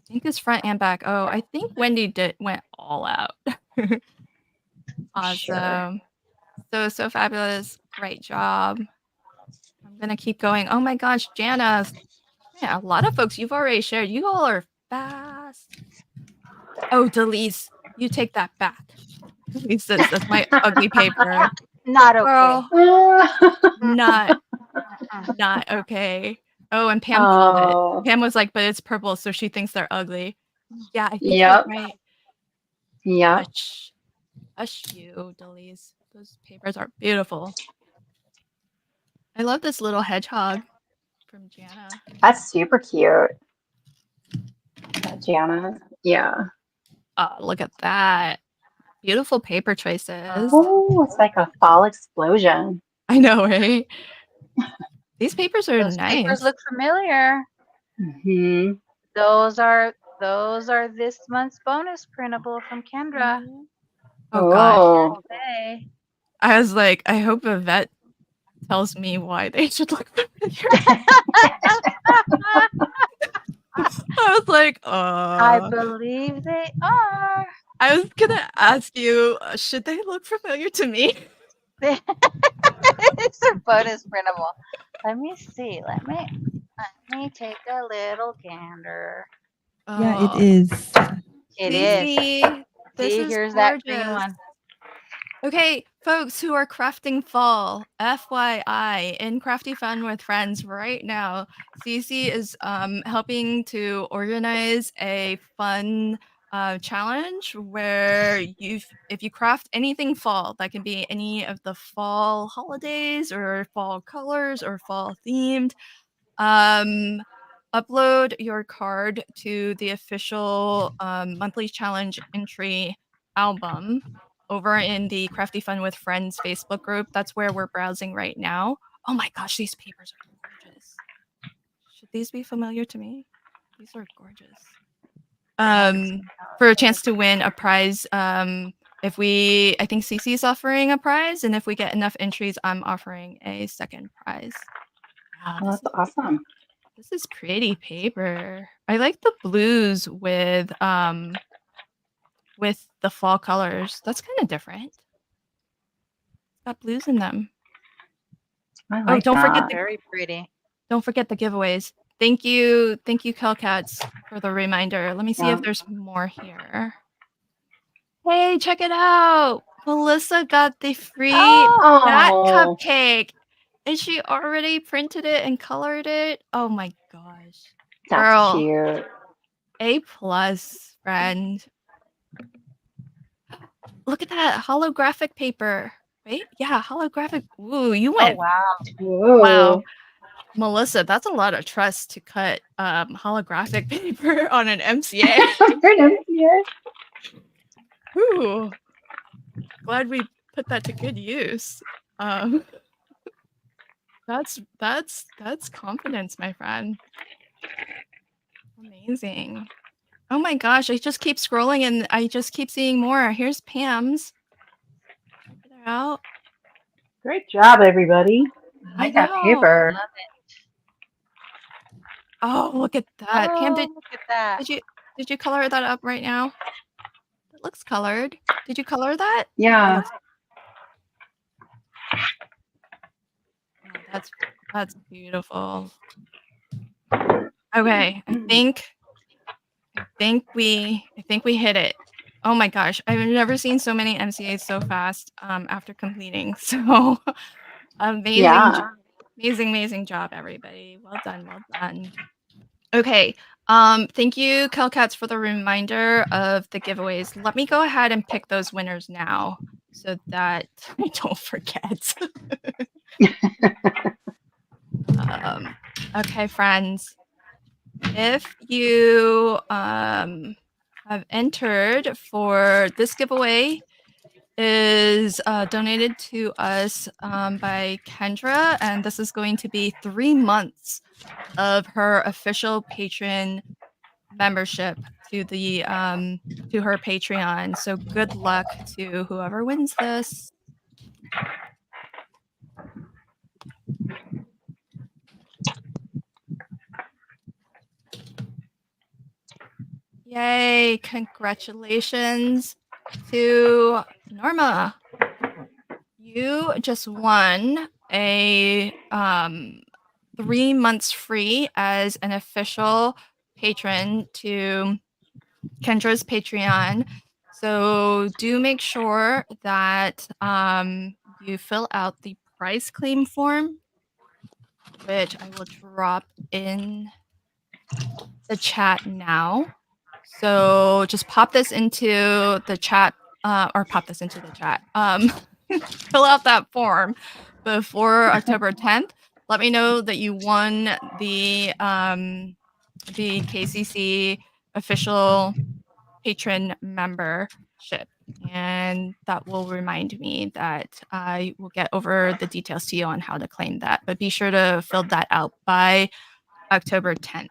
Speaker 1: think it's front and back. Oh, I think Wendy went all out. Awesome.
Speaker 2: Sure.
Speaker 1: So fabulous. Great job. I'm gonna keep going. Oh my gosh, Jana. Yeah, a lot of folks you've already shared. You all are fast. Oh, Delise, you take that back. Delise says that's my ugly paper.
Speaker 4: Not okay.
Speaker 1: Girl, not okay. Oh, and Pam called it. Pam was like, but it's purple, so she thinks they're ugly. Yeah, I think you're right.
Speaker 2: Yeah.
Speaker 1: Hush you, Delise. Those papers are beautiful. I love this little hedgehog from Jana.
Speaker 2: That's super cute. Jana. Yeah.
Speaker 1: Oh, look at that. Beautiful paper choices.
Speaker 2: Oh, it's like a fall explosion.
Speaker 1: I know, right? These papers are
Speaker 4: Those
Speaker 1: nice.
Speaker 4: papers look familiar.
Speaker 2: Mm-hmm.
Speaker 4: Those are this month's bonus printable from Kendra.
Speaker 1: Oh gosh.
Speaker 4: Okay.
Speaker 1: I was like, I hope Yvette tells me why they should look familiar. I was like,
Speaker 4: I believe they are.
Speaker 1: I was gonna ask you, should they look familiar to me?
Speaker 4: It's a bonus printable. Let me see. Let me take a little gander.
Speaker 3: Yeah, it is.
Speaker 4: It is.
Speaker 1: See,
Speaker 4: See, here's that green one.
Speaker 1: Okay, folks who are crafting fall, FYI, in Crafty Fun with Friends right now, Cece is helping to organize a fun challenge where if you craft anything fall, that can be any of the fall holidays or fall colors or fall themed, um, upload your card to the official monthly challenge entry album over in the Crafty Fun with Friends Facebook group. That's where we're browsing right now. Oh my gosh, these papers are gorgeous. Should these be familiar to me? These are gorgeous. For a chance to win a prize, if we, I think Cece's offering a prize, and if we get enough entries, I'm offering a second prize. Wow,
Speaker 2: Oh, that's awesome.
Speaker 1: this is pretty paper. I like the blues with the fall colors. That's kind of different. It's got blues in them.
Speaker 2: I
Speaker 1: Oh,
Speaker 2: like that.
Speaker 4: Very pretty.
Speaker 1: don't forget the giveaways. Thank you, Kelcats, for the reminder. Let me see
Speaker 2: Yeah.
Speaker 1: if there's more here. Hey, check it out! Melissa got the free bat
Speaker 2: Oh,
Speaker 1: cupcake, and she already printed it and colored it. Oh my gosh,
Speaker 2: that's
Speaker 1: girl,
Speaker 2: cute.
Speaker 1: A+, friend. Look at that holographic paper. Wait, yeah, holographic. Ooh, you
Speaker 4: Oh
Speaker 1: went.
Speaker 4: wow.
Speaker 1: Wow,
Speaker 2: Ooh,
Speaker 1: Melissa, that's a lot of trust to cut holographic paper on an MCA.
Speaker 2: yeah.
Speaker 1: Ooh, glad we put that to good use. Um, that's confidence, my friend. Amazing. Oh my gosh, I just keep scrolling and I just keep seeing more. Here's Pam's. Check it out.
Speaker 5: Great job, everybody.
Speaker 2: I
Speaker 1: I
Speaker 2: like that
Speaker 1: know.
Speaker 2: paper.
Speaker 4: Love it.
Speaker 1: Oh, look at that. Pam,
Speaker 4: Oh, look at that.
Speaker 1: did you color that up right now? It looks colored. Did you color that? That
Speaker 2: Yeah.
Speaker 1: looks. Oh, that's beautiful. Okay, I think we hit it. Oh my gosh, I've never seen so many MCAs so fast after completing. So amazing,
Speaker 2: Yeah.
Speaker 1: amazing job, everybody. Well done, well done. Okay. Thank you, Kelcats, for the reminder of the giveaways. Let me go ahead and pick those winners now so that I don't forget. Okay, friends. If you have entered for this giveaway is donated to us by Kendra, and this is going to be 3 months of her official patron membership to the to her Patreon. So good luck to whoever wins this. Yay, congratulations to Norma. You just won a 3 months free as an official patron to Kendra's Patreon. So do make sure that you fill out the price claim form, which I will drop in the chat now. So just pop this into the chat, or pop this into the chat. Fill out that form before October 10th. Let me know that you won the KCC official patron membership, and that will remind me that I will get over the details to you on how to claim that. But be sure to fill that out by October 10th.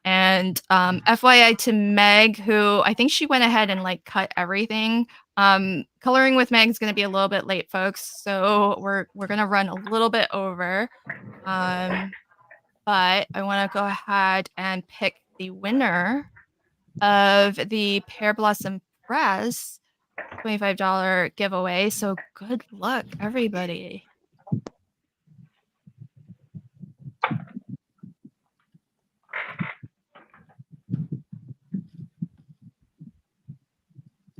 Speaker 1: And FYI to Meg, who I think she went ahead and like cut everything. Coloring with Meg is going to be a little bit late, folks, so we're going to run a little bit over. But I want to go ahead and pick the winner of the Pear Blossom Press $25 giveaway. So good luck, everybody.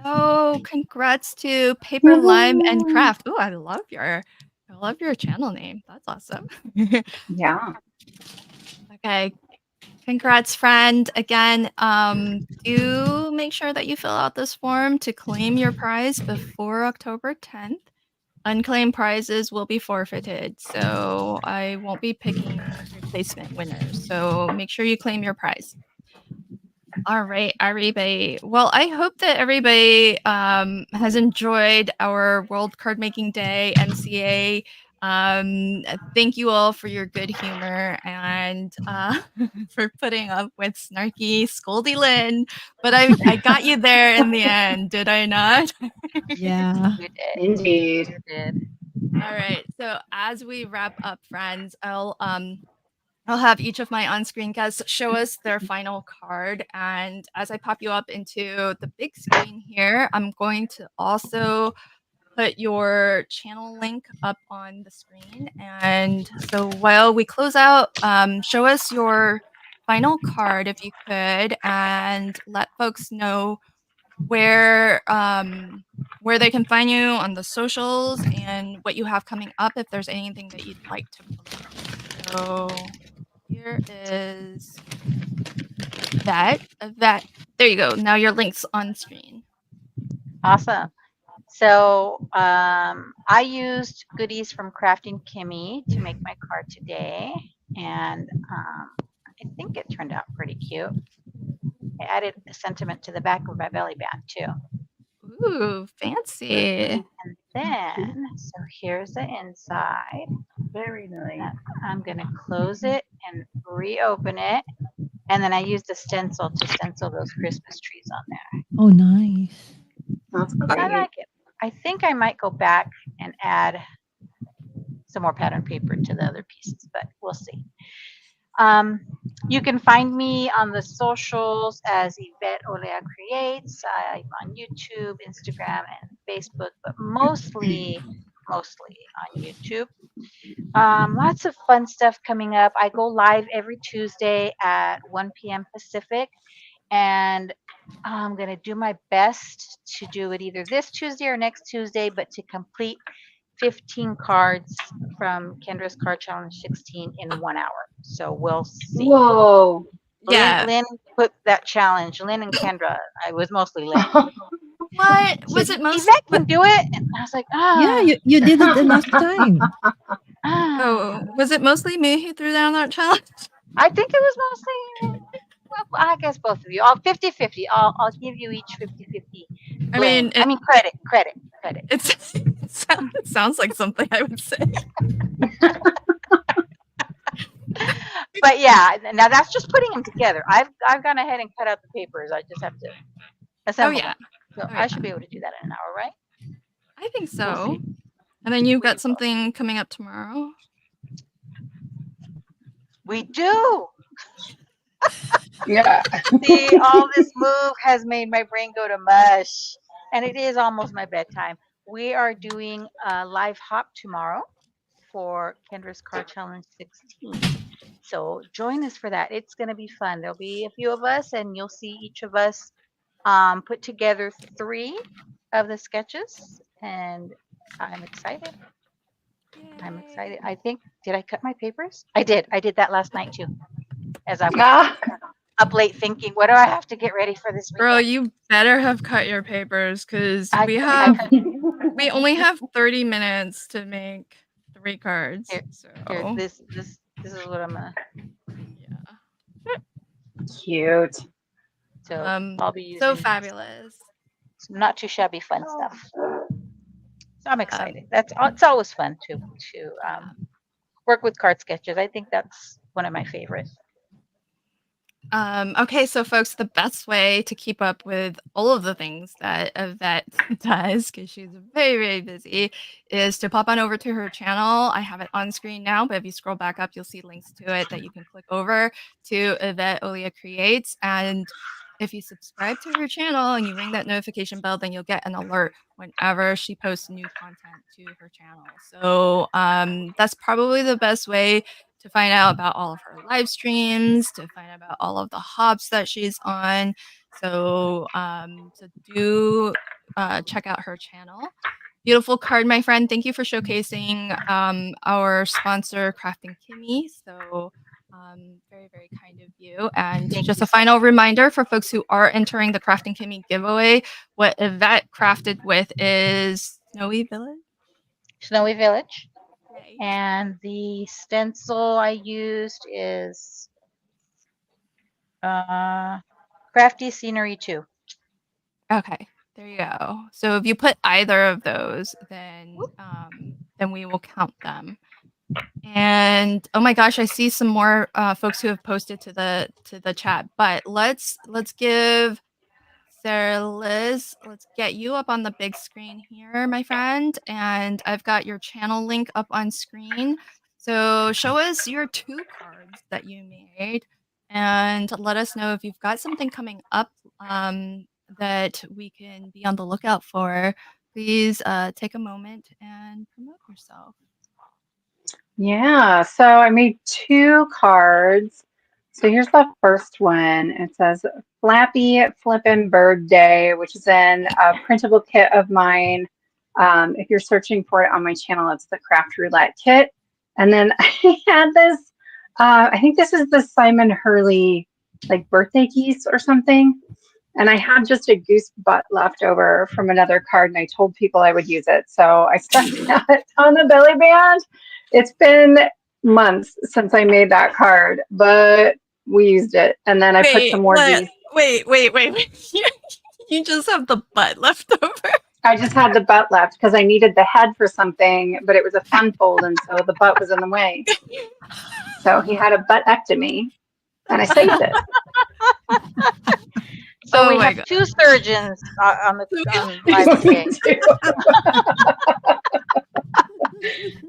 Speaker 1: Oh, Oh, congrats to Paper Lime and Craft. Oh, I love your channel name. That's awesome.
Speaker 2: Yeah.
Speaker 1: Okay. Congrats, friend. Again, do make sure that you fill out this form to claim your prize before October 10th. Unclaimed prizes will be forfeited, so I won't be picking replacement winners. So make sure you claim your prize. All right, everybody. Well, I hope that everybody has enjoyed our World Card Making Day MCA. Thank you all for your good humor and for putting up with snarky, scoldy Lynn. But I got you there in the end, did I not?
Speaker 3: Yeah.
Speaker 4: You did.
Speaker 2: Indeed.
Speaker 4: You did.
Speaker 1: All right. So as we wrap up, friends, I'll have each of my on-screen guests show us their final card, and as I pop you up into the big screen here, I'm going to also put your channel link up on the screen. And so while we close out, show us your final card if you could, and let folks know where they can find you on the socials and what you have coming up if there's anything that you'd like to promote. So here is that. There you go. Now your link's on screen.
Speaker 4: Awesome. So I used goodies from Crafting Kimmy to make my card today, and I think it turned out pretty cute. I added a sentiment to the back of my belly band too.
Speaker 1: Ooh, fancy.
Speaker 4: And then, so here's the inside.
Speaker 5: Very nice.
Speaker 4: I'm going to close it and reopen it. And then I used a stencil to stencil those Christmas trees on there.
Speaker 3: Oh, nice.
Speaker 2: That's
Speaker 4: I
Speaker 2: great.
Speaker 4: like it. I think I might go back and add some more pattern paper to the other pieces, but we'll see. You can find me on the socials as Yvette Olea Creates. I'm on YouTube, Instagram, and Facebook, but mostly on YouTube. Lots of fun stuff coming up. I go live every Tuesday at 1 p.m. Pacific, and I'm going to do my best to do it either this Tuesday or next Tuesday, but to complete 15 cards from Kendra's Card Challenge 16 in 1 hour. So we'll see.
Speaker 2: Whoa.
Speaker 1: Yeah.
Speaker 4: Lynn put that challenge. Lynn and Kendra. I was mostly Lynn.
Speaker 1: What
Speaker 4: She
Speaker 1: was
Speaker 4: said,
Speaker 1: it most?
Speaker 4: Yvette can do it. And I was like,
Speaker 3: Yeah, you did it enough time.
Speaker 1: Oh, was it mostly me who threw down that challenge?
Speaker 4: I think it was mostly, well, I guess both of you. All 50-50. I'll give you each 50-50
Speaker 1: I
Speaker 4: blame.
Speaker 1: mean,
Speaker 4: Credit.
Speaker 1: It sounds like something I would say.
Speaker 4: But yeah, now that's just putting them together. I've gone ahead and cut out the papers. I just have to assemble
Speaker 1: yeah.
Speaker 4: them. So
Speaker 1: Oh,
Speaker 4: I
Speaker 1: yeah.
Speaker 4: should be able to do that in an hour, right?
Speaker 1: I think
Speaker 4: We'll
Speaker 1: so.
Speaker 4: see.
Speaker 1: And then you've
Speaker 4: We
Speaker 1: got
Speaker 4: will.
Speaker 1: something coming up tomorrow.
Speaker 4: We do.
Speaker 2: Yeah.
Speaker 4: See, all this move has made my brain go to mush, and it is almost my bedtime. We are doing a live hop tomorrow for Kendra's Card Challenge 16. So join us for that. It's going to be fun. There'll be a few of us, and you'll see each of us put together 3 of the sketches, and I'm excited. I'm excited. I think, did I cut my papers? I did. I did that last night too, as I was
Speaker 2: Ah.
Speaker 4: up late thinking, what do I have to get ready for this
Speaker 1: Girl,
Speaker 4: weekend?
Speaker 1: you better have cut your papers because
Speaker 4: I cut
Speaker 1: we only have 30 minutes to make 3 cards.
Speaker 4: Here,
Speaker 1: So
Speaker 4: here, this is what I'm gonna.
Speaker 1: yeah.
Speaker 2: Cute.
Speaker 4: So I'll be using
Speaker 1: So fabulous.
Speaker 4: some not too shabby fun stuff. So I'm excited. It's always fun to work with card sketches. I think that's one of my favorites.
Speaker 1: Okay, so folks, the best way to keep up with all of the things that Yvette does, because she's very, very busy, is to pop on over to her channel. I have it on screen now, but if you scroll back up, you'll see links to it that you can click over to Yvette Olia Creates. And if you subscribe to her channel and you ring that notification bell, then you'll get an alert whenever she posts new content to her channel. So that's probably the best way to find out about all of her live streams, to find out about all of the hops that she's on. So do check out her channel. Beautiful card, my friend. Thank you for showcasing our sponsor, Crafting Kimmy. So very, very kind of you. And
Speaker 4: Thank
Speaker 1: just
Speaker 4: you
Speaker 1: a
Speaker 4: so
Speaker 1: final
Speaker 4: much.
Speaker 1: reminder for folks who are entering the Crafting Kimmy giveaway, what Yvette crafted with is Snowy Village.
Speaker 4: Snowy Village.
Speaker 1: Yay.
Speaker 4: And the stencil I used is Crafty Scenery 2.
Speaker 1: Okay, there you go. So if you put either of those, then we will count them. And oh my gosh, I see some more folks who have posted to the chat. But let's give Sarah Liz, let's get you up on the big screen here, my friend. And I've got your channel link up on screen. So show us your 2 cards that you made and let us know if you've got something coming up that we can be on the lookout for. Please take a moment and promote yourself.
Speaker 2: Yeah, so I made 2 cards. So here's the first one. It says Flappy Flippin' Bird Day, which is in a printable kit of mine. If you're searching for it on my channel, it's the Craft Roulette kit. And then I had this, I think this is the Simon Hurley like birthday geese or something. And I had just a goose butt left over from another card, and I told people I would use it. So I stuck that on the belly band. It's been months since I made that card, but we used it. And then I put some more geese.
Speaker 1: Wait. You just have the butt left over.
Speaker 2: I just had the butt left because I needed the head for something, but it was a fun fold, and so the butt was in the way. So he had a buttectomy, and I saved it.
Speaker 4: So we
Speaker 1: my
Speaker 4: have
Speaker 1: God.
Speaker 4: 2 surgeons on live today.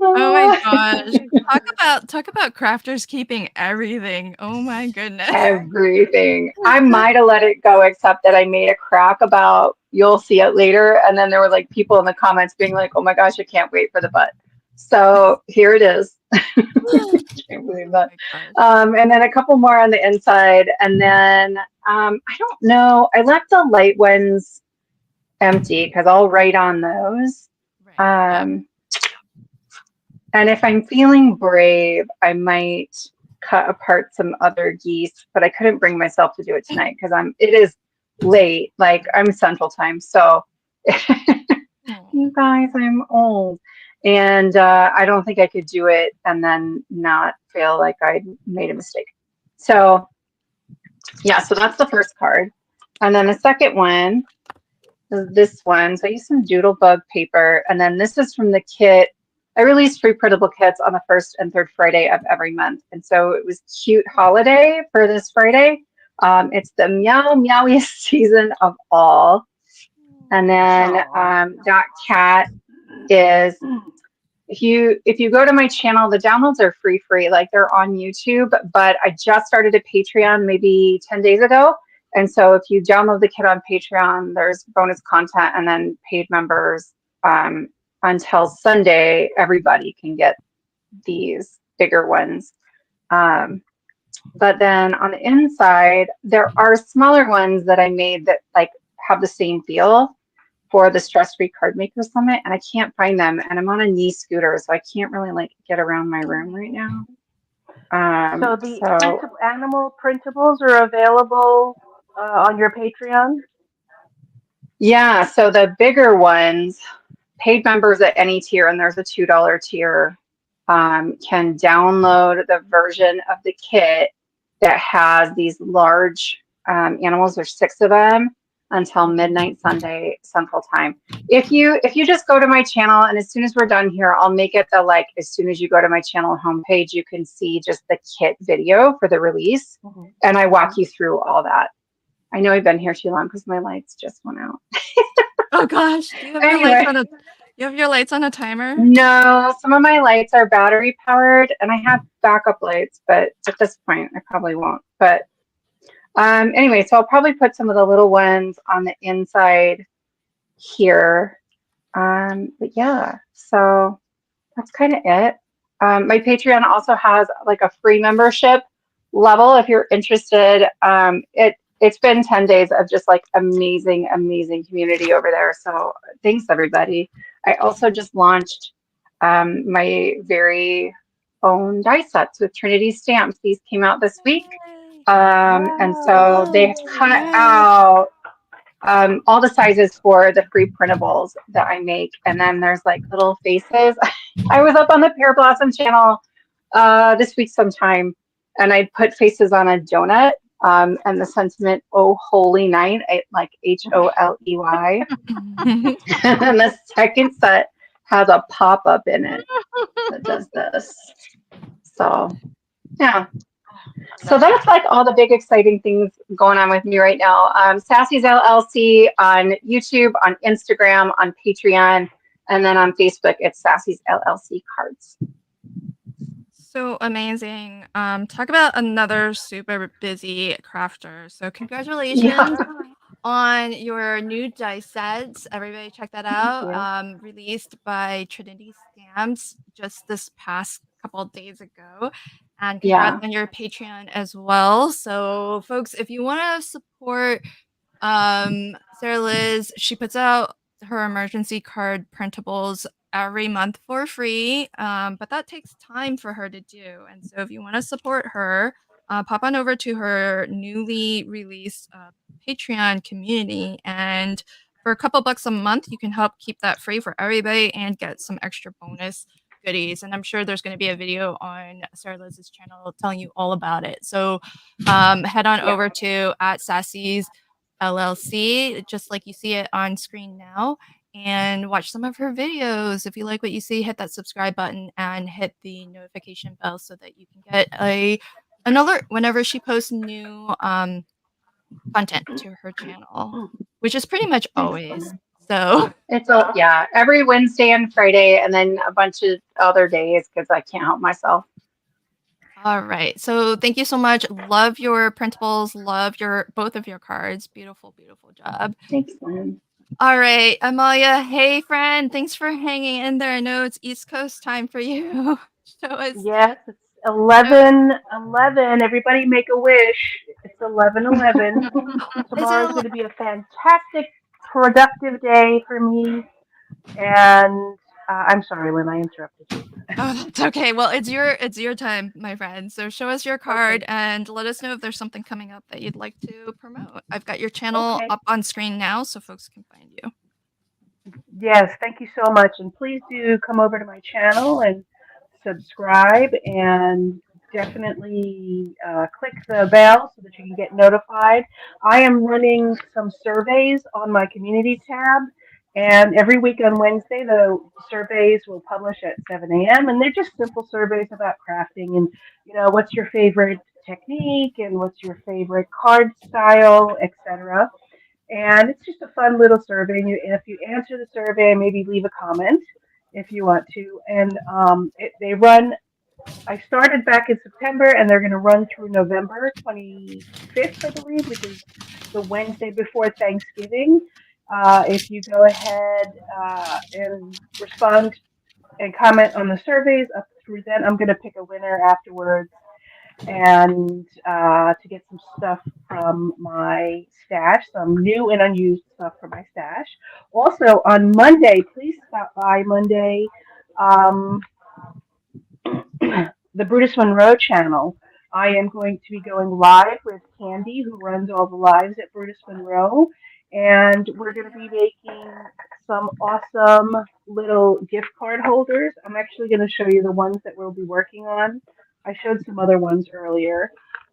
Speaker 1: Oh my gosh. Talk about crafters keeping everything. Oh my goodness.
Speaker 2: Everything. I might have let it go, except that I made a crack about you'll see it later. And then there were like people in the comments being like, oh my gosh, I can't wait for the butt. So here it is. Can't believe that. And then a couple more on the inside. And then I don't know. I left the light ones empty because I'll write on those.
Speaker 1: Right.
Speaker 2: And if I'm feeling brave, I might cut apart some other geese, but I couldn't bring myself to do it tonight because it is late, like I'm Central Time. So you guys, I'm old. And I don't think I could do it and then not feel like I made a mistake. So yeah, so that's the first card. And then the second one is this one. So I used some Doodlebug paper. And then this is from the kit. I release free printable kits on the 1st and 3rd Friday of every month. And so it was Cute Holiday for this Friday. It's the meowiest season of all. And then that cat is, if you go to my channel, the downloads are free, like they're on YouTube, but I just started a Patreon maybe 10 days ago. And so if you download the kit on Patreon, there's bonus content, and then paid members, until Sunday, everybody can get these bigger ones. But then on the inside, there are smaller ones that I made that like have the same feel for the Stress-Free Card Maker Summit, and I can't find them. And I'm on a knee scooter, so I can't really like get around my room right now.
Speaker 5: So the animal printables are available on your Patreon?
Speaker 2: Yeah, so the bigger ones, paid members at any tier, and there's a $2 tier, can download the version of the kit that has these large animals. There's 6 of them until midnight Sunday Central Time. If you just go to my channel, and as soon as we're done here, I'll make it the like as soon as you go to my channel homepage, you can see just the kit video for the release, and I walk you through all that. I know I've been here too long because my lights just went out.
Speaker 1: Oh gosh, do you have your lights on a timer?
Speaker 2: No, some of my lights are battery powered, and I have backup lights, but at this point I probably won't. But anyway, so I'll probably put some of the little ones on the inside here. But yeah, so that's kind of it. My Patreon also has like a free membership level if you're interested. it's been 10 days of just like amazing, amazing community over there. So thanks everybody. I also just launched my very own die sets with Trinity stamps. These came out this week.
Speaker 1: Yay.
Speaker 2: And so
Speaker 3: Wow.
Speaker 2: they
Speaker 1: Whoa,
Speaker 2: cut
Speaker 1: nice.
Speaker 2: out all the sizes for the free printables that I make. And then there's like little faces. I was up on the Pear Blossom channel this week sometime, and I put faces on a donut. And the sentiment, "Oh holy night," like HOLEY. And the second set has a pop up in it that does this. So yeah. So
Speaker 4: That's
Speaker 2: that's like all the big exciting things going on with me right now. Sassy's LLC on YouTube, on Instagram, on Patreon, and then on Facebook, it's Sassy's LLC Cards.
Speaker 1: So amazing. Talk about another super busy crafter. So congratulations
Speaker 2: Yeah.
Speaker 1: on your new die sets. Everybody check that
Speaker 2: Thank
Speaker 1: out.
Speaker 2: you.
Speaker 1: Released by Trinity Stamps just this past couple of days ago. And congrats
Speaker 2: Yeah.
Speaker 1: on your Patreon as well. So folks, if you want to support Sarah Liz, she puts out her emergency card printables every month for free, but that takes time for her to do. And so if you want to support her, pop on over to her newly released Patreon community. And for a couple bucks a month, you can help keep that free for everybody and get some extra bonus goodies. And I'm sure there's going to be a video on Sarah Liz's channel telling you all about it. So head on
Speaker 2: Yeah.
Speaker 1: over to at Sassy's LLC, just like you see it on screen now, and watch some of her videos. If you like what you see, hit that subscribe button and hit the notification bell so that you can get an alert whenever she posts new content to her channel, which is pretty much
Speaker 2: Thanks,
Speaker 1: always.
Speaker 2: Glenn.
Speaker 1: So,
Speaker 2: It's a, yeah, every Wednesday and Friday, and then a bunch of other days because I can't help myself.
Speaker 1: all right. So, thank you so much. Love your printables. Love your both of your cards. Beautiful, beautiful job.
Speaker 2: Thanks, Glenn.
Speaker 1: All right, Amalia. Hey, friend. Thanks for hanging in there. I know it's East Coast time for you. show us.
Speaker 5: Yes, it's
Speaker 1: Show,
Speaker 5: 11:11. Everybody make a wish. It's 11:11.
Speaker 1: is it?
Speaker 5: Tomorrow's going to be a fantastic, productive day for me. And I'm sorry, Lynn, I interrupted you.
Speaker 1: Oh, that's okay. Well, it's your time, my friend. So show us your card
Speaker 5: Okay.
Speaker 1: and let us know if there's something coming up that you'd like to promote. I've got your channel
Speaker 5: Okay.
Speaker 1: up on screen now, so folks can find you.
Speaker 5: Yes, thank you so much. And please do come over to my channel and subscribe and definitely click the bell so that you can get notified. I am running some surveys on my community tab. And every week on Wednesday, the surveys will publish at 7 a.m. And they're just simple surveys about crafting and, what's your favorite technique and what's your favorite card style, etc. And it's just a fun little survey. And if you answer the survey, maybe leave a comment if you want to. And they run, I started back in September and they're going to run through November 25th, I believe, which is the Wednesday before Thanksgiving. If you go ahead and respond and comment on the surveys up through then, I'm going to pick a winner afterwards and to get some stuff from my stash, some new and unused stuff from my stash. Also, on Monday, please stop by Monday, um, the Brutus Monroe channel. I am going to be going live with Candy, who runs all the lives at Brutus Monroe, and we're going to be making some awesome little gift card holders. I'm actually going to show you the ones that we'll be working on. I showed some other ones earlier,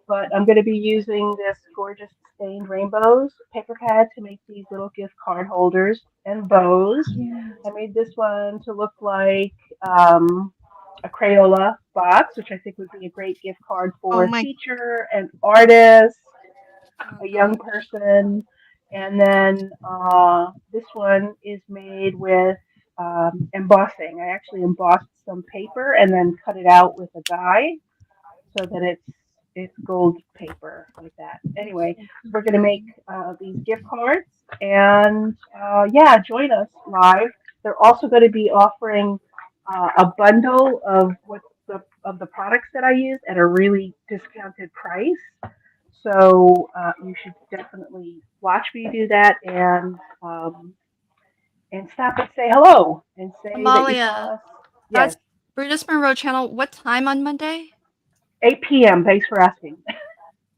Speaker 5: but I'm going to be using this gorgeous stained rainbows paper pad to make these little gift card holders and bows. I made this one to look like a Crayola box, which I think would be a great gift card
Speaker 1: Oh
Speaker 5: for a
Speaker 1: my
Speaker 5: teacher, an artist, a young
Speaker 1: god.
Speaker 5: person. And then this one is made with embossing. I actually embossed some paper and then cut it out with a die so that it's gold paper like that. Anyway, we're gonna make these gift cards, and yeah, join us live. They're also going to be offering a bundle of what the products that I use at a really discounted price. So you should definitely watch me do that and stop and say hello and say that you saw
Speaker 1: Amalia,
Speaker 5: us. Yes,
Speaker 1: that's Brutus Monroe channel. What time on Monday?
Speaker 5: 8 p.m. Thanks for asking.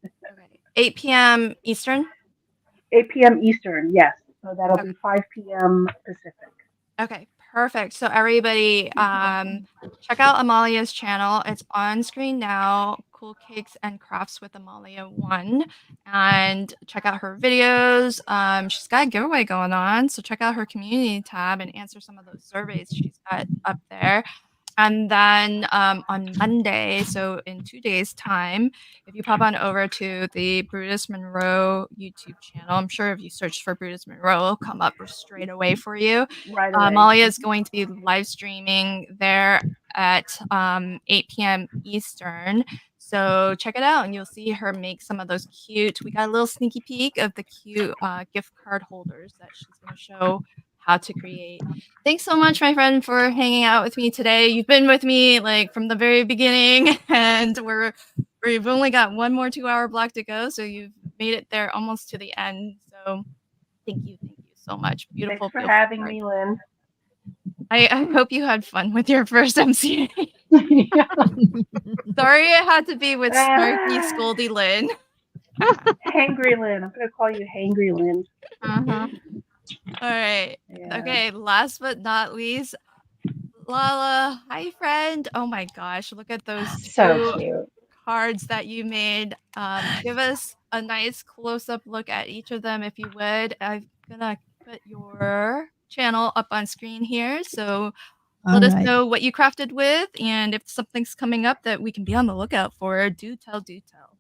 Speaker 1: Okay. 8 p.m. Eastern?
Speaker 5: 8 p.m. Eastern. Yes, so that'll
Speaker 1: Okay.
Speaker 5: be 5 p.m. Pacific.
Speaker 1: Okay, perfect. So everybody, check out Amalia's channel. It's on screen now. Cool Cakes and Crafts with Amalia 1. And check out her videos. She's got a giveaway going on. So check out her community tab and answer some of those surveys she's got up there. And then on Monday, so in 2 days' time, if you pop on over to the Brutus Monroe YouTube channel, I'm sure if you search for Brutus Monroe, it'll come up straight away for you.
Speaker 5: Right away.
Speaker 1: Malia is going to be live streaming there at 8 p.m. Eastern. So check it out, and you'll see her make some of those cute. We got a little sneaky peek of the cute gift card holders that she's going to show how to create. Thanks so much, my friend, for hanging out with me today. You've been with me like from the very beginning, and we've only got one more 2-hour block to go, so you've made it there almost to the end. So thank you so much.
Speaker 5: Thanks
Speaker 1: Beautiful,
Speaker 5: for
Speaker 1: beautiful
Speaker 5: having
Speaker 1: work.
Speaker 5: me, Lynn.
Speaker 1: I hope you had fun with your first MCA.
Speaker 2: Yeah.
Speaker 1: Sorry it had to be with snarky,
Speaker 5: Ah,
Speaker 1: scoldy Lynn.
Speaker 5: Hangry Lynn. I'm gonna call you Hangry Lynn.
Speaker 4: Mhm.
Speaker 1: All right.
Speaker 5: Yeah.
Speaker 1: Okay, last but not least, Lala. Hi, friend. Oh my gosh, look at those
Speaker 2: So
Speaker 1: two
Speaker 2: cute.
Speaker 1: cards that you made. Give us a nice close-up look at each of them if you would. I'm gonna put your channel up on screen here, so let
Speaker 3: All
Speaker 1: us
Speaker 3: right.
Speaker 1: know what you crafted with, and if something's coming up that we can be on the lookout for, do tell, do tell.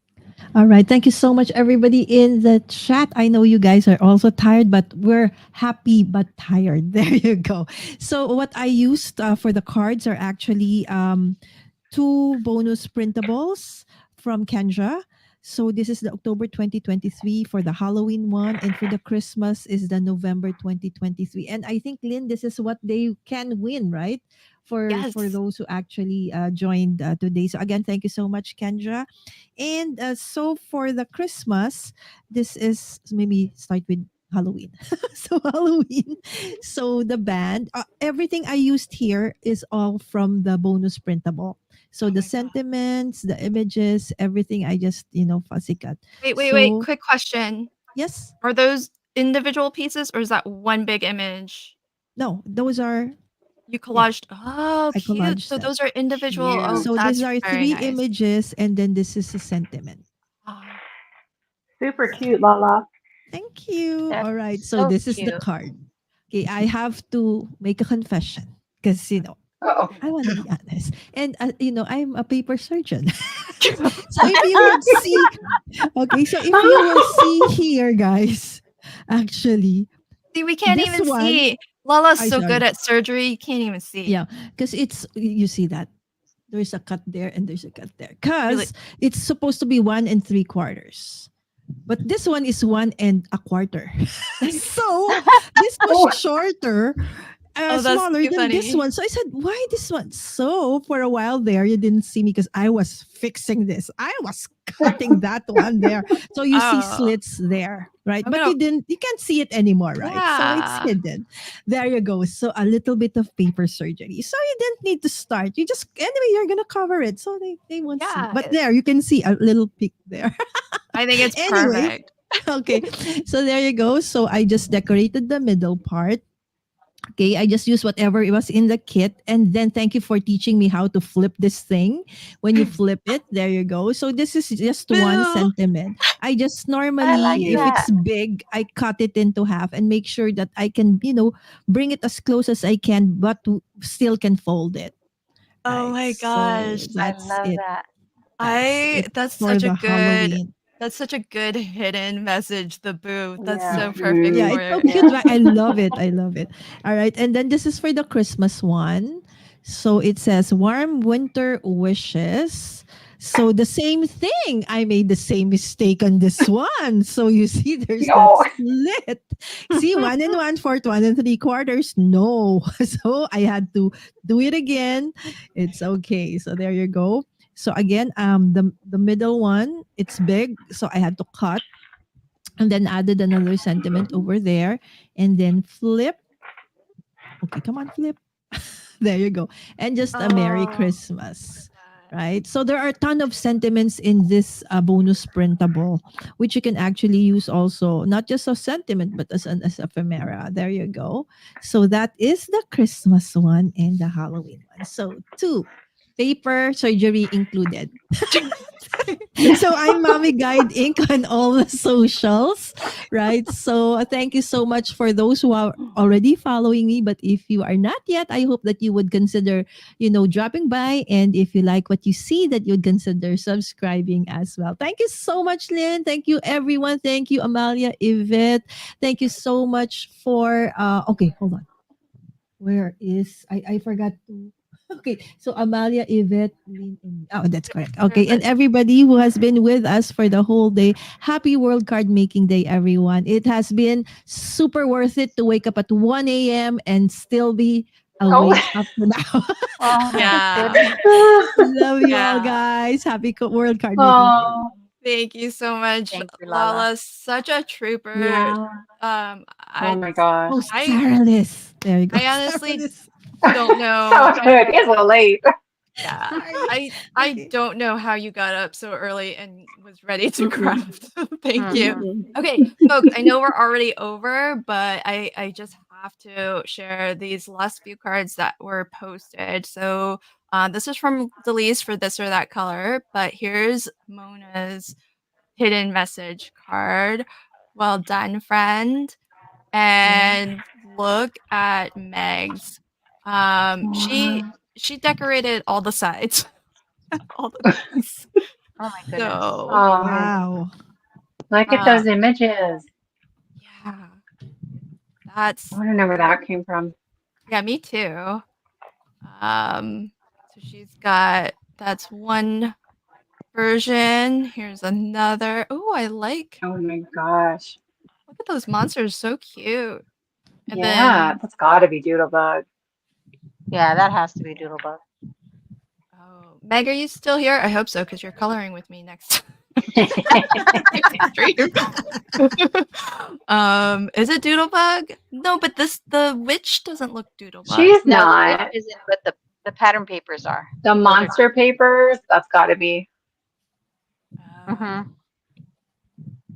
Speaker 3: All right. Thank you so much, everybody in the chat. I know you guys are also tired, but we're happy but tired. There you go. So, what I used for the cards are actually two bonus printables from Kendra. So, this is the October 2023 for the Halloween one, and for the Christmas is the November 2023. And I think, Lynn, this is what they can win, right? For
Speaker 1: Yes.
Speaker 3: those who actually joined today. So, again, thank you so much, Kendra. And so for the Christmas, this is maybe start with Halloween. So Halloween. So the band, everything I used here is all from the bonus printable. So
Speaker 1: Oh
Speaker 3: the
Speaker 1: my god.
Speaker 3: sentiments, the images, everything I just, fussy cut.
Speaker 1: Wait.
Speaker 3: So
Speaker 1: Quick question.
Speaker 3: yes,
Speaker 1: Are those individual pieces or is that one big image?
Speaker 3: no, those are,
Speaker 1: You
Speaker 3: yeah,
Speaker 1: collaged. Oh,
Speaker 3: I
Speaker 1: cute.
Speaker 3: collaged
Speaker 1: So
Speaker 3: them.
Speaker 1: those are individual. Oh,
Speaker 5: Cute.
Speaker 3: So these
Speaker 1: that's
Speaker 3: are
Speaker 1: very
Speaker 3: three
Speaker 1: nice.
Speaker 3: images, and then this is a sentiment.
Speaker 1: Ah,
Speaker 5: Super cute, Lala.
Speaker 3: Thank you.
Speaker 4: That's
Speaker 3: All right. So
Speaker 4: so
Speaker 3: this is the
Speaker 4: cute.
Speaker 3: card. Okay, I have to make a confession because
Speaker 2: Oh.
Speaker 3: I want to be honest, and I'm a paper surgeon. So if you would see, okay, so if you will see here, guys, actually,
Speaker 1: see, we can't
Speaker 3: this
Speaker 1: even
Speaker 3: one,
Speaker 1: see. Lala's
Speaker 3: I
Speaker 1: so good
Speaker 3: sorry,
Speaker 1: at surgery. You can't even see.
Speaker 3: yeah, because you see that there's a cut there and there's a cut there,
Speaker 1: Really.
Speaker 3: because it's supposed to be 1 3/4. But this one is 1 1/4. So this was
Speaker 2: Oh.
Speaker 3: shorter,
Speaker 1: Oh, that's
Speaker 3: smaller
Speaker 1: too
Speaker 3: than this
Speaker 1: funny.
Speaker 3: one. So I said, why this one? So for a while there, you didn't see me because I was fixing this. I was cutting that one there. So you see
Speaker 1: Oh,
Speaker 3: slits there, right?
Speaker 1: I'm
Speaker 3: But
Speaker 1: gonna.
Speaker 3: you can't see it anymore, right? So it's
Speaker 1: Yeah.
Speaker 3: hidden. There you go. So a little bit of paper surgery. So you didn't need to start. You just, anyway, you're going to cover it. So they won't see.
Speaker 1: Yeah.
Speaker 3: But there, you can see a little peek there.
Speaker 1: I think it's
Speaker 3: Anyway,
Speaker 1: perfect.
Speaker 3: okay. So there you go. So I just decorated the middle part. Okay, I just used whatever it was in the kit. And then thank you for teaching me how to flip this thing. When you flip it, there you go. So this is just one
Speaker 1: Boo.
Speaker 3: sentiment. I just
Speaker 4: I like
Speaker 3: normally, if
Speaker 2: Cute.
Speaker 4: that.
Speaker 3: it's big, I cut it into half and make sure that I can, bring it as close as I can, but still can fold it.
Speaker 1: Oh
Speaker 3: Right.
Speaker 1: my
Speaker 3: So
Speaker 1: gosh.
Speaker 4: I
Speaker 3: that's
Speaker 4: love
Speaker 3: it.
Speaker 4: that.
Speaker 3: That's
Speaker 1: I
Speaker 3: it
Speaker 1: that's
Speaker 3: for
Speaker 1: such a
Speaker 3: the
Speaker 1: good
Speaker 3: Halloween.
Speaker 1: that's such a good hidden message, the boo. That's
Speaker 5: Yeah.
Speaker 1: so perfect
Speaker 3: Yeah,
Speaker 2: Mhm.
Speaker 1: for
Speaker 3: it's so
Speaker 1: it.
Speaker 3: cute,
Speaker 5: Yeah.
Speaker 3: right? I love it. I love it. All right. And then this is for the Christmas one. So it says warm winter wishes. So the same thing. I made the same mistake on this one. So you see there's that
Speaker 2: Oh.
Speaker 3: slit. See, 1 1/4, 1 3/4. No. So I had to do it again. It's okay. So there you go. So again, the middle one, it's big, so I had to cut and then added another sentiment over there and then flip. Okay, come on, flip. There you go. And just a Merry
Speaker 1: Oh,
Speaker 3: Christmas. Right. So there are a ton of sentiments in this bonus printable, which you can actually use also, not just a sentiment, but as ephemera. There you go. So that is the Christmas one and the Halloween one. So two, paper surgery included. So I'm Mommy Guide Inc. on all the socials, right? So thank you so much for those who are already following me. But if you are not yet, I hope that you would consider, dropping by. And if you like what you see, that you'd consider subscribing as well. Thank you so much, Lynn. Thank you, everyone. Thank you, Amalia, Yvette. Thank you so much for, okay, hold on. Where is, I forgot to, okay, so Amalia, Yvette, Lynn, and oh, that's correct. Okay, and
Speaker 1: perfect.
Speaker 3: everybody who has been with us for the whole day, happy World Card Making Day, everyone. It has been super worth it to wake up at 1 a.m. and still be
Speaker 2: Oh.
Speaker 3: awake up to now.
Speaker 4: Oh my
Speaker 1: Yeah.
Speaker 4: goodness.
Speaker 3: Love you all,
Speaker 1: Yeah.
Speaker 3: guys. Happy World Card Making Day.
Speaker 2: Oh,
Speaker 1: Thank you so much,
Speaker 4: Thank you, Lala.
Speaker 1: Lala. Such a trooper.
Speaker 2: yeah. Oh
Speaker 1: I
Speaker 2: my gosh.
Speaker 3: Oh,
Speaker 1: I
Speaker 3: tireless. There you go.
Speaker 1: I honestly
Speaker 3: Tireless.
Speaker 1: don't
Speaker 2: So
Speaker 1: know.
Speaker 2: good. It's a little late.
Speaker 1: Yeah.
Speaker 3: Sorry.
Speaker 1: I
Speaker 3: Okay.
Speaker 1: don't know how you got up so early and was ready to
Speaker 2: Mm-mm.
Speaker 1: craft. Thank you.
Speaker 4: Mm-hmm.
Speaker 2: Mm-mm.
Speaker 1: Okay, folks, I know we're already over, but I just have to share these last few cards that were posted. So this is from Delise for this or that color, but here's Mona's hidden message card. Well done, friend. And look at Meg's.
Speaker 2: Wow.
Speaker 1: She decorated all the sides, all the things.
Speaker 4: Oh my goodness.
Speaker 1: So
Speaker 2: Oh,
Speaker 3: Wow.
Speaker 2: look at
Speaker 1: uh
Speaker 2: those images.
Speaker 1: yeah,
Speaker 2: I
Speaker 1: that's
Speaker 2: want to know where that came from.
Speaker 1: yeah, me too. So she's got that's one version. Here's another. Oh, I like
Speaker 2: Oh my gosh.
Speaker 1: look at those monsters, so cute. And
Speaker 2: Yeah,
Speaker 1: then
Speaker 2: that's got to be Doodlebug.
Speaker 4: Yeah, that has to be Doodlebug.
Speaker 1: oh, Meg, are you still here? I hope so, because you're coloring with me next next stream. Is it Doodlebug? No, but this the witch doesn't look Doodlebug.
Speaker 2: She's
Speaker 4: No, the witch
Speaker 2: not.
Speaker 4: isn't, but the pattern papers are.
Speaker 2: The
Speaker 4: Those are.
Speaker 2: monster papers, that's got to be.
Speaker 4: Mm-hmm.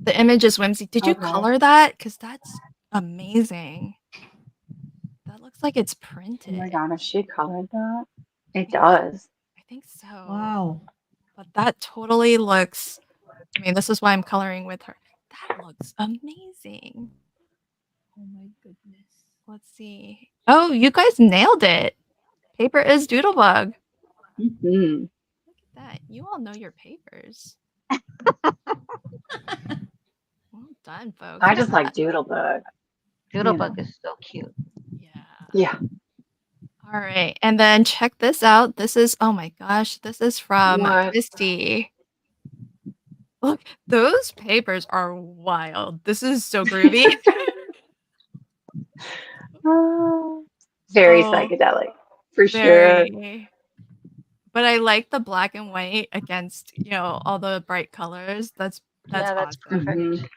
Speaker 1: The image is whimsy. Did you
Speaker 2: Okay.
Speaker 1: color that? Because that's amazing. That looks like it's
Speaker 2: Oh my
Speaker 1: printed.
Speaker 2: gosh, she colored that? It
Speaker 1: think s-
Speaker 2: does.
Speaker 1: I think so.
Speaker 3: Wow.
Speaker 1: But that totally looks. I mean, this is why I'm coloring with her. That looks amazing.
Speaker 3: Oh my goodness.
Speaker 1: Let's see. Oh, you guys nailed it. Paper is Doodlebug.
Speaker 2: Hmm.
Speaker 1: Look at that. You all know your papers. Well done, folks.
Speaker 2: I just like Doodlebug. You know.
Speaker 4: Doodlebug is so cute.
Speaker 1: Yeah.
Speaker 2: Yeah.
Speaker 1: All right. And then check this out. This is, oh my gosh, this is from
Speaker 2: What?
Speaker 1: Christy. Look, those papers are wild. This is so groovy.
Speaker 2: Oh, very
Speaker 1: Oh,
Speaker 2: psychedelic, for sure.
Speaker 1: very. But I like the black and white against, all the bright colors. That's
Speaker 4: Yeah, that's
Speaker 1: awesome.
Speaker 2: Hmm.
Speaker 4: perfect.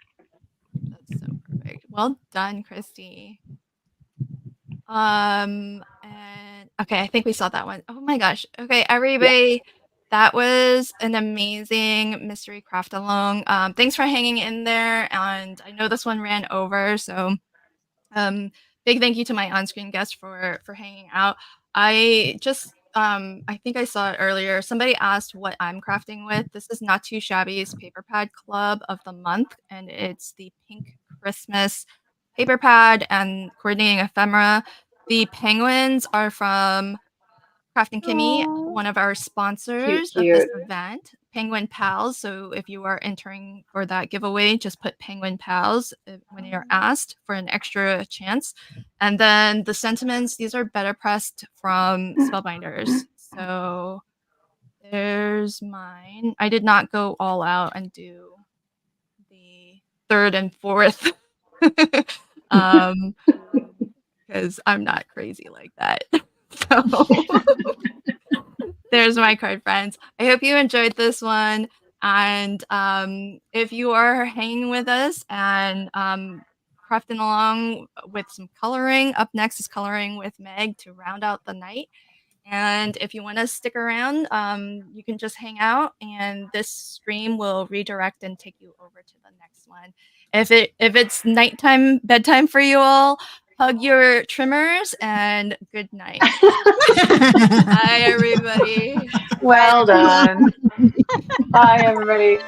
Speaker 1: That's so perfect. Well done, Christy. And okay, I think we saw that one. Oh my gosh. Okay,
Speaker 2: Yeah.
Speaker 1: everybody, that was an amazing mystery craft along. Thanks for hanging in there, and I know this one ran over, so big thank you to my on-screen guest for hanging out. I think I saw it earlier. Somebody asked what I'm crafting with. This is Not Too Shabby's paper pad club of the month, and it's the pink Christmas paper pad and coordinating ephemera. The penguins are from Craft and Kimmy,
Speaker 2: Oh,
Speaker 1: one of our
Speaker 2: cute,
Speaker 1: sponsors of this
Speaker 2: cute.
Speaker 1: event, Penguin Pals. So if you are entering for that giveaway, just put Penguin Pals when you're asked for an extra chance. And then the sentiments, these are better pressed from Spellbinders. So there's mine. I did not go all out and do the third and fourth. um because I'm not crazy like that. So There's my card, friends. I hope you enjoyed this one. And if you are hanging with us and crafting along with some coloring, up next is coloring with Meg to round out the night. And if you want to stick around, you can just hang out, and this stream will redirect and take you over to the next one. If it's nighttime bedtime for you all, hug your trimmers and good night. Bye, everybody.
Speaker 2: Well done. Bye, everybody.